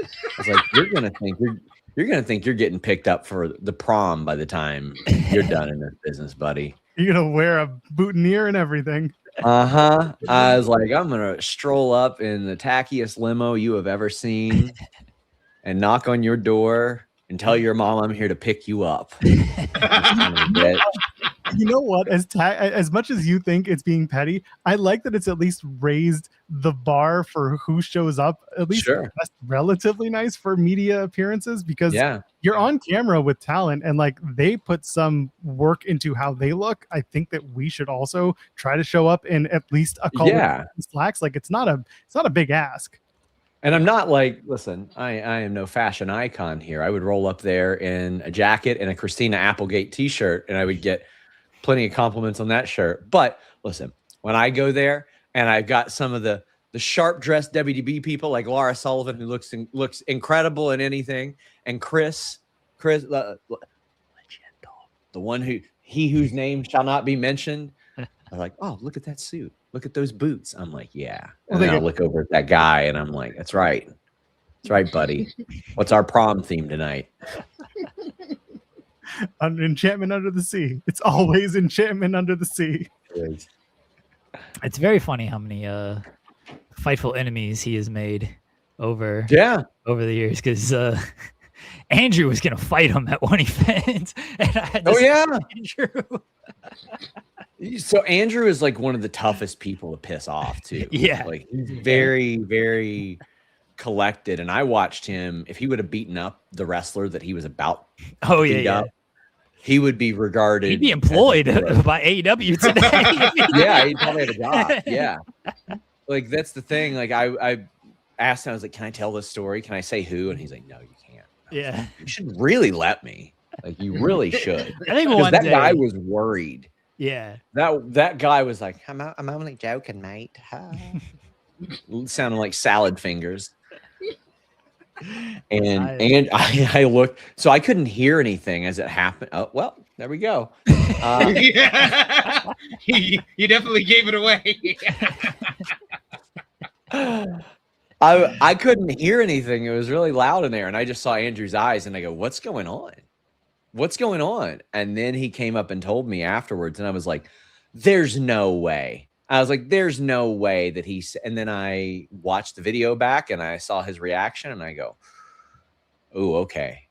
I was like, you're going to think you're getting picked up for the prom by the time you're done in this business, buddy. You're going to wear a boutonniere and everything. I was like, I'm going to stroll up in the tackiest limo you have ever seen and knock on your door and tell your mom I'm here to pick you up. You know what? As much as you think it's being petty, I like that it's at least raised the bar for who shows up. At least that's relatively nice for media appearances because you're on camera with talent and like they put some work into how they look. I think that we should also try to show up in at least a color slacks. Like it's not a big ask. And I'm not like, listen, I am no fashion icon here. I would roll up there in a jacket and a Christina Applegate t-shirt and I would get plenty of compliments on that shirt. But listen, when I go there and I've got some of the sharp dressed WDB people like Laura Sullivan, who looks incredible in anything, and Chris, the one whose name shall not be mentioned. I'm like, oh, look at that suit. Look at those boots. I'm like, yeah. And then I'll look over at that guy and I'm like, that's right. That's right, buddy. What's our prom theme tonight? Enchantment Under the Sea. It's always Enchantment Under the Sea. It's very funny how many fightful enemies he has made over the years because Andrew was gonna fight him at one event. And I had to Andrew. So Andrew is like one of the toughest people to piss off too. Yeah. Like he's very, very collected. And I watched him, if he would have beaten up the wrestler that he was about to beat up, he would be regarded. He'd be employed by AEW today. Yeah, he'd probably have a job. Yeah. Like that's the thing. Like I asked him, I was like, can I tell this story? Can I say who? And he's like, no, you can't. Yeah. You should really let me. Like you really should. I think one that day, guy was worried. Yeah. That guy was like, I'm only joking, mate. Sounding like salad fingers. And I looked, so I couldn't hear anything as it happened. Oh, well, there we go. You definitely gave it away. I couldn't hear anything. It was really loud in there. And I just saw Andrew's eyes and I go, what's going on? what's going on? And then he came up and told me afterwards, and I was like, there's no way. I was like, there's no way that he's. And then I watched the video back and I saw his reaction and I go, oh, okay.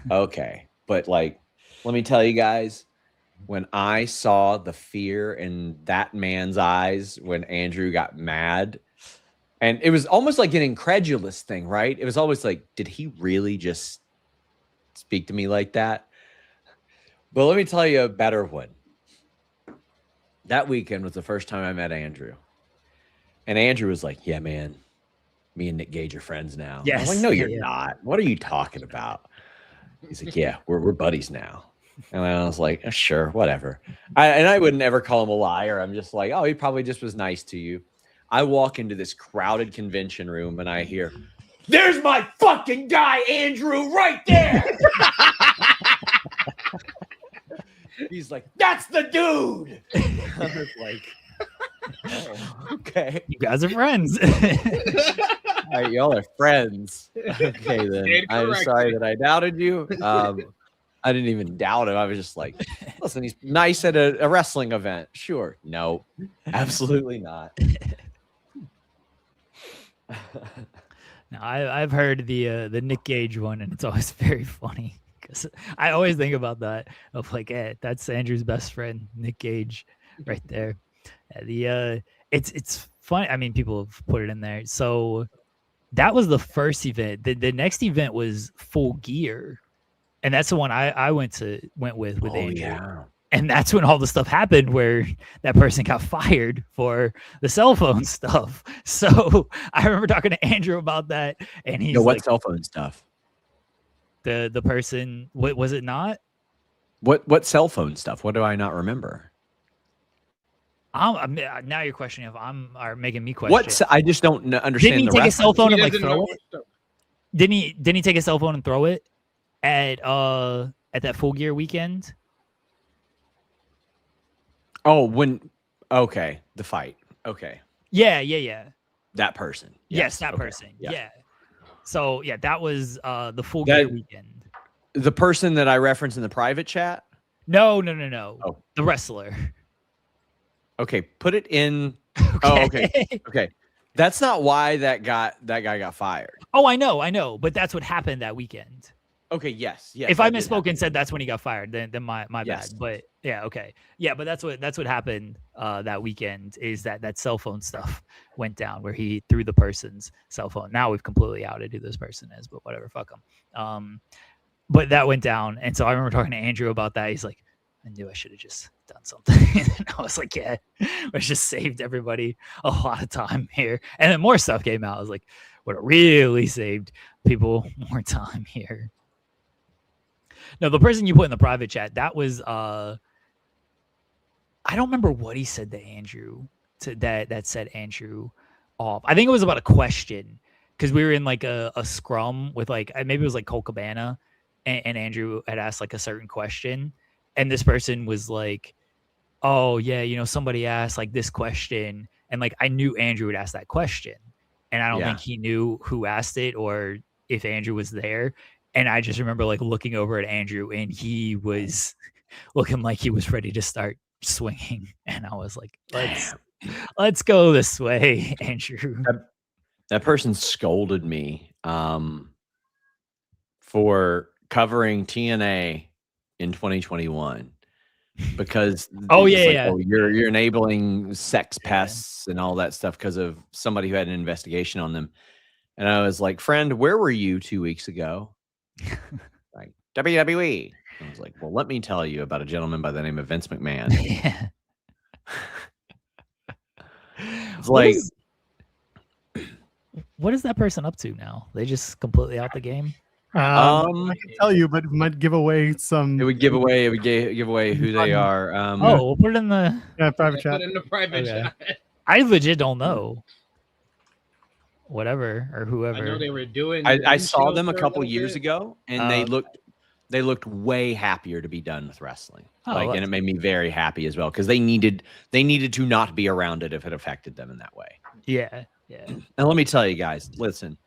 Okay. But like, let me tell you guys, when I saw the fear in that man's eyes when Andrew got mad, and it was almost like an incredulous thing, right? It was always like, did he really just speak to me like that? But let me tell you a better one. That weekend was the first time I met Andrew. And Andrew was like, yeah, man, me and Nick Gage are friends now. Yes. I was like, no, you're not. What are you talking about? He's like, yeah, we're buddies now. And I was like, oh, sure, whatever. I would never call him a liar. I'm just like, oh, he probably just was nice to you. I walk into this crowded convention room and I hear, there's my fucking guy, Andrew, right there. He's like, that's the dude. I was like, oh, okay. You guys are friends. All right, y'all are friends. Okay, then. I'm sorry that I doubted you. I didn't even doubt him. I was just like, listen, he's nice at a wrestling event. Sure. No, absolutely not. Now, I've heard the Nick Gage one, and it's always very funny. Because I always think about that of like, that's Andrew's best friend, Nick Gage, right there. It's funny. I mean, people have put it in there. So that was the first event. The next event was Full Gear, and that's the one I went with Andrew. Yeah. And that's when all the stuff happened where that person got fired for the cell phone stuff. So I remember talking to Andrew about that, and he's what like, cell phone stuff? The person, what was it not? What cell phone stuff? What do I not remember? Now you're questioning if are making me question. I just don't understand. Didn't he take a cell phone and like doesn't throw know it? Didn't he take a cell phone and throw it at that Full Gear weekend? Oh, okay, the fight. Okay. Yeah. That person. Yes, that okay. person. Yeah. So yeah, that was the Full Gear weekend. The person that I referenced in the private chat? No. Oh. The wrestler. Okay, put it in. Okay. Oh, okay. That's not why that guy got fired. Oh, I know, but that's what happened that weekend. Okay, yes. If I misspoke and said that's when he got fired, then my Yes. bad. But yeah, okay. Yeah, but that's what happened that weekend is that cell phone stuff went down where he threw the person's cell phone. Now we've completely outed who this person is, but whatever, fuck him. But that went down, and so I remember talking to Andrew about that. He's like, I knew I should have just done something. And I was like, yeah, I just saved everybody a lot of time here. And then more stuff came out. I was like, would have really saved people more time here. No, the person you put in the private chat, that was I don't remember what he said to Andrew that set Andrew off. I think it was about a question because we were in like a scrum with like maybe it was like Cole Cabana and Andrew had asked like a certain question. And this person was like, oh, yeah, somebody asked like this question. And like, I knew Andrew would ask that question. And I don't think he knew who asked it or if Andrew was there. And I just remember like looking over at Andrew and he was looking like he was ready to start swinging. And I was like, let's go this way, Andrew. That person scolded me for covering TNA in 2021 because you're enabling sex pests and all that stuff because of somebody who had an investigation on them. And I was like, friend, where were you 2 weeks ago? Like WWE. I was like, well, let me tell you about a gentleman by the name of Vince McMahon. Yeah. It's like, what is that person up to now? They just completely out the game. I can tell you, but it might give away some. It would give away who they are. We'll put it in the private chat. Put it in the private chat. I legit don't know. Whatever or whoever. I know they were doing. I saw them a couple years ago, and they looked way happier to be done with wrestling. And it made me very happy as well because they needed to not be around it if it affected them in that way. Yeah. And let me tell you guys, listen.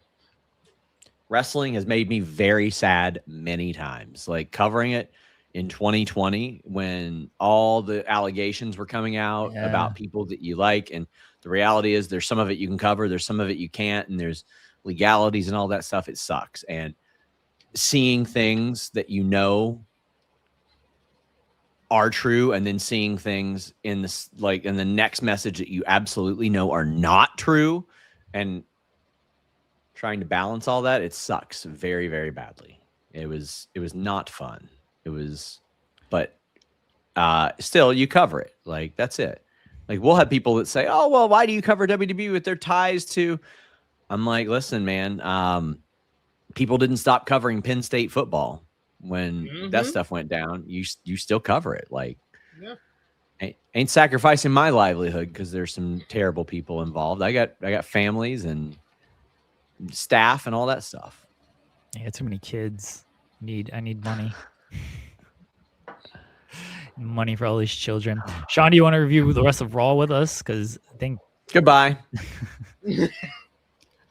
Wrestling has made me very sad many times. Like covering it, in 2020 when all the allegations were coming out about people that you like. And the reality is there's some of it you can cover, there's some of it you can't, and there's legalities and all that stuff. It sucks. And seeing things that you know are true and then seeing things in this, like in the next message that you absolutely know are not true, and trying to balance all that, it sucks very, very badly. It was not fun. It was, but still you cover it. Like, that's it. Like, we'll have people that say, oh, well, why do you cover WWE with their ties to? I'm like, listen, man, people didn't stop covering Penn State football when that stuff went down. You still cover it. Like, ain't sacrificing my livelihood because there's some terrible people involved. I got families and staff and all that stuff. I got too many kids. I need money. Money for all these children. Sean, do you want to review the rest of Raw with us? Because I think goodbye. It's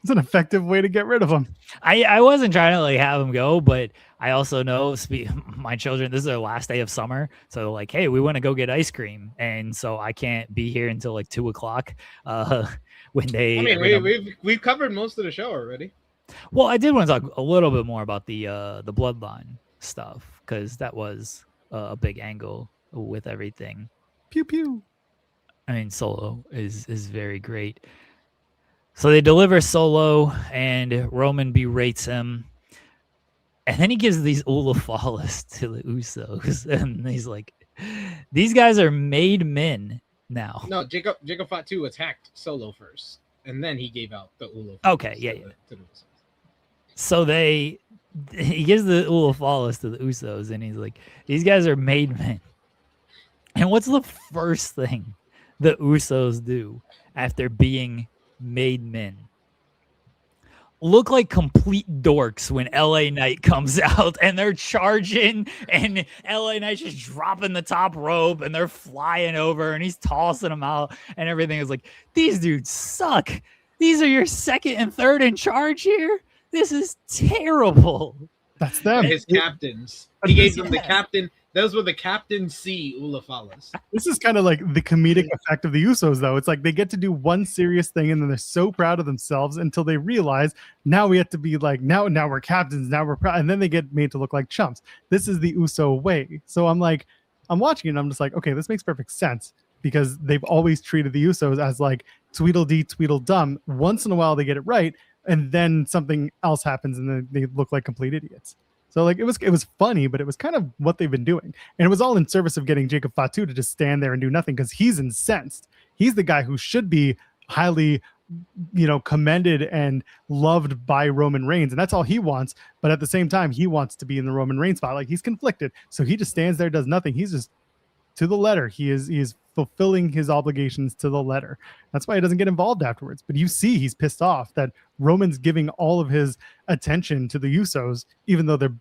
an effective way to get rid of them. I wasn't trying to like have them go, but I also know my children, this is their last day of summer. So like, hey, we want to go get ice cream. And so I can't be here until like 2:00 when they. I mean, we've covered most of the show already. Well, I did want to talk a little bit more about the Bloodline stuff, because that was a big angle with everything. Pew pew. I mean, Solo is very great. So they deliver Solo, and Roman berates him. And then he gives these Ulafalas to the Usos. And he's like, these guys are made men now. No, Jacob Fatu attacked Solo first, and then he gave out the Ulafalas. Okay, yeah. To the Usos. So he gives the Ulafalas to the Usos, and he's like, these guys are made men. And what's the first thing the Usos do after being made men? Look like complete dorks when LA Knight comes out and they're charging, and LA Knight's just dropping the top rope and they're flying over and he's tossing them out and everything. Is like, these dudes suck. These are your second and third in charge here. This is terrible. That's them. His captains. He gave them the captain. Those were the Captain C Ulafalas. This is kind of like the comedic effect of the Usos, though. It's like they get to do one serious thing, and then they're so proud of themselves until they realize now we have to be like, now we're captains, now we're proud, and then they get made to look like chumps. This is the Uso way. So I'm watching it, and I'm just like, okay, this makes perfect sense, because they've always treated the Usos as like Tweedledee, Tweedledum. Once in a while they get it right, and then something else happens, and then they look like complete idiots. So like it was funny, but it was kind of what they've been doing. And it was all in service of getting Jacob Fatu to just stand there and do nothing, because he's incensed. He's the guy who should be highly, commended and loved by Roman Reigns. And that's all he wants. But at the same time, he wants to be in the Roman Reigns spot. Like, he's conflicted. So he just stands there, does nothing. He's just to the letter. He is fulfilling his obligations to the letter. That's why he doesn't get involved afterwards. But you see he's pissed off that Roman's giving all of his attention to the Usos, even though they're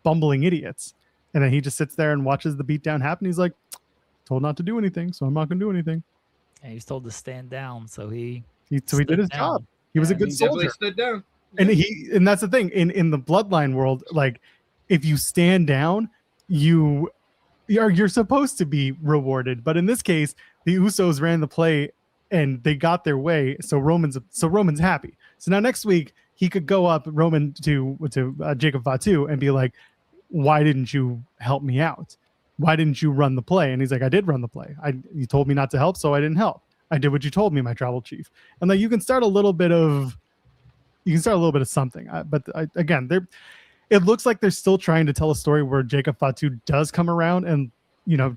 bumbling idiots. And then he just sits there and watches the beatdown happen. He's like, told not to do anything, so I'm not going to do anything. And he's told to stand down, so he did his job. He was a good soldier. Stood down. And that's the thing in the Bloodline world. Like, if you stand down, you're supposed to be rewarded. But in this case, the Usos ran the play and they got their way. So Roman's happy. So now next week he could go up Roman to Jacob Fatu and be like, why didn't you help me out? Why didn't you run the play? And he's like, I did run the play. You told me not to help, so I didn't help. I did what you told me, my tribal chief. And like, you can start a little bit of something. Again, it looks like they're still trying to tell a story where Jacob Fatu does come around and,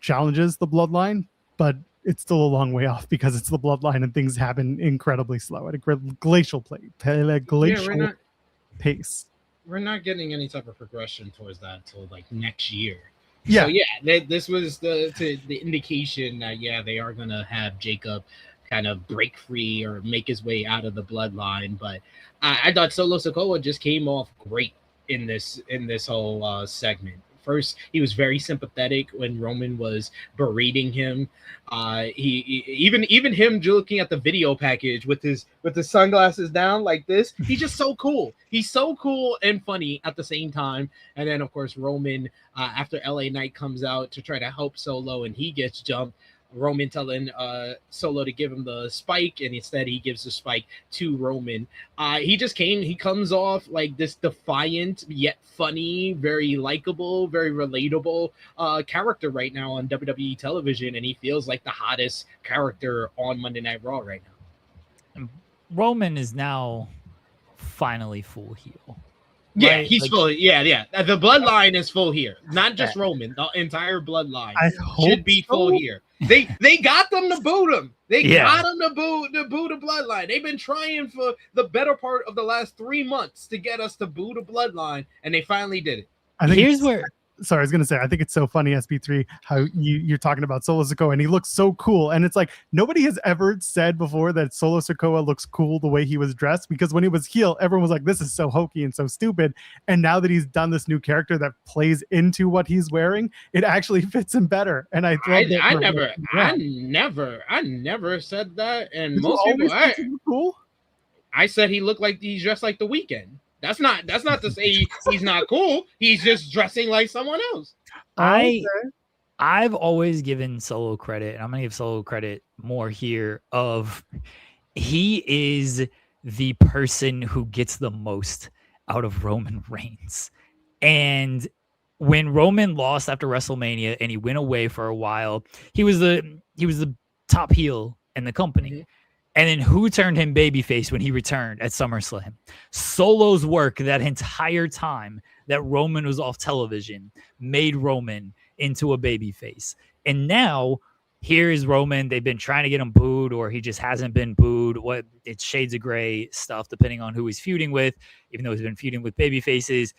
challenges the Bloodline, but it's still a long way off, because it's the Bloodline and things happen incredibly slow at a glacial pace. We're not getting any type of progression towards that until like next year. Yeah. So yeah, this was the indication that they are gonna have Jacob kind of break free or make his way out of the Bloodline. But I thought Solo Sikoa just came off great in this whole segment. first he was very sympathetic when Roman was berating him. He even him looking at the video package with his sunglasses down like this. He's just so cool. He's so cool and funny at the same time. And then of course Roman after LA Knight comes out to try to help Solo and he gets jumped. Roman telling Solo to give him the spike, and instead he gives the spike to Roman. He comes off like this defiant yet funny, very likable, very relatable character right now on WWE television, and he feels like the hottest character on Monday Night Raw right now. Roman is now finally full heel. Yeah, right? he's Like, full. Yeah. The bloodline is full here. Not just Roman. The entire bloodline should be full here. They got them to boot him. They got them to boot the bloodline. They've been trying for the better part of the last 3 months to get us to boot a bloodline, and they finally did it. I think here's where sorry, I was gonna say, I think it's so funny, SP3, how you're talking about Solo Sikoa, and he looks so cool. And it's like nobody has ever said before that Solo Sikoa looks cool the way he was dressed, because when he was heel, everyone was like, this is so hokey and so stupid. And now that he's done this new character that plays into what he's wearing, it actually fits him better. And I never said that. And Did most people, cool. I said he looked like he's dressed like The Weeknd. That's not to say he's not cool. He's just dressing like someone else. I've always given Solo credit, and I'm gonna give Solo credit more here. Of he is the person who gets the most out of Roman Reigns, and when Roman lost after WrestleMania and he went away for a while, he was the top heel in the company. Mm-hmm. And then who turned him babyface when he returned at SummerSlam? Solo's work that entire time that Roman was off television made Roman into a babyface. And now here is Roman. They've been trying to get him booed, or he just hasn't been booed. It's shades of gray stuff depending on who he's feuding with, even though he's been feuding with babyfaces,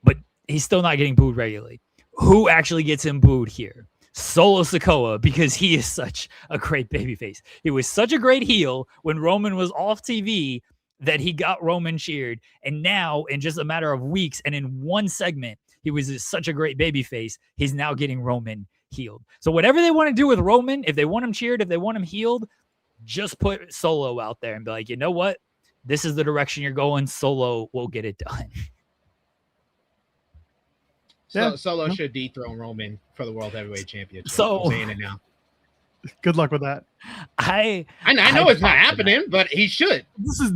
but he's still not getting booed regularly. Who actually gets him booed here? Solo Sikoa, because he is such a great babyface. He was such a great heel when Roman was off TV that he got Roman cheered. And now, in just a matter of weeks and in one segment, he was such a great babyface. He's now getting Roman healed. So whatever they want to do with Roman, if they want him cheered, if they want him healed, just put Solo out there and be like, you know what? This is the direction you're going. Solo will get it done. Solo should dethrone Roman for the World Heavyweight Championship. So I'm saying it now. Good luck with that. I know it's not happening, but he should. This is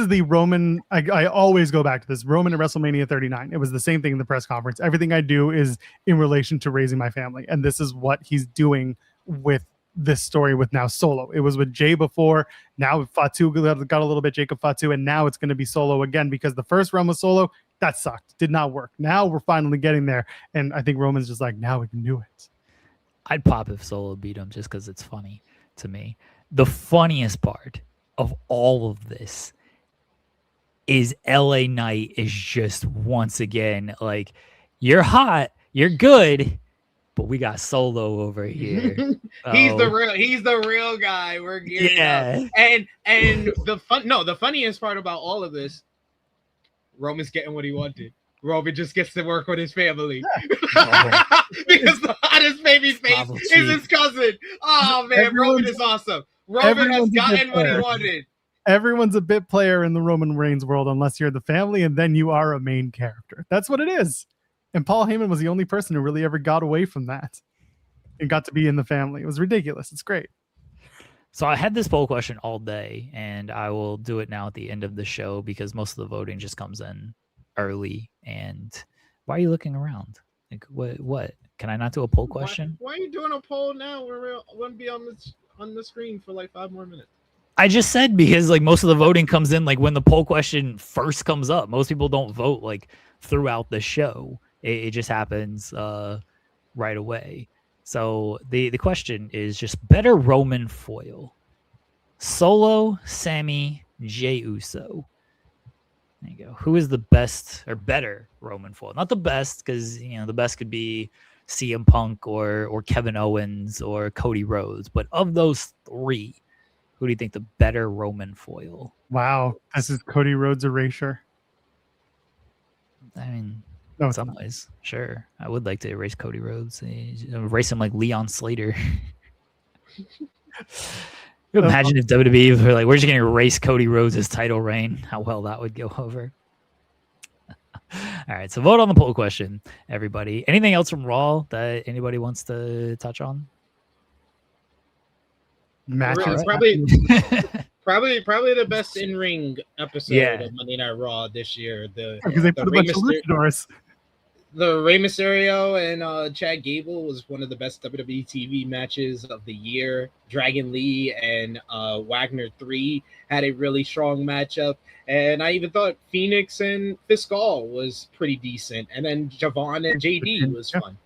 the Roman. I always go back to this Roman at WrestleMania 39. It was the same thing in the press conference. Everything I do is in relation to raising my family, and this is what he's doing with this story with now Solo. It was with Jay before. Now Fatu got a little bit Jacob Fatu, and now it's going to be Solo again, because the first run was Solo. That sucked. Did not work. Now we're finally getting there. And I think Roman's just like, now we can do it. I'd pop if Solo beat him just because it's funny to me. The funniest part of all of this is LA Knight is just once again like, you're hot, you're good, but we got Solo over here. He's the real guy. We're gearing up. And the funniest part about all of this, Roman's getting what he wanted. Roman just gets to work with his family. Because the hottest baby face is his cousin. Oh, man, Roman is awesome. Roman has gotten what he wanted. Everyone's a bit player in the Roman Reigns world unless you're the family, and then you are a main character. That's what it is. And Paul Heyman was the only person who really ever got away from that and got to be in the family. It was ridiculous. It's great. So I had this poll question all day, and I will do it now at the end of the show because most of the voting just comes in early. And why are you looking around? Like, what? Can I not do a poll question? Why are you doing a poll now? We're going to be on the screen for like 5 more minutes. I just said because like most of the voting comes in like when the poll question first comes up. Most people don't vote like throughout the show. It just happens right away. So the question is just better Roman foil. Solo, Sammy, Jey Uso. There you go. Who is the best or better Roman foil? Not the best, because the best could be CM Punk or Kevin Owens or Cody Rhodes. But of those three, who do you think the better Roman foil? Wow, this is Cody Rhodes' erasure. I mean, No, in it's some not. ways. Sure. I would like to erase Cody Rhodes. Erase him like Leon Slater. Imagine if WWE were like, we're just going to erase Cody Rhodes' title reign. How well that would go over. All right, so vote on the poll question, everybody. Anything else from Raw that anybody wants to touch on? Matches. Probably the best in-ring episode of Monday Night Raw this year. Because they put a bunch of luchadors. The Rey Mysterio and Chad Gable was one of the best WWE TV matches of the year. Dragon Lee and Wagner 3 had a really strong matchup. And I even thought Phoenix and Fiscal was pretty decent. And then Javon and JD was fun.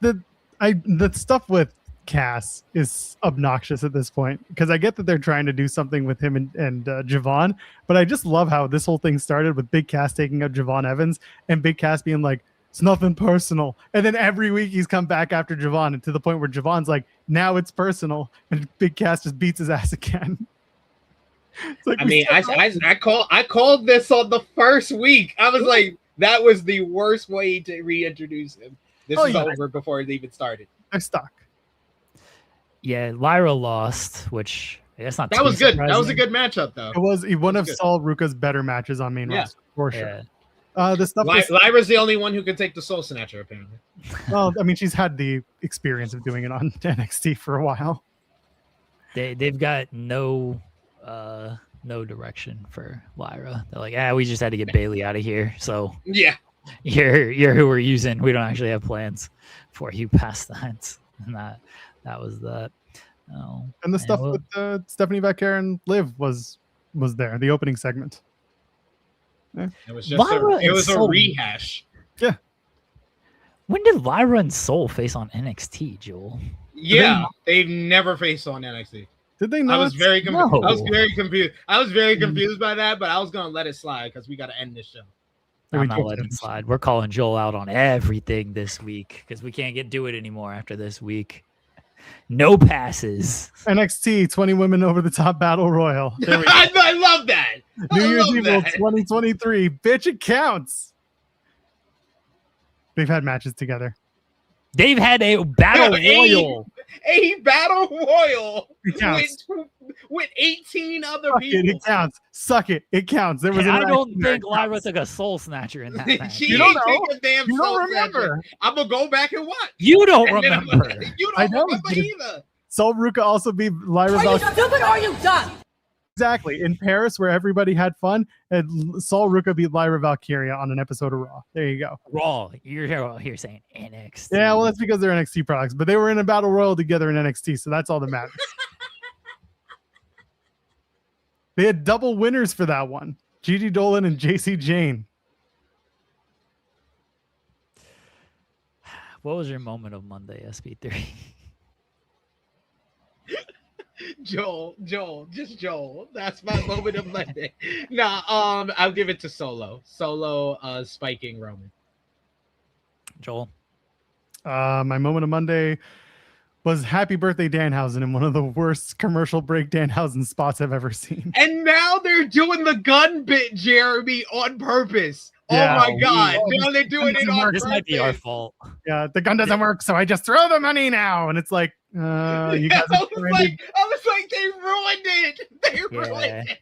The stuff with Cass is obnoxious at this point, because I get that they're trying to do something with him and Javon, but I just love how this whole thing started with Big Cass taking up Javon Evans and Big Cass being like, it's nothing personal, and then every week he's come back after Javon, and to the point where Javon's like, now it's personal, and Big Cass just beats his ass again. Like, I called this on the first week. I was like, that was the worst way to reintroduce him. This is over before it even started. I'm stuck. Yeah, Lyra lost, which I guess not. That was good. Surprising. That was a good matchup, though. It was one of Saul Ruka's better matches on main roster, for sure. The stuff Lyra's the only one who can take the Soul Snatcher, apparently. Well, I mean, she's had the experience of doing it on NXT for a while. They've got no direction for Lyra. They're like, we just had to get Bailey out of here. So yeah, you're who we're using. We don't actually have plans for you past that. And that was that. Oh, and the stuff with Stephanie Becker and Liv was there. The opening segment. Yeah. It was just a rehash. Yeah. When did Lyra and Soul face on NXT, Joel? Yeah, they've never faced on NXT. Did they not? I was very confused. I was very confused by that, but I was gonna let it slide because we got to end this show. I'm not letting it slide. We're calling Joel out on everything this week because we can't do it anymore after this week. No passes. NXT 20 women over the top battle royal. There we go. I love that. New Year's Eve 2023. Bitch, it counts. They've had matches together. They've had a battle royal. A battle royal with 18 other people. It counts. Suck it. It counts. There was. I don't think Lyra took a soul snatcher in that match. She ain't take a damn soul snatcher. I'm gonna go back and watch. You don't remember. You don't remember either. Soul Ruka also beat Lyra. Are you stupid or are you dumb? Exactly. In Paris, where everybody had fun, and Saul Ruka beat Lyra Valkyria on an episode of Raw. There you go. Raw. You're here saying NXT. Yeah, well, that's because they're NXT products, but they were in a battle royal together in NXT, so that's all that matters. They had double winners for that one. Gigi Dolan and JC Jane. What was your moment of Monday, SB3? Joel. That's my moment of Monday. I'll give it to Solo. Spiking Roman. Joel. My moment of Monday was Happy Birthday Danhausen in one of the worst commercial break Danhausen spots I've ever seen. And now they're doing the gun bit, Jeremy, on purpose. Yeah. Oh my God. Now they're doing it on purpose. This might be our fault. Yeah, the gun doesn't work, so I just throw the money now. And it's like, you guys I was like, they ruined it. They ruined it.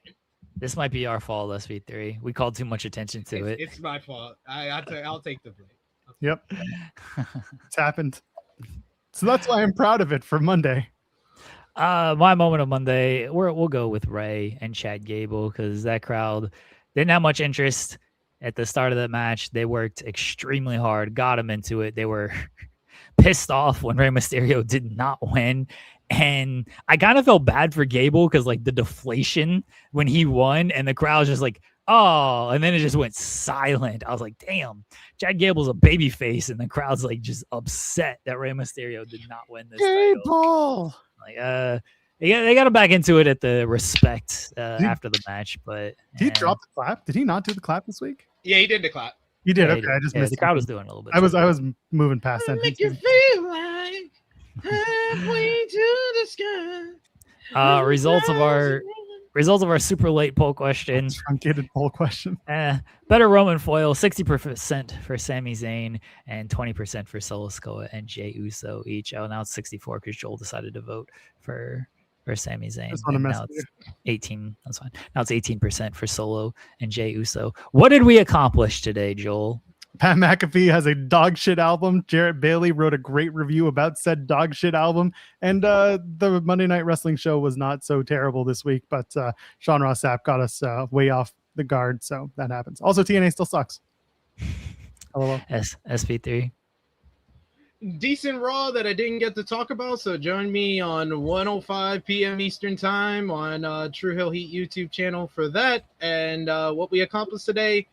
This might be our fault, SV3. We called too much attention to it. It's my fault. I'll take the blame. Yep. It's happened. So that's why I'm proud of it for Monday. My moment of Monday, we'll go with Ray and Chad Gable because that crowd didn't have much interest at the start of the match. They worked extremely hard, got them into it. They were pissed off when Rey Mysterio did not win. And I kind of felt bad for Gable because like the deflation when he won and the crowd was just like, oh, and then it just went silent. I was like, damn, Chad Gable's a baby face, and the crowd's like just upset that Rey Mysterio did not win this title. Like, they got him back into it at the respect after the match, but did he drop the clap? Did he not do the clap this week? Yeah, he did the clap. You did. Yeah, okay, I just missed. The crowd was doing a little bit. I was moving past that. Make you feel like halfway to the sky. Results Results of our super late poll question. Truncated poll question. Better Roman foil, 60% for Sami Zayn and 20% for Solo Sikoa and Jey Uso each. Oh, now it's 64 because Joel decided to vote for Sami Zayn. Just want to mess Now with it's you. 18. That's fine. Now it's 18% for Solo and Jey Uso. What did we accomplish today, Joel? Pat McAfee has a dog shit album. Jarrett Bailey wrote a great review about said dog shit album. And the Monday Night Wrestling show was not so terrible this week, but Sean Ross Sapp got us way off the guard. So that happens. Also, TNA still sucks. LOL. SP3. Decent Raw that I didn't get to talk about. So join me on 1:05 p.m. Eastern Time on True Hill Heat YouTube channel for that. And what we accomplished today,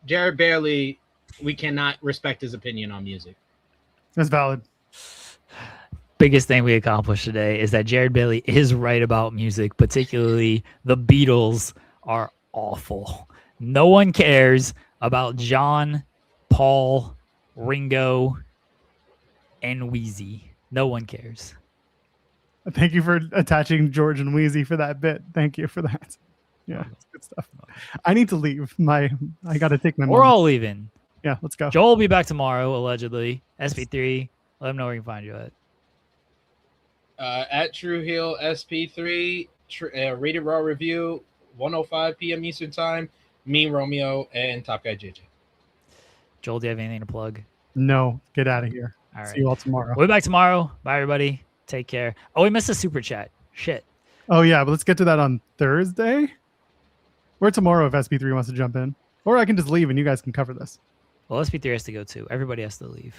Jarrett Bailey, we cannot respect his opinion on music. That's valid. Biggest thing we accomplished today is that Jarrett Bailey is right about music, particularly the Beatles are awful. No one cares about John, Paul, Ringo, and Wheezy. No one cares. Thank you for attaching George and Wheezy for that bit. Thank you for that. Yeah, it's good stuff. I need to leave. I got to take my. We're all leaving. Yeah, let's go. Joel will be back tomorrow, allegedly. SP3, let him know where you can find you At True Hill SP3, Rated Raw Review, 1:05 p.m. Eastern Time. Me, Romeo, and Top Guy JJ. Joel, do you have anything to plug? No, get out of here. All right. See you all tomorrow. We'll be back tomorrow. Bye, everybody. Take care. Oh, we missed a super chat. Shit. Oh, yeah, but let's get to that on Thursday. Or tomorrow if SP3 wants to jump in. Or I can just leave and you guys can cover this. Well, SP3 has to go too. Everybody has to leave.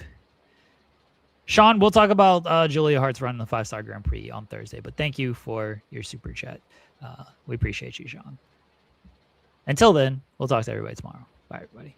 Sean, we'll talk about Julia Hart's run in the 5-Star Grand Prix on Thursday. But thank you for your super chat. We appreciate you, Sean. Until then, we'll talk to everybody tomorrow. Bye, everybody.